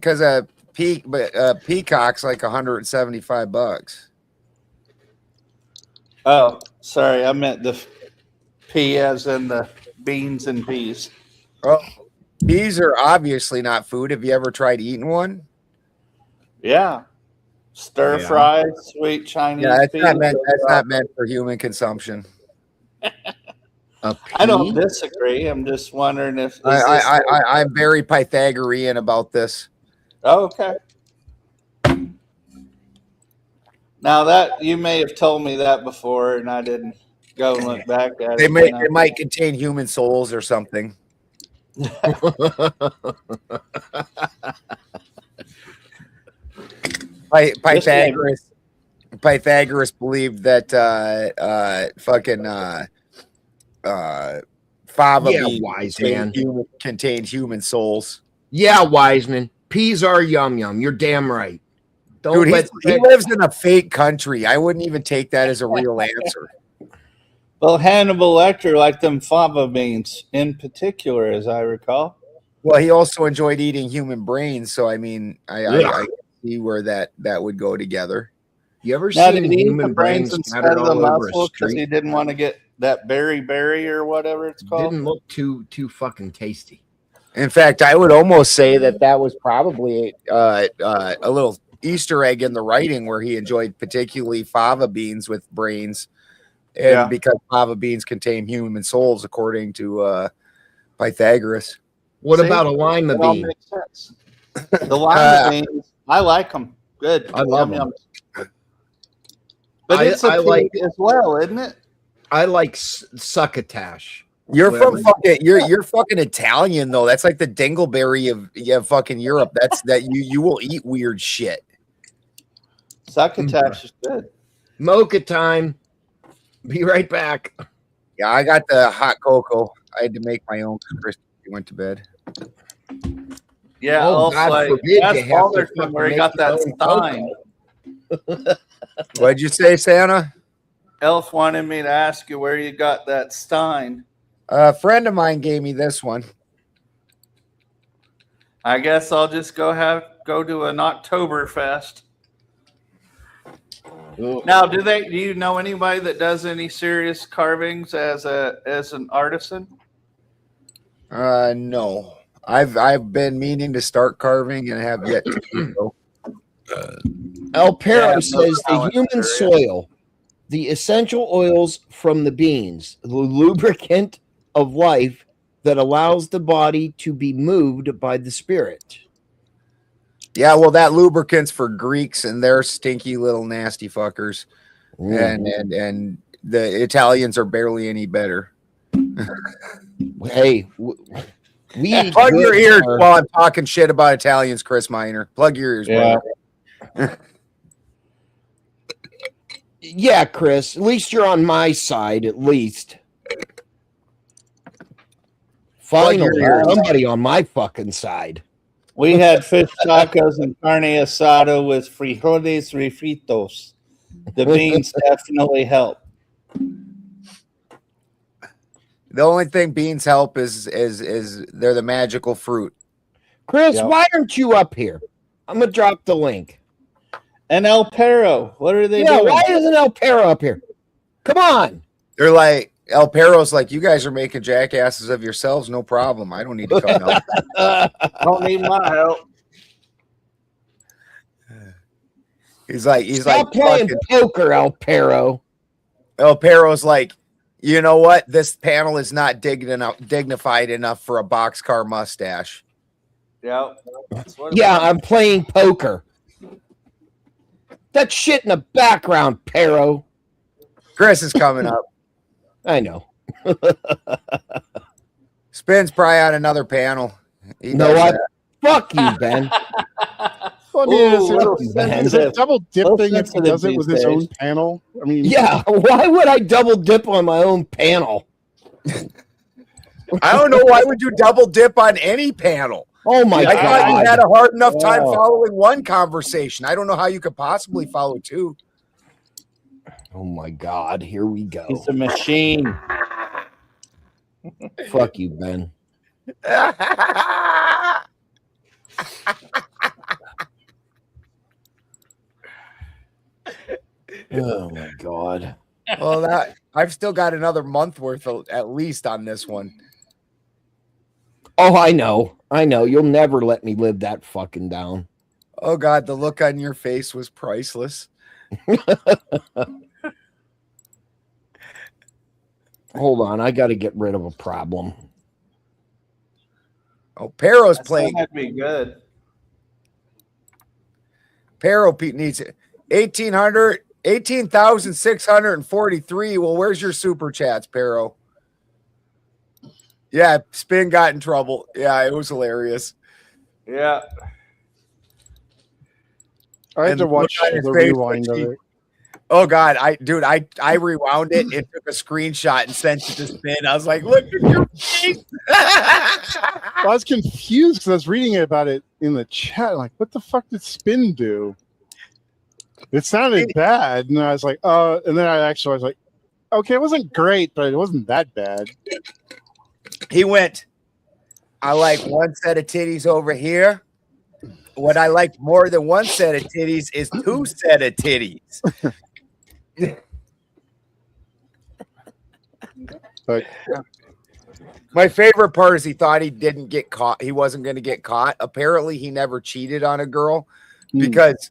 peacock's like $175. Oh, sorry, I meant the pea as in the beans and peas. Oh. Peas are obviously not food. Have you ever tried eating one? Yeah. Stir fried, sweet Chinese. Yeah, that's not meant for human consumption. I don't disagree. I'm just wondering if I'm very Pythagorean about this. Oh, okay. Now that you may have told me that before, and I didn't go and look back at it. They might contain human souls or something. Pythagoras believed that fava beans contained human souls. Yeah, Wiseman. Peas are yum yum. You're damn right. Dude, he lives in a fake country. I wouldn't even take that as a real answer. Well, Hannibal Lecter liked them fava beans in particular, as I recall. Well, he also enjoyed eating human brains, so I mean, I see where that would go together. You ever seen human brains instead of the muscle because he didn't want to get that berry or whatever it's called? Didn't look too fucking tasty. In fact, I would almost say that was probably a little Easter egg in the writing where he enjoyed particularly fava beans with brains. And because fava beans contain human souls, according to Pythagoras. What about a lima bean? The lima beans I like them. Good. I love Yum, 'em. yum. But it's a pig as well, isn't it? I like succotash. You're from fucking you're fucking Italian though. That's like the dingleberry of fucking Europe. That's that you will eat weird shit. Succotash is good. Mocha time. Be right back. Yeah, I got the hot cocoa. I had to make my own because Chris went to bed. Yeah, Oh, also God like, forbid you that's have to Alderson fucking where he make got your that own stein. What'd you say, Santa? Elf wanted me to ask you where you got that stein. A friend of mine gave me this one. I guess I'll just go to an Oktoberfest. Now, do you know anybody that does any serious carvings as an artisan? No. I've been meaning to start carving and have yet to do so. El Pero Yeah, says the human soil, the essential oils from the beans, the lubricant of life that allows the body to be moved by the spirit. Yeah, well, that lubricant's for Greeks and they're stinky little nasty fuckers. And the Italians are barely any better. Hey, we plug your ears while I'm talking shit about Italians, Chris Miner. Plug your ears, brother. Yeah, Chris. At least you're on my side. At least. Finally, somebody on my fucking side. We had fish tacos and carne asada with frijoles refritos. The beans definitely help. The only thing beans help is they're the magical fruit. Chris, why aren't you up here? I'm gonna drop the link. And El Pero, what are they doing? Why isn't El Pero up here? Come on. They're like El Pero's like, you guys are making jackasses of yourselves. No problem. I don't need to come help. Don't need my help. He's like playing poker, El Pero. El Pero's like, you know what? This panel is not dignified enough for a boxcar mustache. Yeah. I'm playing poker. That shit in the background, Pero. Chris is coming up. I know. Spin's probably on another panel. You know what? Fuck you, Ben. Is it double dipping if he does it with his own panel? I mean, yeah. Why would I double dip on my own panel? I don't know. Why would you double dip on any panel? Oh my God! I thought you had a hard enough time following one conversation. I don't know how you could possibly follow two. Oh my God! Here we go. He's a machine. Fuck you, Ben. Oh my God. Well, I've still got another month worth at least on this one. Oh, I know. You'll never let me live that fucking down. Oh God, the look on your face was priceless. Hold on, I got to get rid of a problem. Oh, Pero's playing. That'd be good. Pero needs 18,643. Well, where's your super chats, Pero? Yeah, Spin got in trouble. Yeah, it was hilarious. Yeah. I had to watch the rewind of it. Oh God, I rewound it and took a screenshot and sent it to Spin. I was like, look at your face. I was confused because I was reading about it in the chat. Like, what the fuck did Spin do? It sounded bad, and I was like, and then I was like, okay, it wasn't great, but it wasn't that bad. He went, I like one set of titties over here. What I like more than one set of titties is two set of titties. But my favorite part is he thought he didn't get caught. He wasn't going to get caught. Apparently, he never cheated on a girl because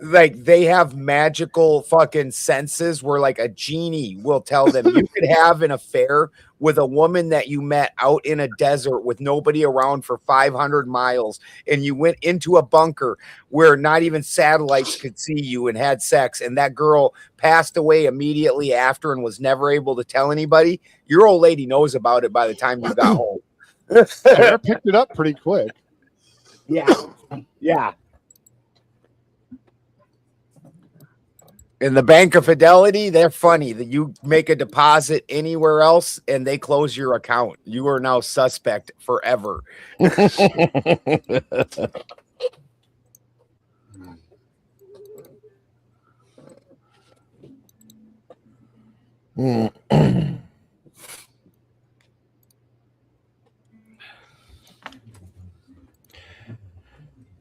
like they have magical fucking senses where like a genie will tell them you could have an affair with a woman that you met out in a desert with nobody around for 500 miles, and you went into a bunker where not even satellites could see you and had sex, and that girl passed away immediately after and was never able to tell anybody. Your old lady knows about it by the time you got home. Sarah picked it up pretty quick. Yeah. In the Bank of Fidelity, they're funny that you make a deposit anywhere else and they close your account. You are now suspect forever.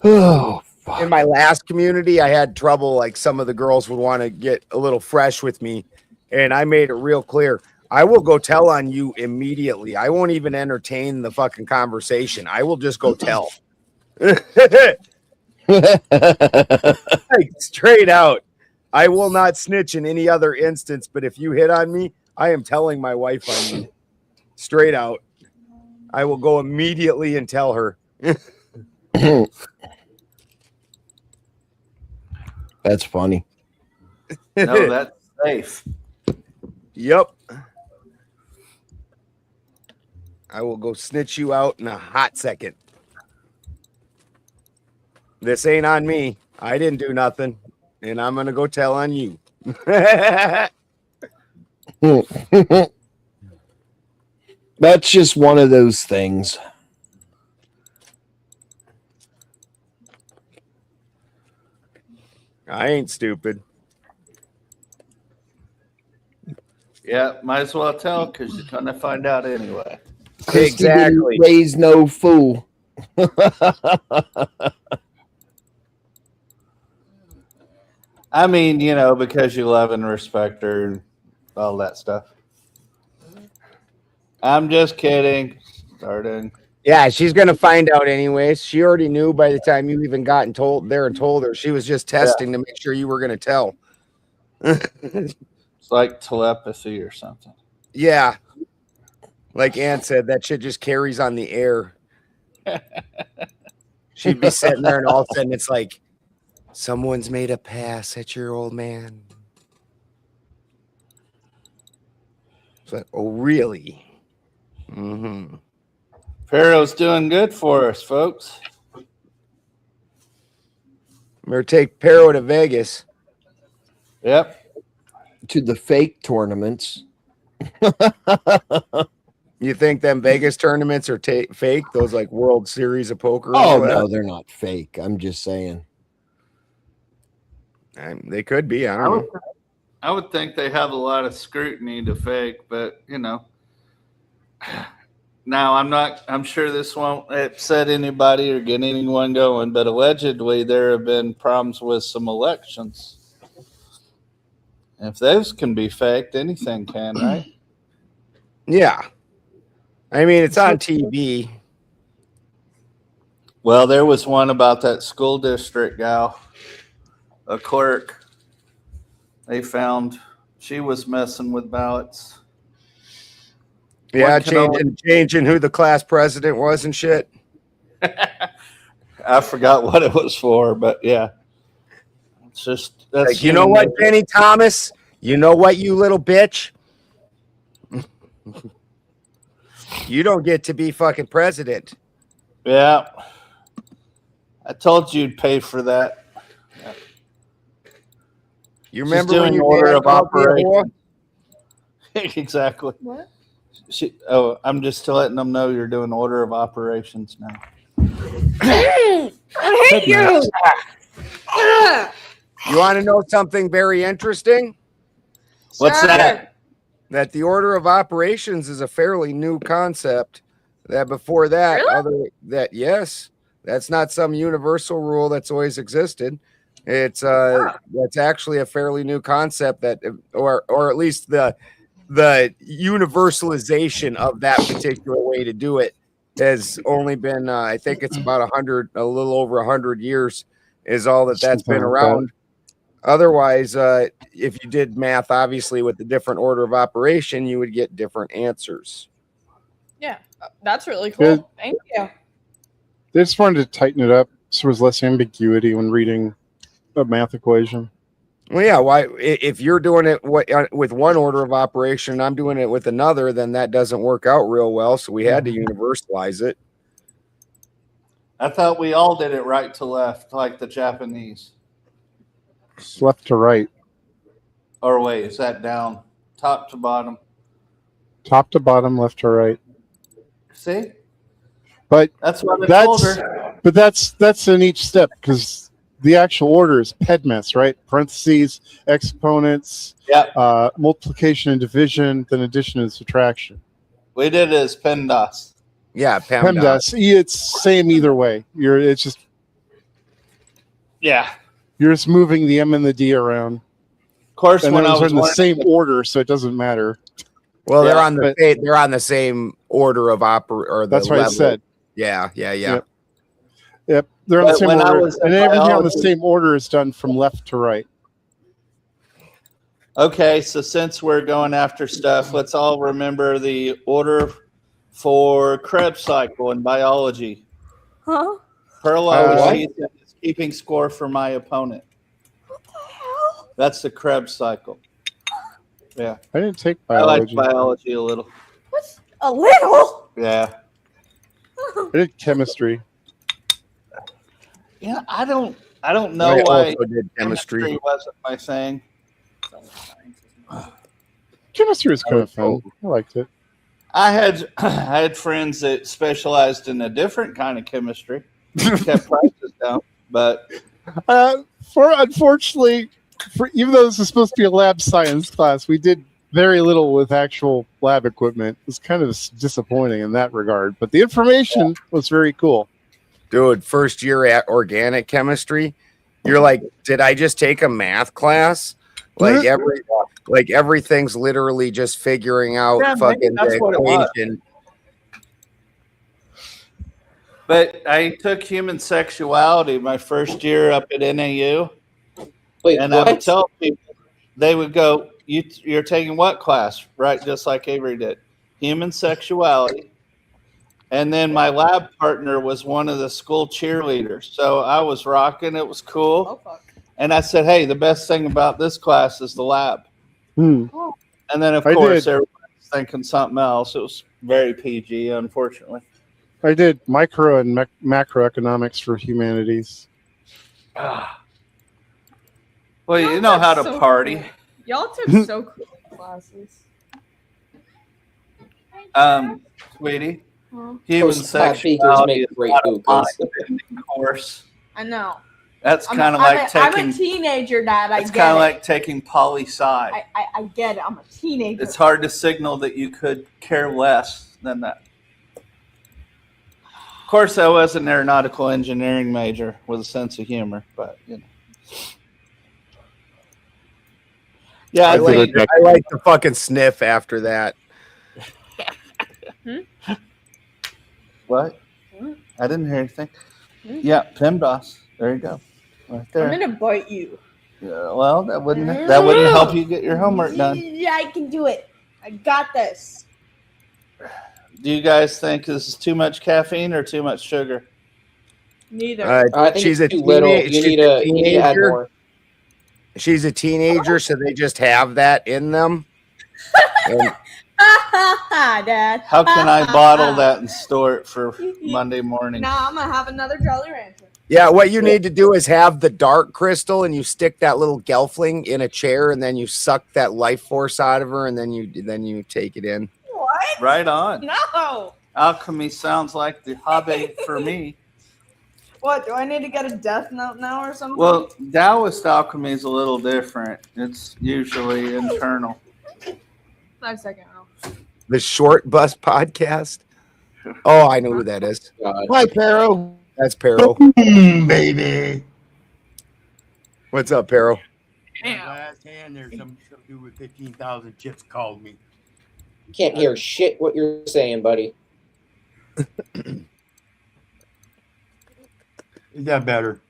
Oh, In my last community, I had trouble. Like some of the girls would want to get a little fresh with me, and I made it real clear. I will go tell on you immediately. I won't even entertain the fucking conversation. I will just go tell. Like, straight out. I will not snitch in any other instance, but if you hit on me, I am telling my wife on you. Straight out. I will go immediately and tell her. That's funny. No, that's safe. Yep. I will go snitch you out in a hot second. This ain't on me. I didn't do nothing, and I'm going to go tell on you. That's just one of those things. I ain't stupid. Yeah, might as well tell because you're going to find out anyway. Exactly. Raise no fool. I mean, you know, because you love and respect her and all that stuff. I'm just kidding. Starting. Yeah, she's going to find out anyways. She already knew by the time you even got and told her. She was just testing to make sure you were going to tell. It's like telepathy or something. Yeah. Like Ann said, that shit just carries on the air. She'd be sitting there and all of a sudden it's like, someone's made a pass at your old man. It's like, oh, really? Mm-hmm. Pharaoh's doing good for us, folks. Better take Pero to Vegas. Yep. To the fake tournaments. You think them Vegas tournaments are fake? Those like World Series of Poker? Oh, no, they're not fake. I'm just saying. They could be. I don't know. I would think they have a lot of scrutiny to fake, but you know. Now I'm sure this won't upset anybody or get anyone going, but allegedly there have been problems with some elections. If those can be faked, anything can, right? Yeah. I mean, it's on TV. Well, there was one about that school district gal, a clerk. They found she was messing with ballots. Yeah, changing who the class president was and shit. I forgot what it was for, but yeah. It's just that's like, you know what, Benny Thomas? You know what, you little bitch? You don't get to be fucking president. Yeah. I told you you'd pay for that. Yeah. You remember when you order of operation? Exactly. What? I'm just letting them know you're doing order of operations now. I hate you. You want to know something very interesting? What's that? That the order of operations is a fairly new concept. That before that, yes, that's not some universal rule that's always existed. It's that's actually a fairly new concept that, or at least the universalization of that particular way to do it has only been, I think it's about a little over 100 years is all that's been around. Otherwise, if you did math, obviously with the different order of operation, you would get different answers. Yeah, that's really cool. Good. Thank you. They just wanted to tighten it up so there was less ambiguity when reading a math equation. Well, yeah. Why, if you're doing it with one order of operation, and I'm doing it with another, then that doesn't work out real well. So we had to universalize it. I thought we all did it right to left, like the Japanese. It's left to right. Or wait, is that down? Top to bottom? Top to bottom, left to right. See? But that's what I told her. But that's in each step because the actual order is PEDMES, right? Parentheses, exponents, multiplication and division, then addition and subtraction. We did it as PEMDAS. Yeah, PEMDAS. It's same either way. You're just moving the M and the D around. Of course, and when I was in the same order, so it doesn't matter. Well, they're on the same order of That's what I said. Yeah. Yep. They're on the same order, and everything on the same order is done from left to right. Okay, so since we're going after stuff, let's all remember the order for Krebs cycle in biology. Huh? Pearl always is keeping score for my opponent. What the hell? That's the Krebs cycle. Yeah. I didn't take biology. I like biology a little. What's a little? Yeah. I did chemistry. Yeah, I don't know I why also did chemistry wasn't my thing. Chemistry was kind of fun. I liked it. I had friends that specialized in a different kind of chemistry. Kept prices down, but unfortunately, even though this is supposed to be a lab science class, we did very little with actual lab equipment. It was kind of disappointing in that regard, but the information was very cool. Dude, first year at organic chemistry, you're like, did I just take a math class? Like everything's literally just figuring out fucking the equation. But I took human sexuality my first year up at NAU. Wait, and I would tell people, they would go, you're taking what class? Right, just like Avery did. Human sexuality. And then my lab partner was one of the school cheerleaders. So I was rocking. It was cool. Oh, fuck. And I said, hey, the best thing about this class is the lab. And then, of course, everybody's thinking something else. It was very PG, unfortunately. I did micro and macroeconomics for humanities. Well, you know how to party. Cool. Y'all took so cool classes. Sweetie, human sexuality is a course. I know. That's kind of like taking. I'm a teenager, Dad. It's kind of like taking poli-sci. I get it. I'm a teenager. It's hard to signal that you could care less than that. Of course, I was an aeronautical engineering major with a sense of humor, but you know. Yeah, I like the fucking sniff after that. What? I didn't hear anything. Yeah, PEMDAS. There you go. Right there. I'm gonna bite you. Yeah, well, that wouldn't help you get your homework done. Yeah, I can do it. I got this. Do you guys think this is too much caffeine or too much sugar? Neither. I think she's it's a too little. teenager. You need to add more. She's a teenager, so they just have that in them. Dad. How can I bottle that and store it for Monday morning? Now I'm gonna have another Jolly Rancher. Yeah, what you need to do is have the dark crystal, and you stick that little gelfling in a chair, and then you suck that life force out of her, and then you take it in. What? Right on. No. Alchemy sounds like the hobby for me. What, do I need to get a death note now or something? Well, Taoist alchemy is a little different. It's usually internal. 5 seconds. The Short Bus Podcast. Oh, I know who that is. Hi, Pero. That's Pero. Baby. What's up, Pero? Last hand, there's some dude with 15,000 chips called me. Can't hear shit what you're saying, buddy. Is that better?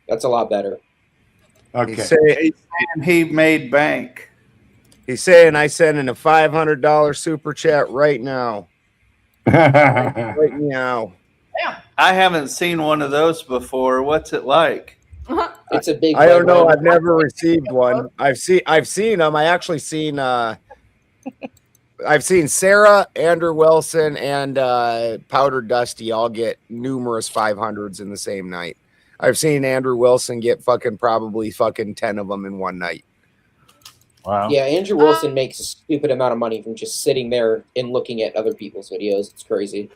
That's a lot better. Okay. He's saying he made bank. He's saying I sent in a $500 super chat right now. Right now. I haven't seen one of those before. What's it like? It's a big. I don't know. I've never received one. I've seen them. I actually seen I've seen Sarah, Andrew Wilson, and Powder Dusty all get numerous 500s in the same night. I've seen Andrew Wilson get probably 10 of them in one night. Wow. Yeah, Andrew Wilson makes a stupid amount of money from just sitting there and looking at other people's videos. It's crazy.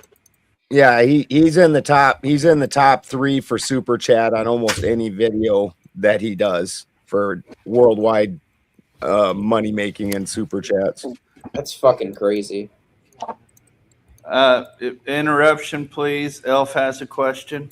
Yeah, he's in the top. He's in the top 3 for super chat on almost any video that he does for worldwide money making and super chats. That's fucking crazy. Interruption, please. Elf has a question.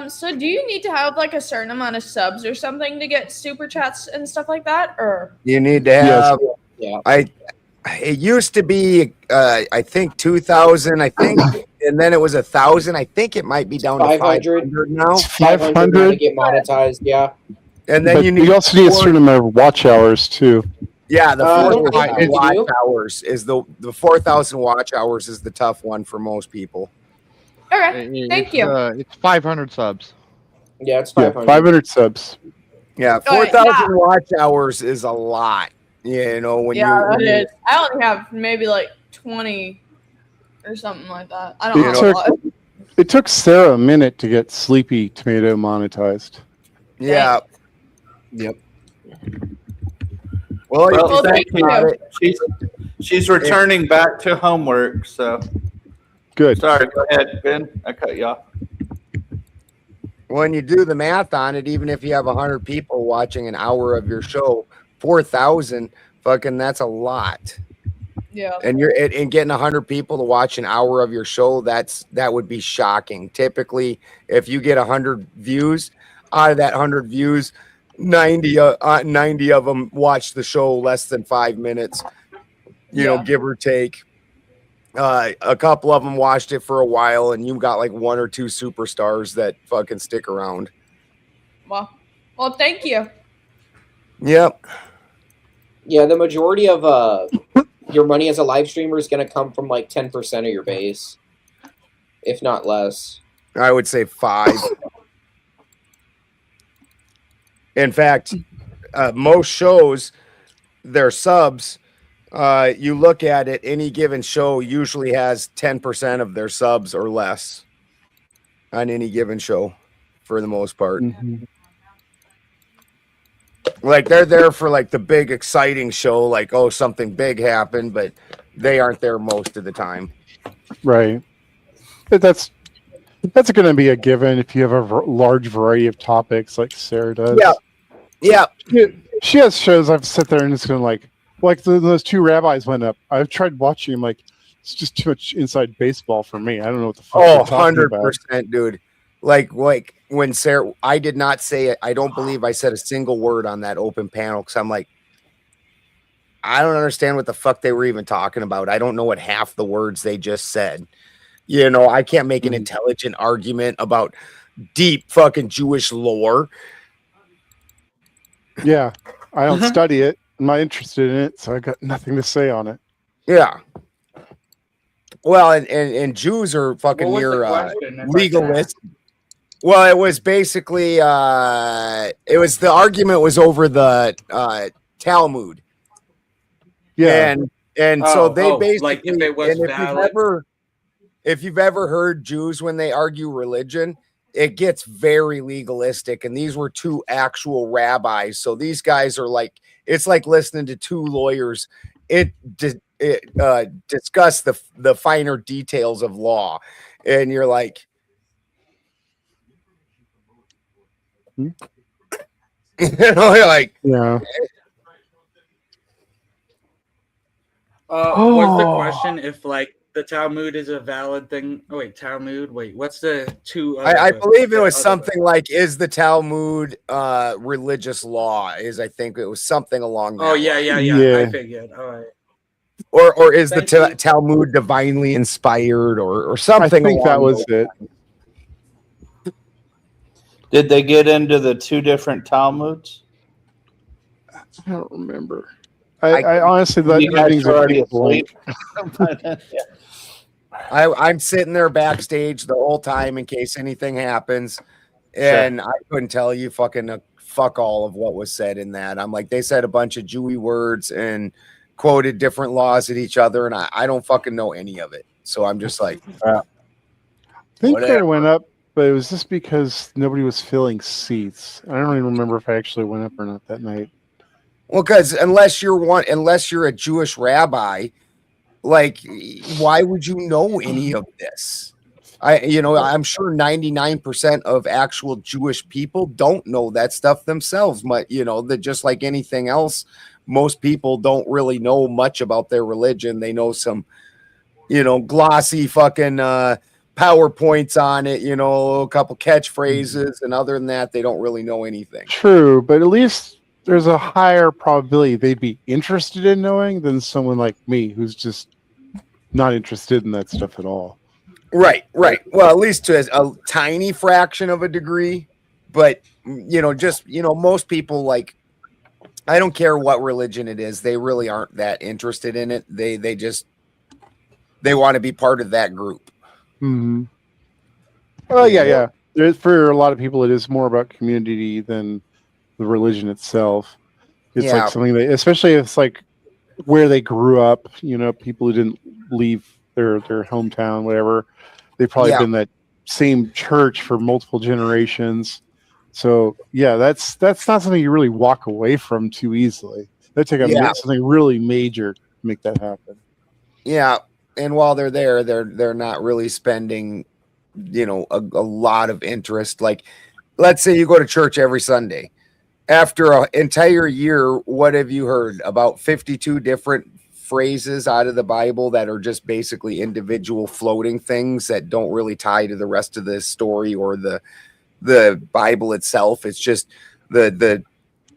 So do you need to have like a certain amount of subs or something to get super chats and stuff like that, or You need to have. Yeah. It used to be I think 2,000. I think, and then it was 1,000. I think it might be down to 500 now. 500 to get monetized. Yeah. And then But you you also need a certain amount of watch hours too. Yeah, the I don't 4,000 think you watch do. hours is the 4,000 watch hours is the tough one for most people. okay? Thank you. It's 500 subs. Yeah, it's Yeah, 500. 500 subs. Yeah, All right, 4,000 watch hours is a lot. You know, when Yeah, you that is. I only have maybe like 20 or something like that. I don't It have a lot. took Sarah a minute to get Sleepy Tomato monetized. yeah. Yep. Well, if Well, you thank think about it, She's returning back to homework. So Good. sorry. Go ahead, Ben. I cut you off. when you do the math on it, even if you have 100 people watching an hour of your show, 4,000 that's a lot. Yeah. And getting 100 people to watch an hour of your show, that would be shocking. Typically, if you get 100 views, out of that 100 views, 90 of them watch the show less than 5 minutes, you know, give or take. A couple of them watched it for a while, and you got like 1 or 2 superstars that fucking stick around. Well, thank you. Yep. Yeah, the majority of your money as a live streamer is going to come from like 10% of your base, if not less. I would say 5. In fact, most shows, their subs, you look at it, any given show usually has 10% of their subs or less on any given show for the most part. Mm-hmm. Like they're there for like the big exciting show, like, oh, something big happened, but they aren't there most of the time. Right. But that's going to be a given if you have a large variety of topics like Sarah does. Yeah. Yeah. She has shows I've sit there and it's going like those 2 rabbis went up. I've tried watching them, like it's just too much inside baseball for me. I don't know what the fuck Oh, they're talking about. 100%, dude. Like when Sarah, I did not say it. I don't believe I said a single word on that open panel because I'm like, I don't understand what the fuck they were even talking about. I don't know what half the words they just said. You know, I can't make an intelligent argument about deep fucking Jewish lore. Yeah, I don't study it. I'm not interested in it, so I got nothing to say on it. Yeah. Well, and Jews are fucking What was the near question, if I can legalist. Well, it was basically it was the argument was over the Talmud. Yeah. And so they basically like if it was and valid. if you've ever heard Jews when they argue religion, it gets very legalistic. And these were 2 actual rabbis. So these guys are like, it's like listening to 2 lawyers. Discuss the finer details of law. And you're like, you know, you're like, yeah. Was the question if like the Talmud is a valid thing? Oh wait, Talmud. Wait, what's the 2? I believe it was something like, is the Talmud religious law? I think it was something along that. Oh yeah. Yeah. I figured. All right. Or is the Thank you. Talmud divinely inspired or something? I think that along was those it. lines. Did they get into the two different Talmuds? I don't remember. I honestly thought You guys things were are already blank. asleep. I'm sitting there backstage the whole time in case anything happens, and I couldn't tell you fucking fuck all of what was said in that. I'm like, they said a bunch of Jewy words and quoted different laws at each other, and I don't fucking know any of it. So I'm just like, I think whatever. I went up, but it was just because nobody was filling seats. I don't even remember if I actually went up or not that night. Well, because unless you're a Jewish rabbi, like, why would you know any of this? I'm sure 99% of actual Jewish people don't know that stuff themselves. But that just like anything else, most people don't really know much about their religion. They know some, glossy fucking PowerPoints on it, a couple catchphrases, and other than that, they don't really know anything. True, but at least there's a higher probability they'd be interested in knowing than someone like me who's just not interested in that stuff at all. Right. Well, at least to a tiny fraction of a degree, but most people, like, I don't care what religion it is, they really aren't that interested in it. They want to be part of that group. Mm-hmm. Well, yeah. For a lot of people, it is more about community than the religion itself. It's like something that, especially if it's like where they grew up, people who didn't leave their hometown, whatever, they've probably been that same church for multiple generations. So yeah, that's not something you really walk away from too easily. That'd take something really major to make that happen. Yeah. And while they're there, they're not really spending, a lot of interest. Like, let's say you go to church every Sunday. After an entire year, what have you heard? About 52 different phrases out of the Bible that are just basically individual floating things that don't really tie to the rest of the story or the Bible itself. It's just the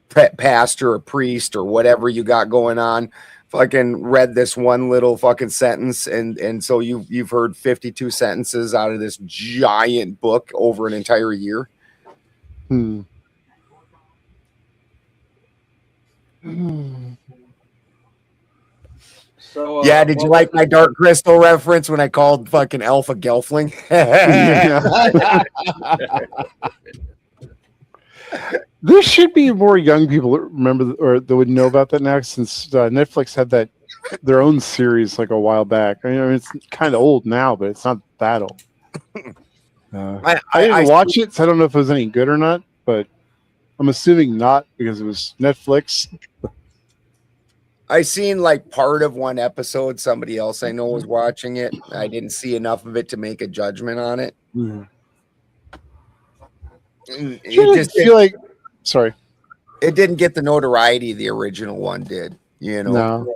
pastor or priest or whatever you got going on fucking read this one little fucking sentence, and so you've heard 52 sentences out of this giant book over an entire year. So, yeah, did you like my Dark Crystal reference when I called fucking Alpha Gelfling? There should be more young people that remember or that would know about that now, since Netflix had their own series like a while back. I mean, it's kind of old now, but it's not that old. I didn't watch it, so I don't know if it was any good or not, but I'm assuming not because it was Netflix. I seen like part of one episode. Somebody else I know was watching it. I didn't see enough of it to make a judgment on it. It just feel like, sorry, it didn't get the notoriety the original one did. No.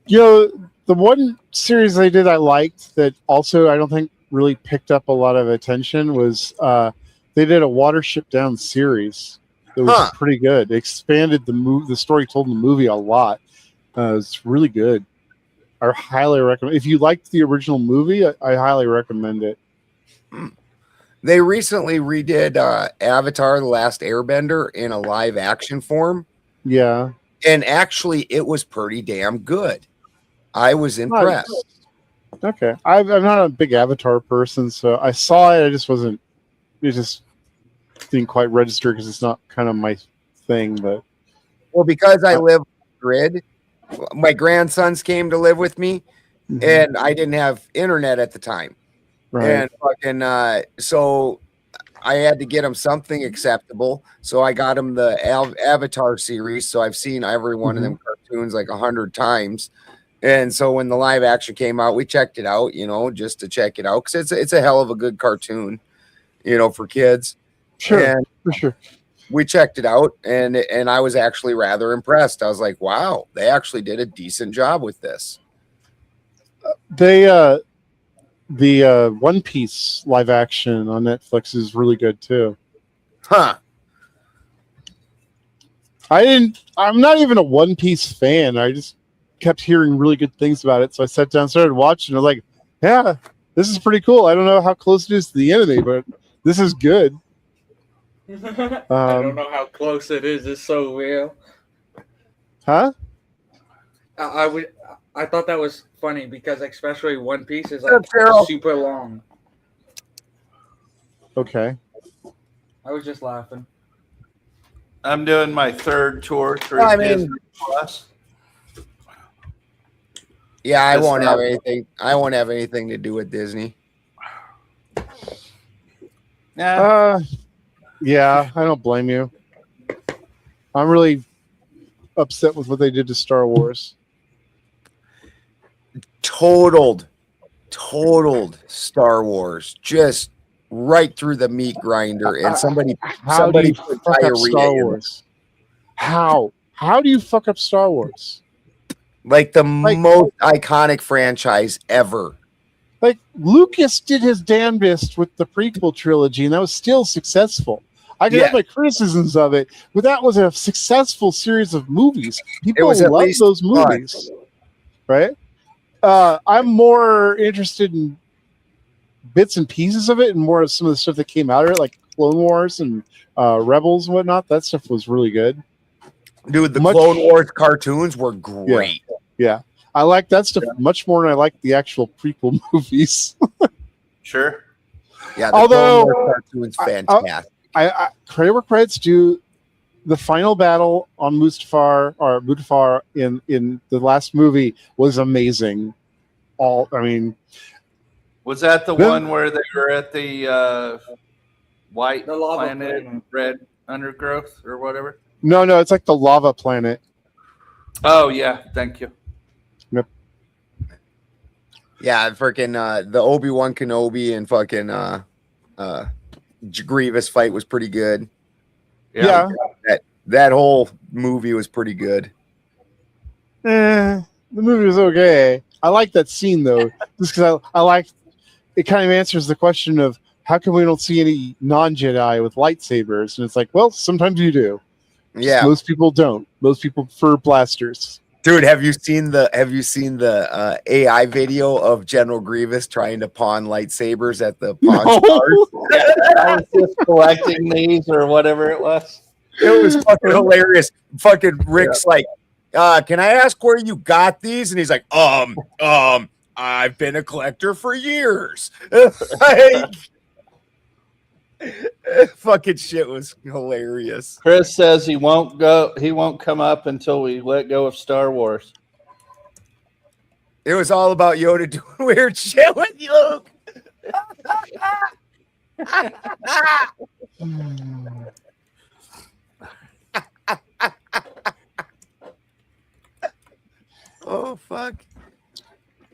The one series they did I liked that also I don't think really picked up a lot of attention was they did a Watership Down series. It was pretty good. It expanded the story told in the movie a lot. It's really good. I highly recommend. If you liked the original movie, I highly recommend it. They recently redid Avatar: The Last Airbender in a live action form. Yeah, and actually, it was pretty damn good. I was impressed. Okay, I'm not a big Avatar person, so I saw it. I just wasn't. It just didn't quite register because it's not kind of my thing. But because I live on the grid, my grandsons came to live with me, and I didn't have internet at the time. Right. And so I had to get them something acceptable. So I got them the Avatar series. So I've seen every one of them cartoons like 100 times. And so when the live action came out, we checked it out, just to check it out, because it's a hell of a good cartoon, for kids. Sure, and for sure. We checked it out, and I was actually rather impressed. I was like, wow, they actually did a decent job with this. The One Piece live action on Netflix is really good too. I'm not even a One Piece fan. I just kept hearing really good things about it. So I sat down, started watching. I was like, yeah, this is pretty cool. I don't know how close it is to the anime, but this is good. I don't know how close it is. It's so real. Huh? I thought that was funny because especially One Piece is like super long. Okay. I was just laughing. I'm doing my third tour through Disney Plus. Yeah, I won't have anything. I won't have anything to do with Disney. Yeah. Yeah, I don't blame you. I'm really upset with what they did to Star Wars. Totaled Star Wars, just right through the meat grinder, and somebody do you put fuck up diarrhea Star in it. Wars? How do you fuck up Star Wars? Like the most iconic franchise ever. Like Lucas did his damnedest with the prequel trilogy, and that was still successful. I can have my criticisms of it, but that was a successful series of movies. People love those movies, right? I'm more interested in bits and pieces of it, and more of some of the stuff that came out of it, like Clone Wars and Rebels and whatnot. That stuff was really good. Dude, the Clone Wars cartoons were great. Yeah. I like that stuff much more than I like the actual prequel movies. Sure. Yeah, the Clone Wars cartoons fantastic. I credit where credit's due. The final battle on Mustafar in the last movie was amazing. Was that the one where they were at the white planet and red undergrowth or whatever? No, it's like the lava planet. Oh yeah, thank you. Yep. Yeah, freaking the Obi-Wan Kenobi and fucking Grievous fight was pretty good. Yeah. That whole movie was pretty good. The movie was okay. I like that scene though, just because I like it. Kind of answers the question of how come we don't see any non-Jedi with lightsabers, and it's like, well, sometimes you do. Yeah, most people don't. Most people prefer blasters. Dude, have you seen the AI video of General Grievous trying to pawn lightsabers at the pawn stores? I was just collecting these or whatever it was. It was fucking hilarious. Fucking Rick's like, can I ask where you got these? And he's like, I've been a collector for years. Fucking shit was hilarious. Chris says he won't come up until we let go of Star Wars. It was all about Yoda doing weird shit with Luke. Oh fuck.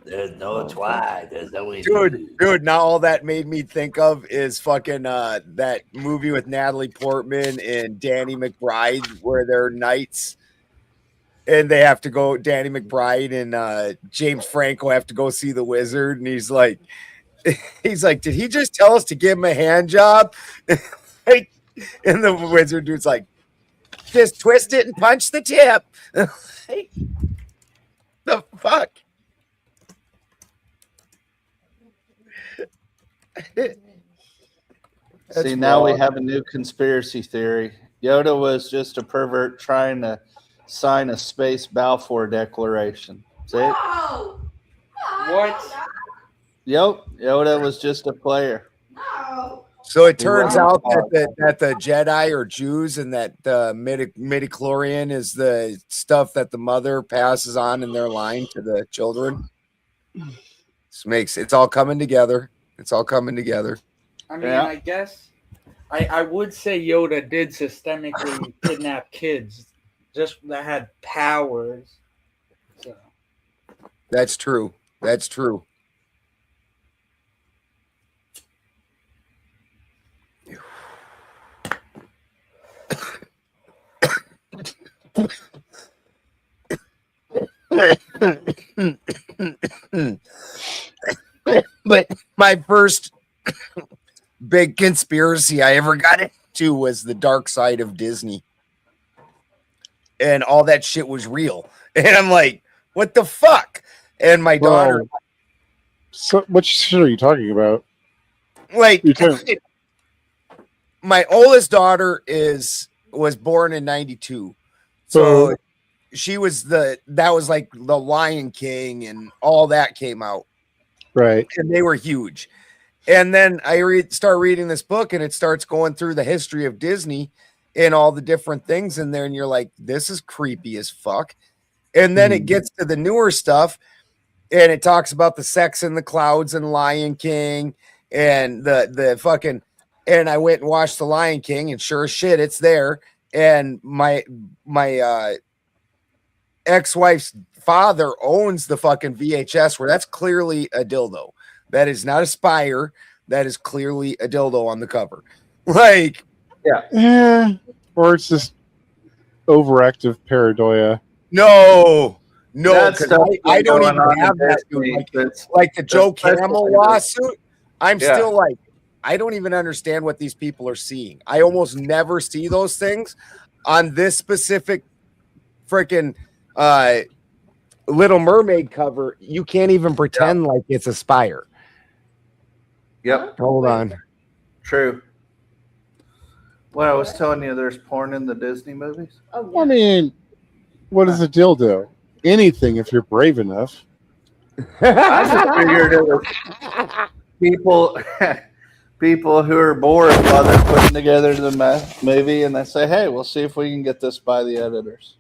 There's no try. There's always dude. Now all that made me think of is fucking that movie with Natalie Portman and Danny McBride, where they're knights, and they have to go. Danny McBride and James Franco have to go see the wizard, and he's like, did he just tell us to give him a hand job? And the wizard dude's like, just twist it and punch the tip. The fuck. See, now we have a new conspiracy theory. Yoda was just a pervert trying to sign a space Balfour declaration. See? What? Yep, Yoda was just a player. So it turns out that the Jedi are Jews, and that the midichlorian is the stuff that the mother passes on in their line to the children. It's all coming together. It's all coming together. I mean, I guess I would say Yoda did systemically kidnap kids just that had powers. So. That's true. That's true. But my first big conspiracy I ever got into was the dark side of Disney. And all that shit was real. And I'm like, what the fuck? And my daughter. So what shit are you talking about? Like, my oldest daughter was born in 92. So she was that was like the Lion King and all that came out. Right. And they were huge. And then I start reading this book and it starts going through the history of Disney and all the different things in there. And you're like, this is creepy as fuck. And then it gets to the newer stuff and it talks about the sex in the clouds and Lion King and the fucking, and I went and watched the Lion King and sure as shit, it's there. And my ex-wife's father owns the fucking VHS where that's clearly a dildo. That is not a spire. That is clearly a dildo on the cover. Like, yeah, or it's just overactive pareidoia. No, That stuff I don't going even on have in that. Disney, Dude. that's- Like the Joe that's Camel special. lawsuit. I'm Yeah. still like, I don't even understand what these people are seeing. I almost never see those things on this specific freaking Little Mermaid cover. You can't even pretend like it's a spire. Yep. Hold on. True. Well, I was telling you, there's porn in the Disney movies. I mean, what does a dildo? Anything if you're brave enough. I just figured it was people who are bored while they're putting together the movie, and they say, "Hey, we'll see if we can get this by the editors."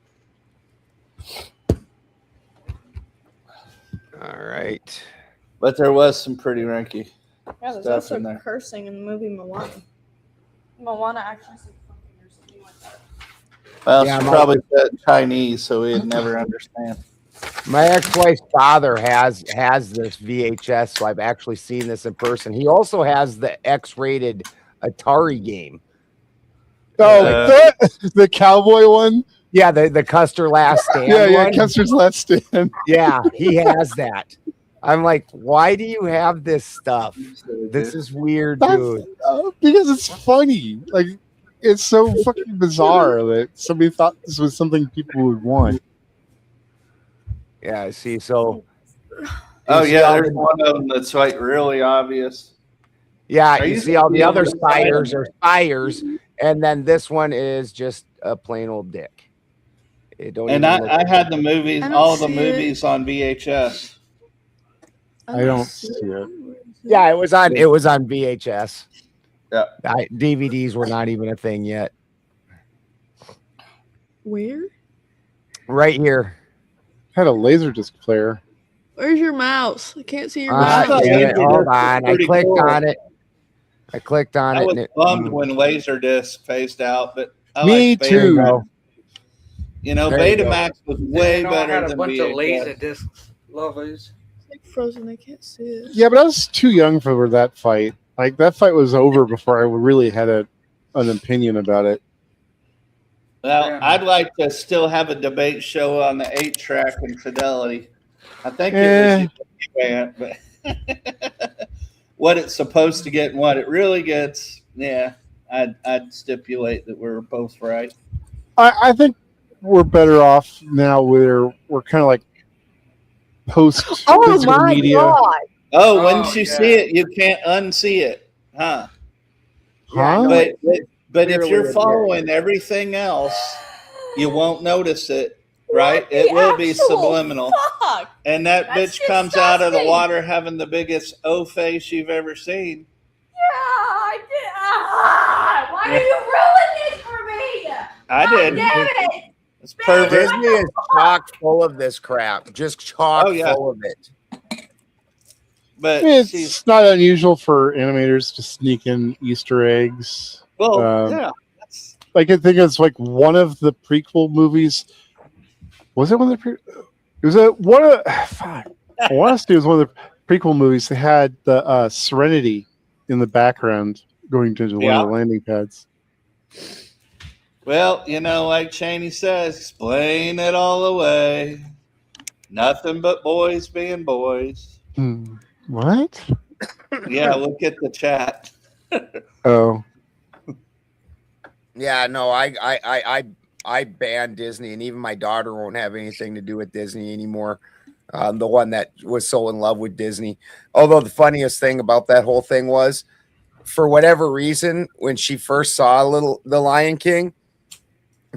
All right. But there was some pretty ranky Yeah, there's stuff also in there. cursing in the movie Moana. Moana actually said fucking or something like that. Well, Yeah, she my- probably said Chinese, so we'd never understand. My ex-wife's father has this VHS, so I've actually seen this in person. He also has the X-rated Atari game. Oh, the cowboy one? Yeah, the Custer Last Stand. Yeah, one. Custer's Last Stand. Yeah, he has that. I'm like, why do you have this stuff? This is weird, dude. Because it's funny. Like, it's so fucking bizarre that somebody thought this was something people would want. Yeah, see, so. Oh you see yeah, all there's the- one of them that's like really obvious. Yeah, Are you you see all the seeing other the spiders are spires, and then this one is just a plain old dick. It don't And even look I had the movies, I don't all the see it. movies on VHS. I don't see it. Yeah, it was on VHS. Yeah. DVDs were not even a thing yet. Where? Right here. Had a Laserdisc player. Where's your mouse? I can't see your mouse. Damn it, hold on. I Pretty clicked cool. on it. I clicked on I it. was And it bummed when Laserdisc phased out, but I Me like too. Betamax. You know, There you go. Betamax was way They all better had a than bunch of laser VHS. disc lovers. It's like frozen. I can't see it. Yeah, but I was too young for that fight. Like, that fight was over before I really had an opinion about it. Well, Yeah. I'd like to still have a debate show on the 8-track and Fidelity. I think Eh. it was but what it's supposed to get and what it really gets. Yeah, I'd stipulate that we're both right. I think we're better off now where we're kind of like post physical media. Oh, Oh, once you yeah. see it, you can't unsee it, huh? Huh? But if Clearly you're it following everything else, you won't notice it, right? the It will be actual subliminal. Fuck. And that That's bitch comes out of the disgusting. water having the biggest O face you've ever seen. Yeah, I did. Why do you ruin this for me? I God did. damn it. It's pervert. Disney is chock full of this crap. Just chock Oh, yeah. full of it. But It's she's not unusual for animators to sneak in Easter eggs. well, yeah. Like, I think it's like one of the prequel movies. Was it one of the it was one of fuck. I want to say it was one of the prequel movies. They had the Serenity in the background going to one of the landing pads. Well, you know, like Cheney says, explain it all away. Nothing but boys being boys. What? Yeah, look at the chat. Oh. Yeah, no, I banned Disney, and even my daughter won't have anything to do with Disney anymore. The one that was so in love with Disney. Although the funniest thing about that whole thing was for whatever reason, when she first saw The Lion King,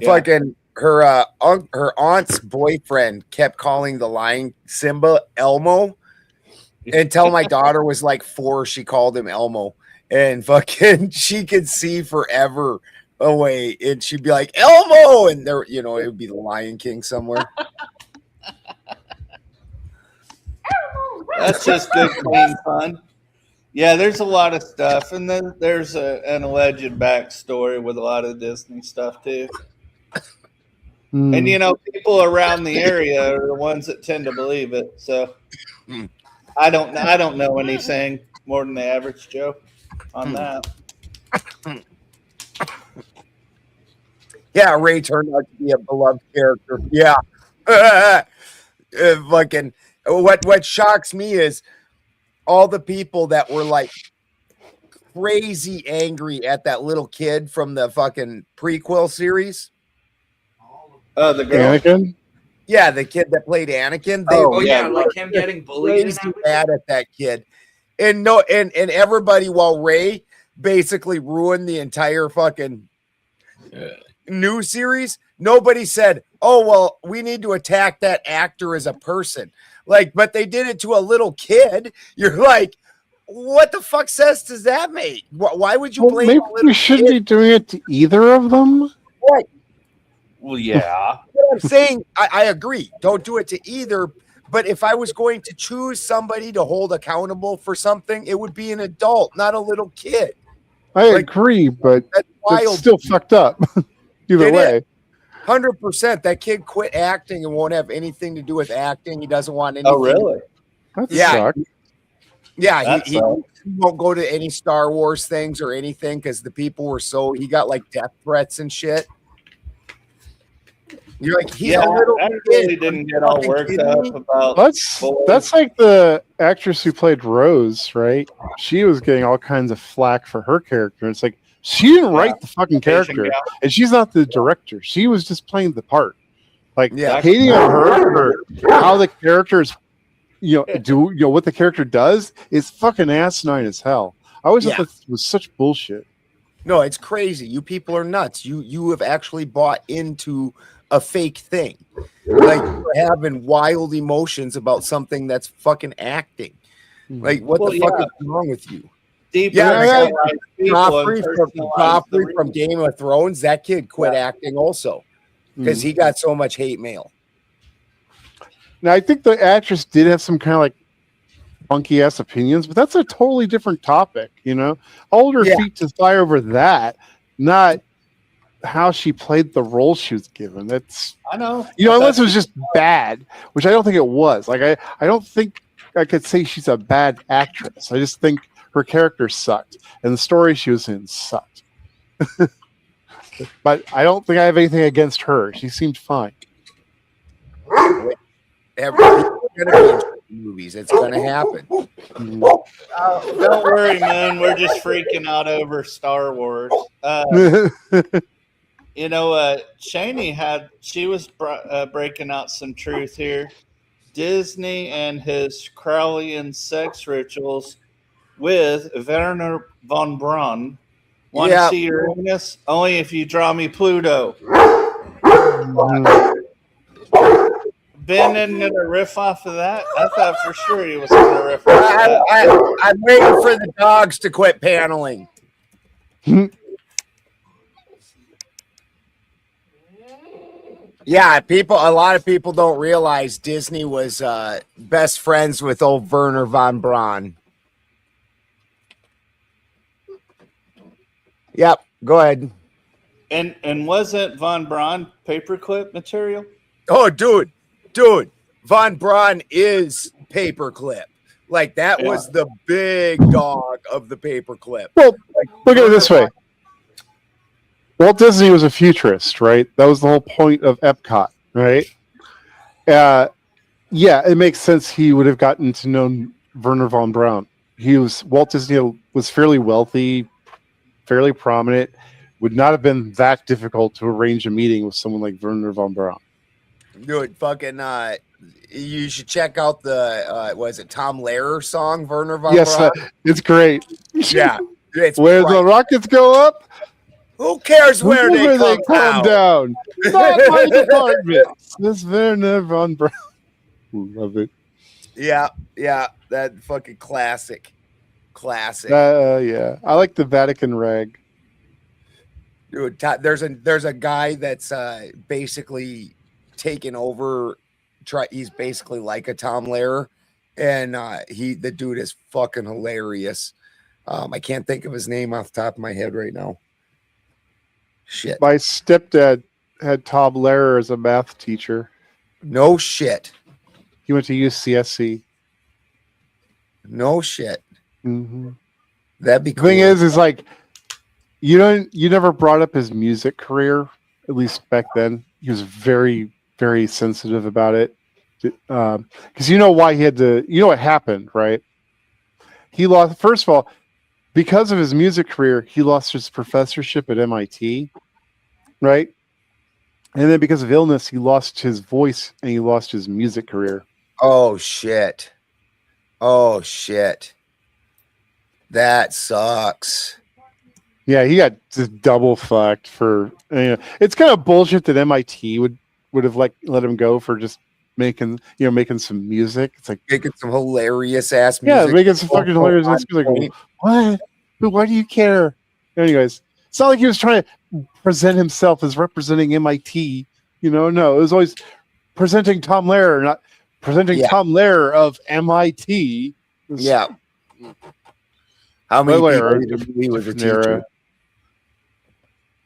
fucking her aunt's boyfriend kept calling the lion Simba Elmo. Until my daughter was like 4, she called him Elmo, and fucking she could see forever away, and she'd be like Elmo, and there, it would be the Lion King somewhere. That's just good, clean fun. Yeah, there's a lot of stuff, and then there's an alleged backstory with a lot of Disney stuff too. And people around the area are the ones that tend to believe it. So I don't know anything more than the average Joe on that. Yeah, Ray turned out to be a beloved character. Yeah. Fucking what shocks me is all the people that were like crazy angry at that little kid from the fucking prequel series. The girl? Anakin? Yeah, the kid that played Anakin. Like him getting bullied. Crazy mad at that kid. And everybody, while Ray basically ruined the entire fucking new series, nobody said, oh, well, we need to attack that actor as a person. Like, but they did it to a little kid. You're like, what the fuck sense does that make? Why would you blame maybe a little we shouldn't kid? be doing it to either of them. Right. Well, yeah. What I'm saying, I agree. Don't do it to either. But if I was going to choose somebody to hold accountable for something, it would be an adult, not a little kid. I agree, but that's wild. It's still fucked up. Either way. 100%. That kid quit acting and won't have anything to do with acting. He doesn't want anything. Oh, really? That sucks. Yeah, he won't go to any Star Wars things or anything because the people were he got like death threats and shit. You're like, he's a little I really didn't get all worked up about. That's like the actress who played Rose, right? She was getting all kinds of flack for her character. It's like she didn't write the fucking character, and she's not the director. She was just playing the part. Like hating on her for how the character is, what the character does is fucking asinine as hell. I always thought that was such bullshit. No, it's crazy. You people are nuts. You have actually bought into a fake thing. Like you're having wild emotions about something that's fucking acting. Like what the fuck is wrong with you? Joffrey from Game of Thrones, that kid quit acting also because he got so much hate mail. Now I think the actress did have some kind of like funky ass opinions, but that's a totally different topic, Hold her feet to the fire over that, not how she played the role she was given. That's unless it was just bad, which I don't think it was. Like I don't think I could say she's a bad actress. I just think her character sucked and the story she was in sucked. But I don't think I have anything against her. She seemed fine. Everybody's gonna be in movies. It's gonna happen. Don't worry, man. We're just freaking out over Star Wars. She was breaking out some truth here. Disney and his Crowleyan sex rituals with Werner von Braun. Want to see Uranus? Only if you draw me Pluto. Ben isn't going to riff off of that? I thought for sure he was going to riff off of that. I'm waiting for the dogs to quit paneling. Yeah, a lot of people don't realize Disney was best friends with old Werner von Braun. Yep, go ahead. And wasn't von Braun paperclip material? Oh, dude, von Braun is paperclip. Like that was the big dog of the paperclip. Well, look at it this way. Walt Disney was a futurist, right? That was the whole point of Epcot, right? It makes sense he would have gotten to know Werner von Braun. Walt Disney was fairly wealthy, fairly prominent, would not have been that difficult to arrange a meeting with someone like Werner von Braun. Dude, fucking you should check out the was it Tom Lehrer song, Werner von Braun? Yes, it's great. Yeah. It's where bright. the rockets go up, Who cares where they come down? Not my department. This Werner von Braun. Love it. Yeah, that fucking classic. Yeah, I like the Vatican rag. Dude, there's a guy that's basically taken over. He's basically like a Tom Lehrer, and the dude is fucking hilarious. I can't think of his name off the top of my head right now. Shit. My stepdad had Tom Lehrer as a math teacher. No shit. He went to UCSC. No shit. Mm-hmm. That'd be cool. The thing is like you never brought up his music career, at least back then. He was very, very sensitive about it. Because you know why he had to, you know what happened, right? He lost, first of all, because of his music career, he lost his professorship at MIT, right? And then because of illness, he lost his voice and he lost his music career. Oh shit. That sucks. Yeah, he got just double fucked for. It's kind of bullshit that MIT would have let him go for just making some music. It's like making some hilarious ass music. Yeah, making some fucking hilarious music. Like, what? Why do you care? Anyways, it's not like he was trying to present himself as representing MIT. No, it was always presenting Tom Lehrer, not presenting Tom Lehrer of MIT. Yeah. How many people he was a teacher?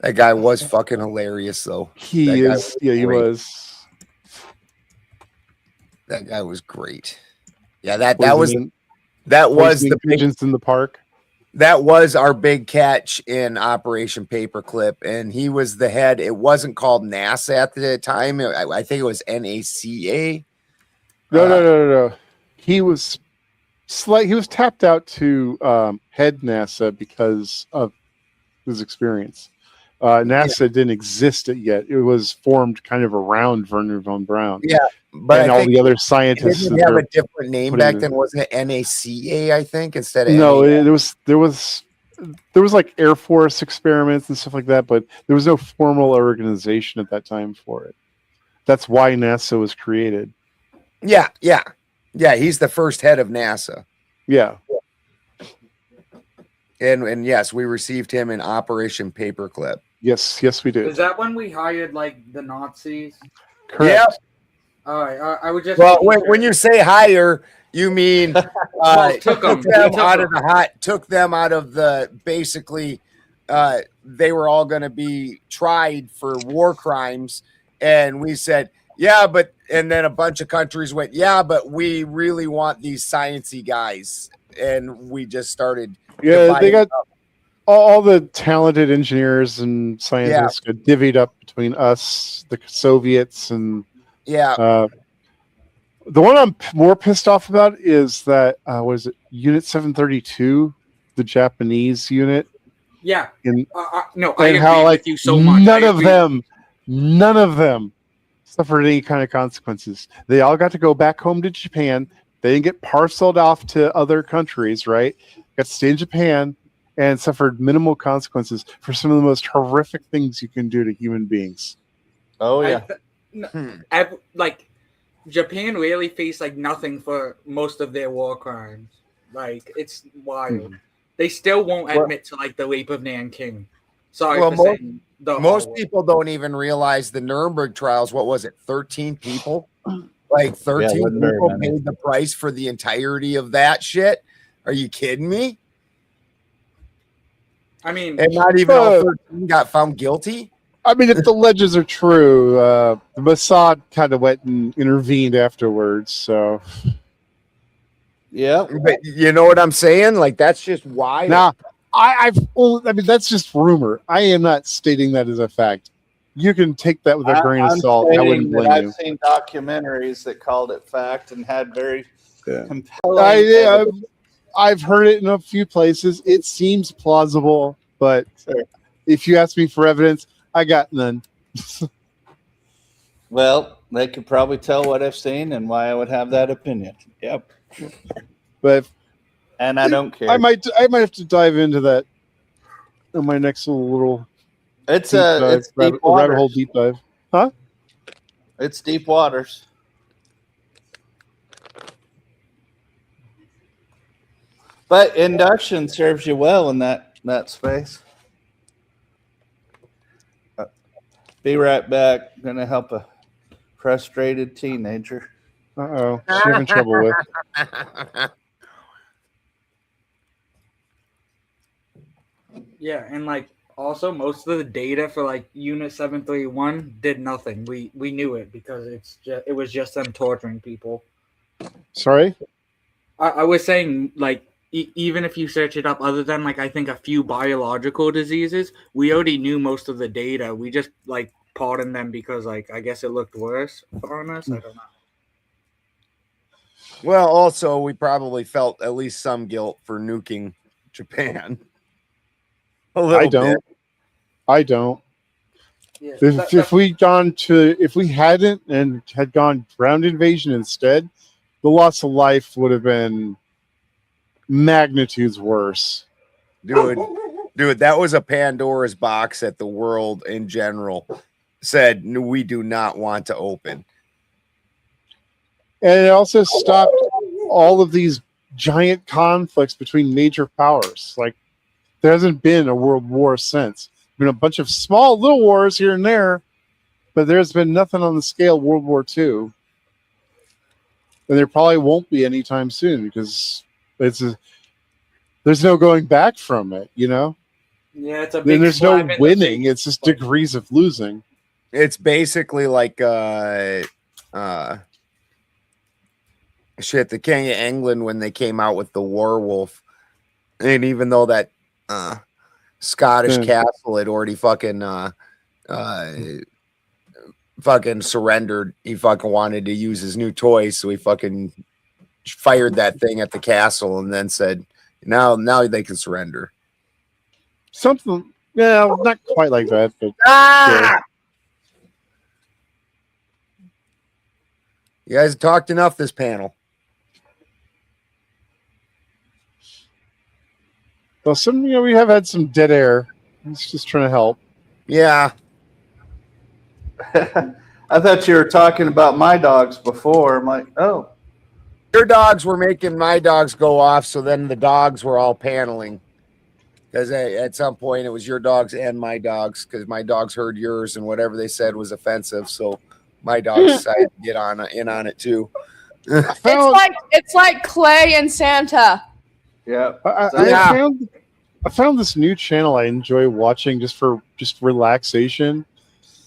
That guy was fucking hilarious, though. He was. That guy was great. Yeah, that was the pigeons in the park. That was our big catch in Operation Paperclip, and he was the head. It wasn't called NASA at the time. I think it was NACA. No. He was tapped out to head NASA because of his experience. NASA didn't exist yet. It was formed kind of around Werner von Braun. Yeah, but and all the other scientists didn't have a different name back then. Wasn't it NACA? I think instead of there was like Air Force experiments and stuff like that, but there was no formal organization at that time for it. That's why NASA was created. Yeah. He's the first head of NASA. Yeah. And yes, we received him in Operation Paperclip. Yes, we did. Is that when we hired like the Nazis? Correct. Yep. All right. I would just. Well, when you say hire, you mean took them out of the basically. They were all going to be tried for war crimes, and we said, yeah, but and then a bunch of countries went, yeah, but we really want these sciencey guys, and we just started. Yeah, they got all the talented engineers and scientists got divvied up between us, the Soviets, and the one I'm more pissed off about is that was it Unit 732, the Japanese unit? Yeah. No, I agree with you so much. None of them suffered any kind of consequences. They all got to go back home to Japan. They didn't get parceled off to other countries, right? Got to stay in Japan and suffered minimal consequences for some of the most horrific things you can do to human beings. Oh yeah. Like Japan really faced like nothing for most of their war crimes. Like it's wild. They still won't admit to like the rape of Nanking. Sorry for saying most people don't even realize the Nuremberg trials. What was it? 13 people? Like 13 people paid the price for the entirety of that shit. Are you kidding me? I mean, and not even all 13 got found guilty. I mean, if the legends are true, the Mossad kind of went and intervened afterwards. So, yeah, but you know what I'm saying? Like that's just why. Now, I mean, that's just rumor. I am not stating that as a fact. You can take that with a grain of salt. I wouldn't blame you. I've seen documentaries that called it fact and had very compelling. I've heard it in a few places. It seems plausible, but if you ask me for evidence, I got none. Well, they could probably tell what I've seen and why I would have that opinion. Yep. But I don't care. I might have to dive into that on my next little It's deep deep rabbit hole waters. deep dive. Huh? It's deep waters. But induction serves you well in that space. Be right back. Gonna help a frustrated teenager. Uh-oh. She's having trouble with. Yeah, and like also most of the data for like Unit 731 did nothing. We knew it because it was just them torturing people. Sorry? I was saying like even if you search it up, other than like I think a few biological diseases, we already knew most of the data. We just like pardoned them because like I guess it looked worse on us. I don't know. Well, also we probably felt at least some guilt for nuking Japan. I don't. Yeah, If we hadn't and had gone ground invasion instead, the loss of life would have been magnitudes worse. Dude, that was a Pandora's box that the world in general said no, we do not want to open. And it also stopped all of these giant conflicts between major powers. Like, there hasn't been a world war since. There's been a bunch of small little wars here and there, but there's been nothing on the scale of World War II. And there probably won't be anytime soon because there's no going back from it, you know? Yeah, it's a big There's no slap in the winning. face. It's just degrees of losing. It's basically like shit, the King of England when they came out with the werewolf. And even though that Scottish castle had already fucking surrendered, he fucking wanted to use his new toy, so he fucking fired that thing at the castle and then said, now they can surrender. Something, yeah, not quite like that, but yeah. You guys talked enough this panel. Well, we have had some dead air. It's just trying to help. Yeah. I thought you were talking about my dogs before. I'm like, oh. Your dogs were making my dogs go off, so then the dogs were all paneling. Because at some point it was your dogs and my dogs, because my dogs heard yours and whatever they said was offensive. So my dogs decided to get in on it too. It's like Clay and Santa. Yeah. I found this new channel I enjoy watching just for relaxation.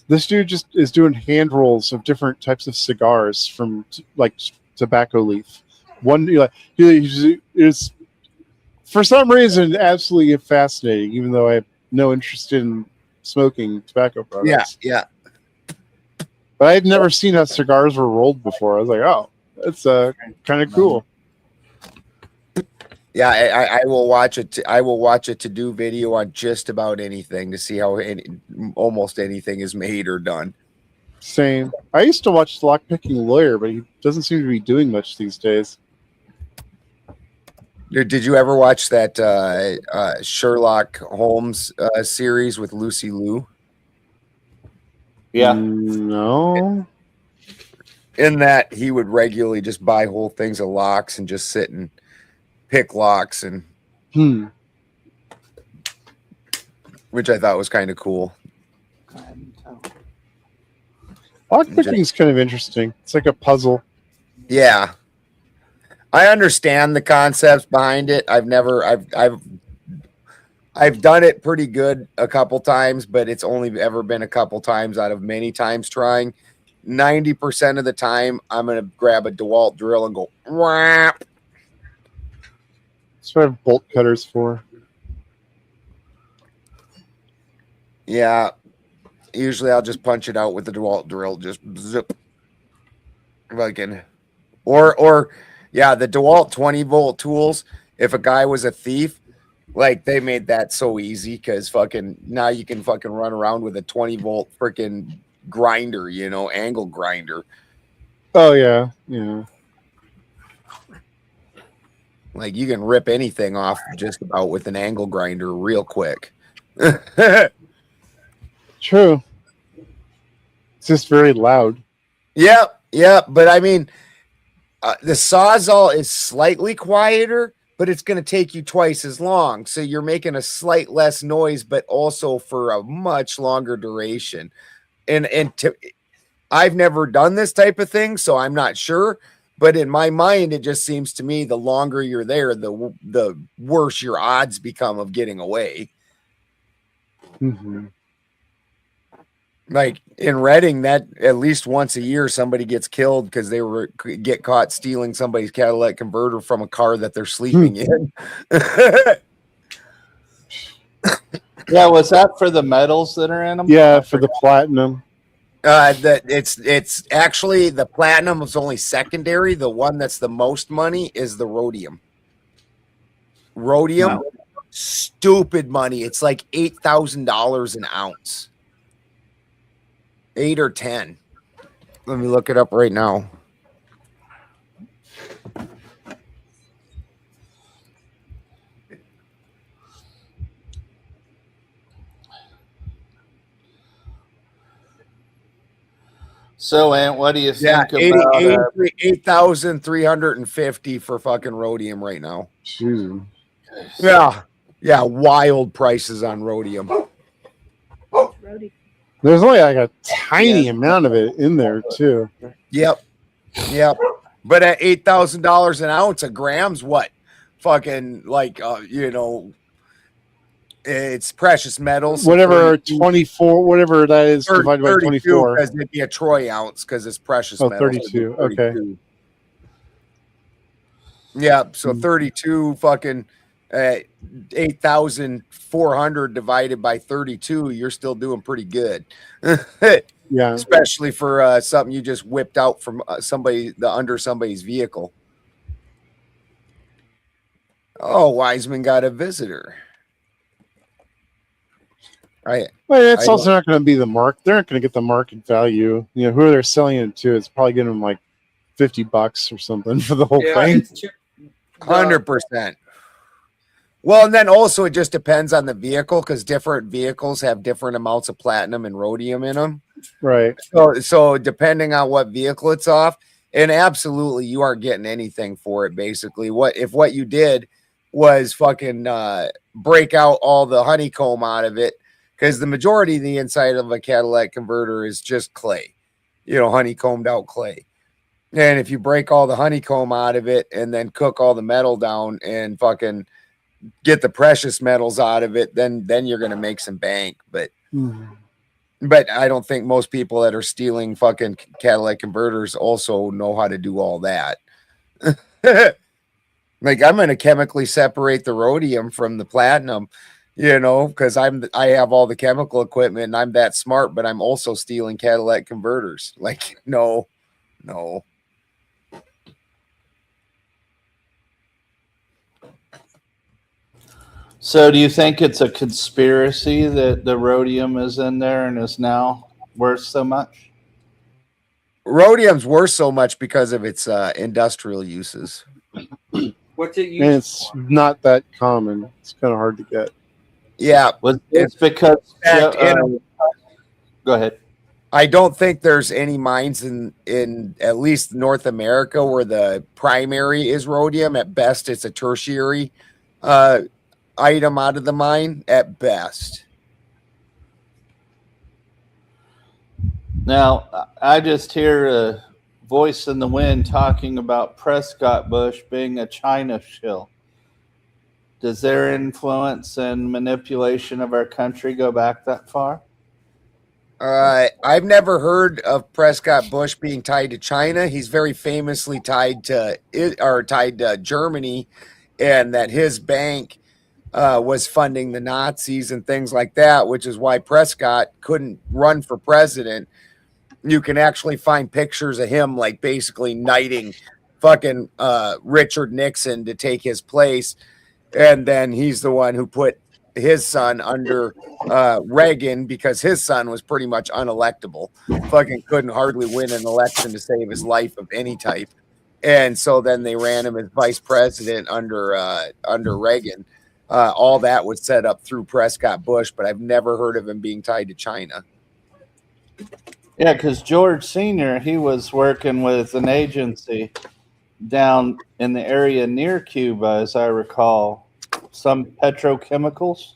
This dude just is doing hand rolls of different types of cigars from like tobacco leaf. One he is for some reason absolutely fascinating, even though I have no interest in smoking tobacco products. Yeah. But I had never seen how cigars were rolled before. I was like, oh, that's kind of cool. Yeah, I will watch it. I will watch a to-do video on just about anything to see how almost anything is made or done. Same. I used to watch Lockpicking Lawyer, but he doesn't seem to be doing much these days. Did you ever watch that Sherlock Holmes series with Lucy Liu? Yeah. No. In that, he would regularly just buy whole things of locks and just sit and pick locks, and which I thought was kind of cool. Lockpicking is kind of interesting. It's like a puzzle. Yeah, I understand the concepts behind it. I've done it pretty good a couple times, but it's only ever been a couple times out of many times trying. 90% of the time, I'm gonna grab a DeWalt drill and go whap. That's what I have bolt cutters for. Yeah. Usually I'll just punch it out with the DeWalt drill. Just zip. Fucking. Or yeah, the DeWalt 20-volt tools, if a guy was a thief, like they made that so easy because fucking now you can fucking run around with a 20-volt freaking grinder, angle grinder. Oh, yeah. Yeah. Like you can rip anything off just about with an angle grinder real quick. True. It's just very loud. Yep. But I mean, the Sawzall is slightly quieter, but it's going to take you twice as long. So you're making a slight less noise, but also for a much longer duration. I've never done this type of thing, so I'm not sure. But in my mind, it just seems to me the longer you're there, the worse your odds become of getting away. Mm-hmm. Like in Reading, that at least once a year somebody gets killed because they get caught stealing somebody's catalytic converter from a car that they're sleeping in. Yeah, was that for the metals that are in them? Yeah, for the platinum. It's actually the platinum is only secondary. The one that's the most money is the rhodium. Rhodium, stupid money. It's like $8,000 an ounce. 8 or 10. Let me look it up right now. So, Ant, what do you think about 8,350 for fucking rhodium right now? Jeez. Yeah, wild prices on rhodium. There's only like a tiny amount of it in there too. Yep. But at $8,000 an ounce, a gram's what? Fucking like it's precious metals. Whatever 24, whatever that is divided by 24. Because it'd be a troy ounce because it's precious metals. 32. Okay. Yeah, so 32 fucking 8,400 divided by 32, you're still doing pretty good. Yeah, especially for something you just whipped out from under somebody's vehicle. Oh, Wiseman got a visitor. Well, it's also not going to be the mark. They're not going to get the market value. You know, who they're selling it to, it's probably getting them like $50 or something for the whole thing. 100%. Well, and then also it just depends on the vehicle because different vehicles have different amounts of platinum and rhodium in them. Right. So depending on what vehicle it's off, and absolutely you aren't getting anything for it. Basically, what you did was fucking break out all the honeycomb out of it, because the majority of the inside of a catalytic converter is just clay, honeycombed out clay. And if you break all the honeycomb out of it and then cook all the metal down and fucking get the precious metals out of it, then you're going to make some bank. But I don't think most people that are stealing fucking catalytic converters also know how to do all that. Like, I'm going to chemically separate the rhodium from the platinum, because I have all the chemical equipment and I'm that smart, but I'm also stealing catalytic converters. Like, no. So do you think it's a conspiracy that the rhodium is in there and is now worth so much? Rhodium's worth so much because of its industrial uses. What's it used? And it's not that common. It's kind of hard to get. Yeah. It's because... go ahead. I don't think there's any mines in at least North America where the primary is rhodium. At best, it's a tertiary item out of the mine at best. Now, I just hear a voice in the wind talking about Prescott Bush being a China shill. Does their influence and manipulation of our country go back that far? I've never heard of Prescott Bush being tied to China. He's very famously tied to Germany, and that his bank was funding the Nazis and things like that, which is why Prescott couldn't run for president. You can actually find pictures of him like basically knighting fucking Richard Nixon to take his place. And then he's the one who put his son under Reagan because his son was pretty much unelectable. Fucking couldn't hardly win an election to save his life of any type. And so then they ran him as vice president under Reagan. all that was set up through Prescott Bush, but I've never heard of him being tied to China. Yeah, because George Sr., he was working with an agency down in the area near Cuba, as I recall, some petrochemicals.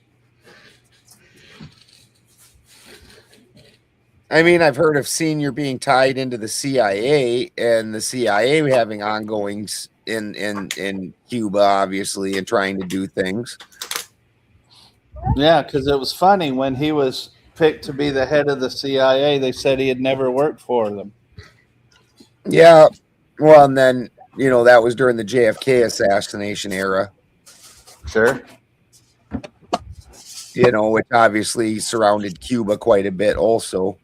I mean, I've heard of Senior being tied into the CIA and the CIA having ongoings in Cuba, obviously, and trying to do things. Yeah, because it was funny when he was picked to be the head of the CIA, they said he had never worked for them. Yeah. Well, and then, you know, that was during the JFK assassination era. Sure. You know, which obviously surrounded Cuba quite a bit also.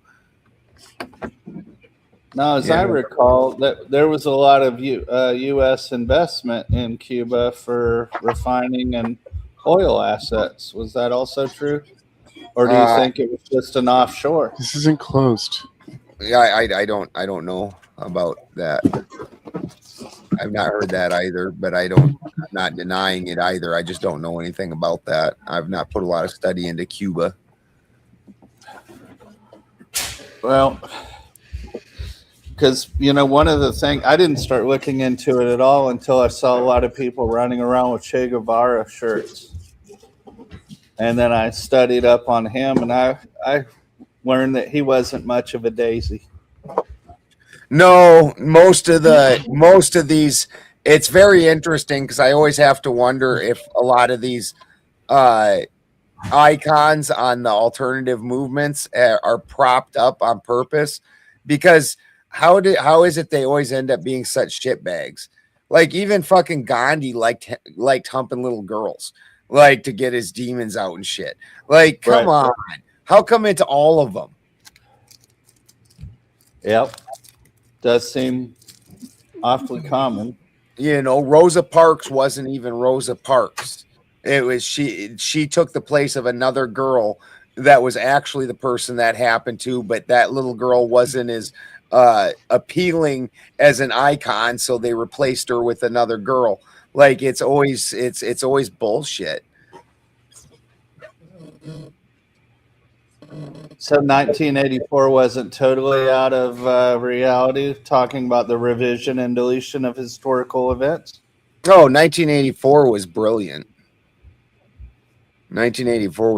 Now, as I recall, that there was a lot of U.S. investment in Cuba for refining and oil assets. Was that also true? Or do you think it was just an offshore? This isn't closed. Yeah, I don't know about that. I've not heard that either, but I'm not denying it either. I just don't know anything about that. I've not put a lot of study into Cuba. Well, because, you know, one of the things, I didn't start looking into it at all until I saw a lot of people running around with Che Guevara shirts. And then I studied up on him, and I learned that he wasn't much of a daisy. No, most of these, it's very interesting because I always have to wonder if a lot of these icons on the alternative movements are propped up on purpose, because how is it they always end up being such shitbags? Like even fucking Gandhi liked humping little girls, like to get his demons out and shit. Like, come on, how come it's all of them? Yep, does seem awfully common. You know, Rosa Parks wasn't even Rosa Parks. It was she took the place of another girl that was actually the person that happened to, but that little girl wasn't as appealing as an icon, so they replaced her with another girl. Like it's always bullshit. So 1984 wasn't totally out of reality, talking about the revision and deletion of historical events? Oh, 1984 was brilliant. 1984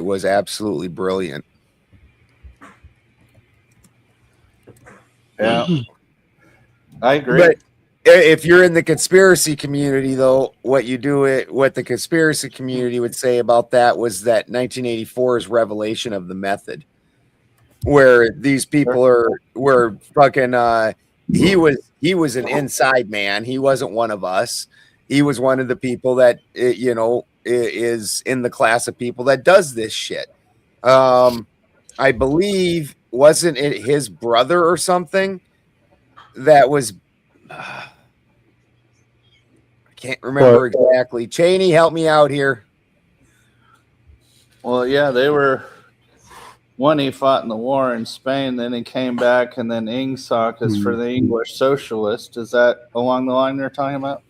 was absolutely brilliant. Yeah, I agree. But if you're in the conspiracy community, though, what the conspiracy community would say about that was that 1984's revelation of the method, where these people were fucking. He was an inside man. He wasn't one of us. He was one of the people that is in the class of people that does this shit. I believe, wasn't it his brother or something that was. I can't remember exactly. Cheney, help me out here. Well, yeah, they were. One, he fought in the war in Spain, then he came back, and then Ingsoc is for the English socialist. Is that along the line they're talking about?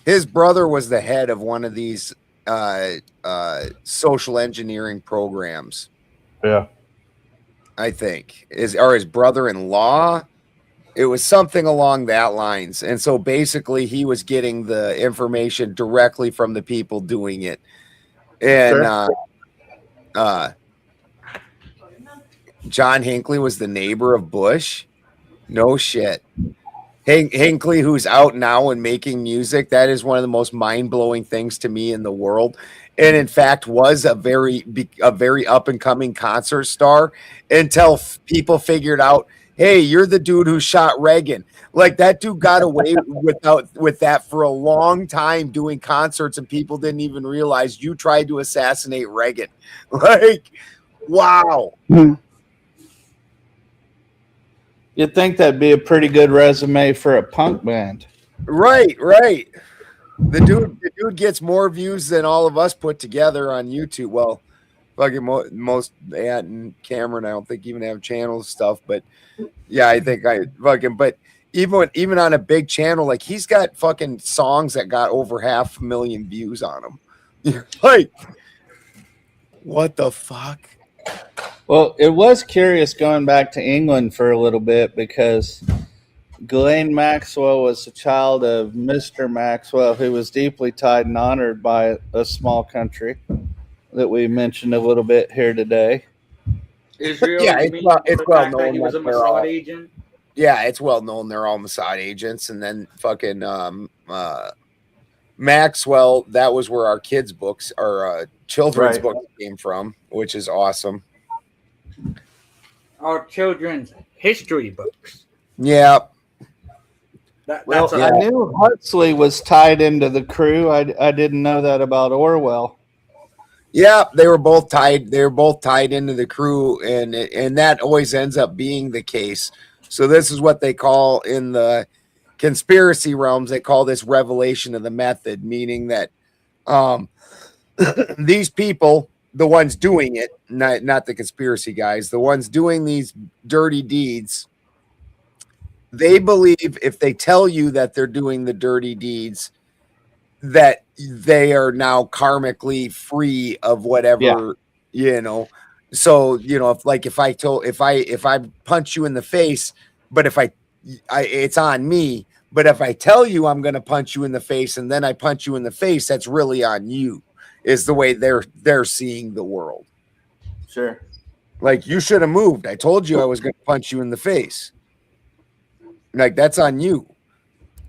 His brother was the head of one of these social engineering programs. Yeah. I think. Or his brother-in-law. It was something along that lines. And so basically he was getting the information directly from the people doing it. And John Hinckley was the neighbor of Bush. No shit. Hinckley, who's out now and making music, that is one of the most mind-blowing things to me in the world. And in fact was a very up and coming concert star until people figured out, hey, you're the dude who shot Reagan. Like that dude got away with that for a long time doing concerts, and people didn't even realize you tried to assassinate Reagan. Like, wow. You'd think that'd be a pretty good resume for a punk band. Right. The dude gets more views than all of us put together on YouTube. Well, fucking most and Cameron, I don't think even have channels stuff, but yeah, I think but even on a big channel, like he's got fucking songs that got over 500,000 views on them. You're like, what the fuck? Well, it was curious going back to England for a little bit because Ghislaine Maxwell was a child of Mr. Maxwell, who was deeply tied and honored by a small country that we mentioned a little bit here today. Israel, Yeah, you mean it's the well fact that known he was a that they're all- Mossad agent. Yeah, it's well known they're all Mossad agents. And then fucking Maxwell, that was where our kids' books, our children's Right. books came from, which is awesome. Our children's history books. Yeah. Well, That's I knew Huxley was tied into the crew. I didn't know that about Orwell. Yeah, they were both tied. They were both tied into the crew, and that always ends up being the case. So this is what they call in the conspiracy realms. They call this revelation of the method, meaning that these people, the ones doing it, not the conspiracy guys, the ones doing these dirty deeds, they believe if they tell you that they're doing the dirty deeds, that they are now karmically free of whatever, you know. So, you know, if I punch you in the face, but if I it's on me, but if I tell you I'm going to punch you in the face and then I punch you in the face, that's really on you, is the way they're seeing the world. Sure. Like, you should have moved. I told you I was going to punch you in the face. Like, that's on you.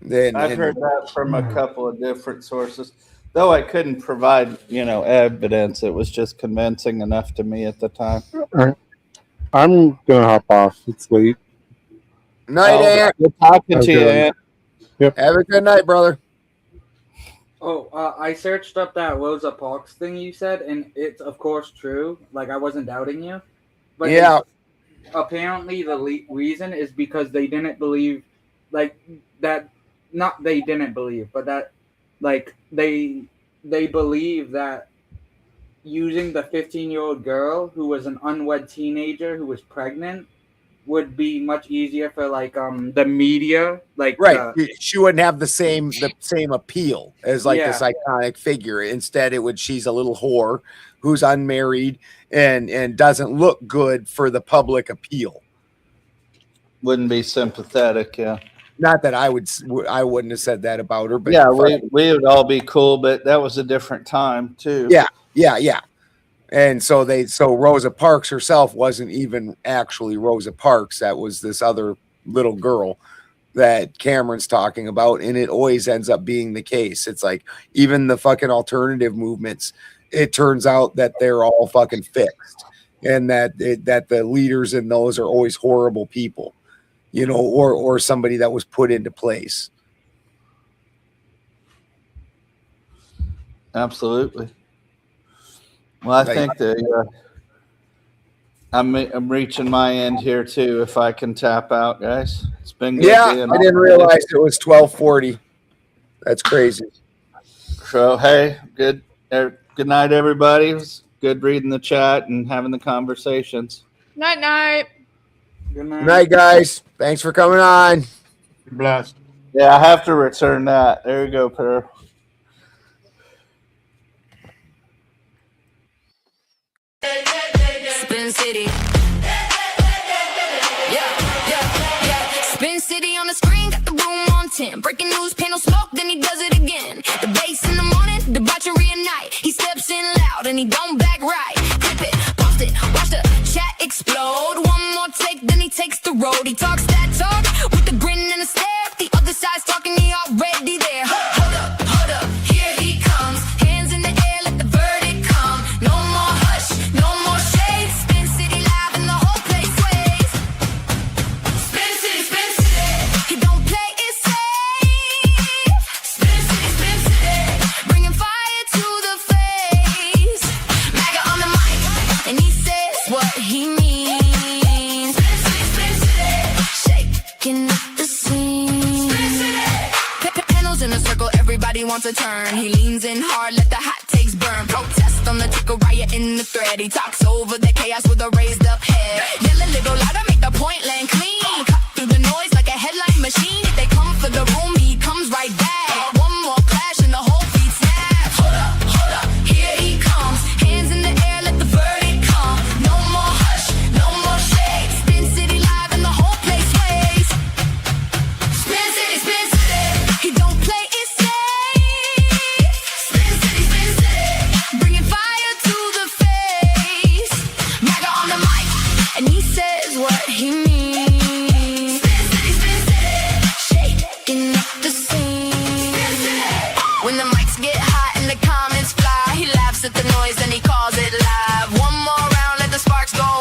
I've heard that from a couple of different sources, though I couldn't provide, evidence. It was just convincing enough to me at the time. All right. I'm gonna hop off. It's late. Night, Ant. Good talking to you, Ant. Yep. Have a good night, brother. Oh, I searched up that Rosa Parks thing you said, and it's of course true. Like, I wasn't doubting you, but Yeah. apparently the reason is because they didn't believe, like that. Not they didn't believe, but that, like they believe that using the 15-year-old girl who was an unwed teenager who was pregnant would be much easier for the media, like Right. She wouldn't have the same appeal as like Yeah. this iconic figure. Instead, she's a little whore who's unmarried and doesn't look good for the public appeal. Wouldn't be sympathetic, yeah. Not that I wouldn't have said that about her, but Yeah, we would all be cool, but that was a different time too. Yeah. And so Rosa Parks herself wasn't even actually Rosa Parks. That was this other little girl that Cameron's talking about. And it always ends up being the case. It's like, even the fucking alternative movements, it turns out that they're all fucking fixed, and that the leaders in those are always horrible people, or somebody that was put into place. Absolutely. Well, I think that I'm reaching my end here too. If I can tap out, guys, it's been good. Yeah, I didn't realize it was 12:40. That's crazy. So hey, good night, everybody. It was good reading the chat and having the conversations. Night, night. Good Good night, guys. Thanks for coming on. Blessed. Yeah, I have to return that. There you go, Per. Spin City. Spin City on the screen, got the room on 10. Breaking news, panel smoke, then he does it again. The bass in the morning, debauchery at night. He steps in loud and he don't back right. Clip it, post it, watch the chat explode. One more take, then he takes the road. He talks that talk with a grin and a stare. The other side's talking, he already there. Hold up, here he comes. Hands in the air, let the verdict come. No more hush, no more shade. Spin City live and the whole place sways. Spin City, he don't play it safe. Spin City, bringing fire to the face. MAGA on the mic, and he says what he means. Spin City, shaking up the scene. Panels in a circle, everybody wants a turn. He leans in hard, let the hot takes burn. Protest on the ticker, riot in the thread. He talks over the chaos with a raised up head. Yell a little louder, make the point land clean. Cut through the noise like a headline machine. Chats get hot and the comments fly. He laughs at the noise and he calls it live. One more round, let the sparks go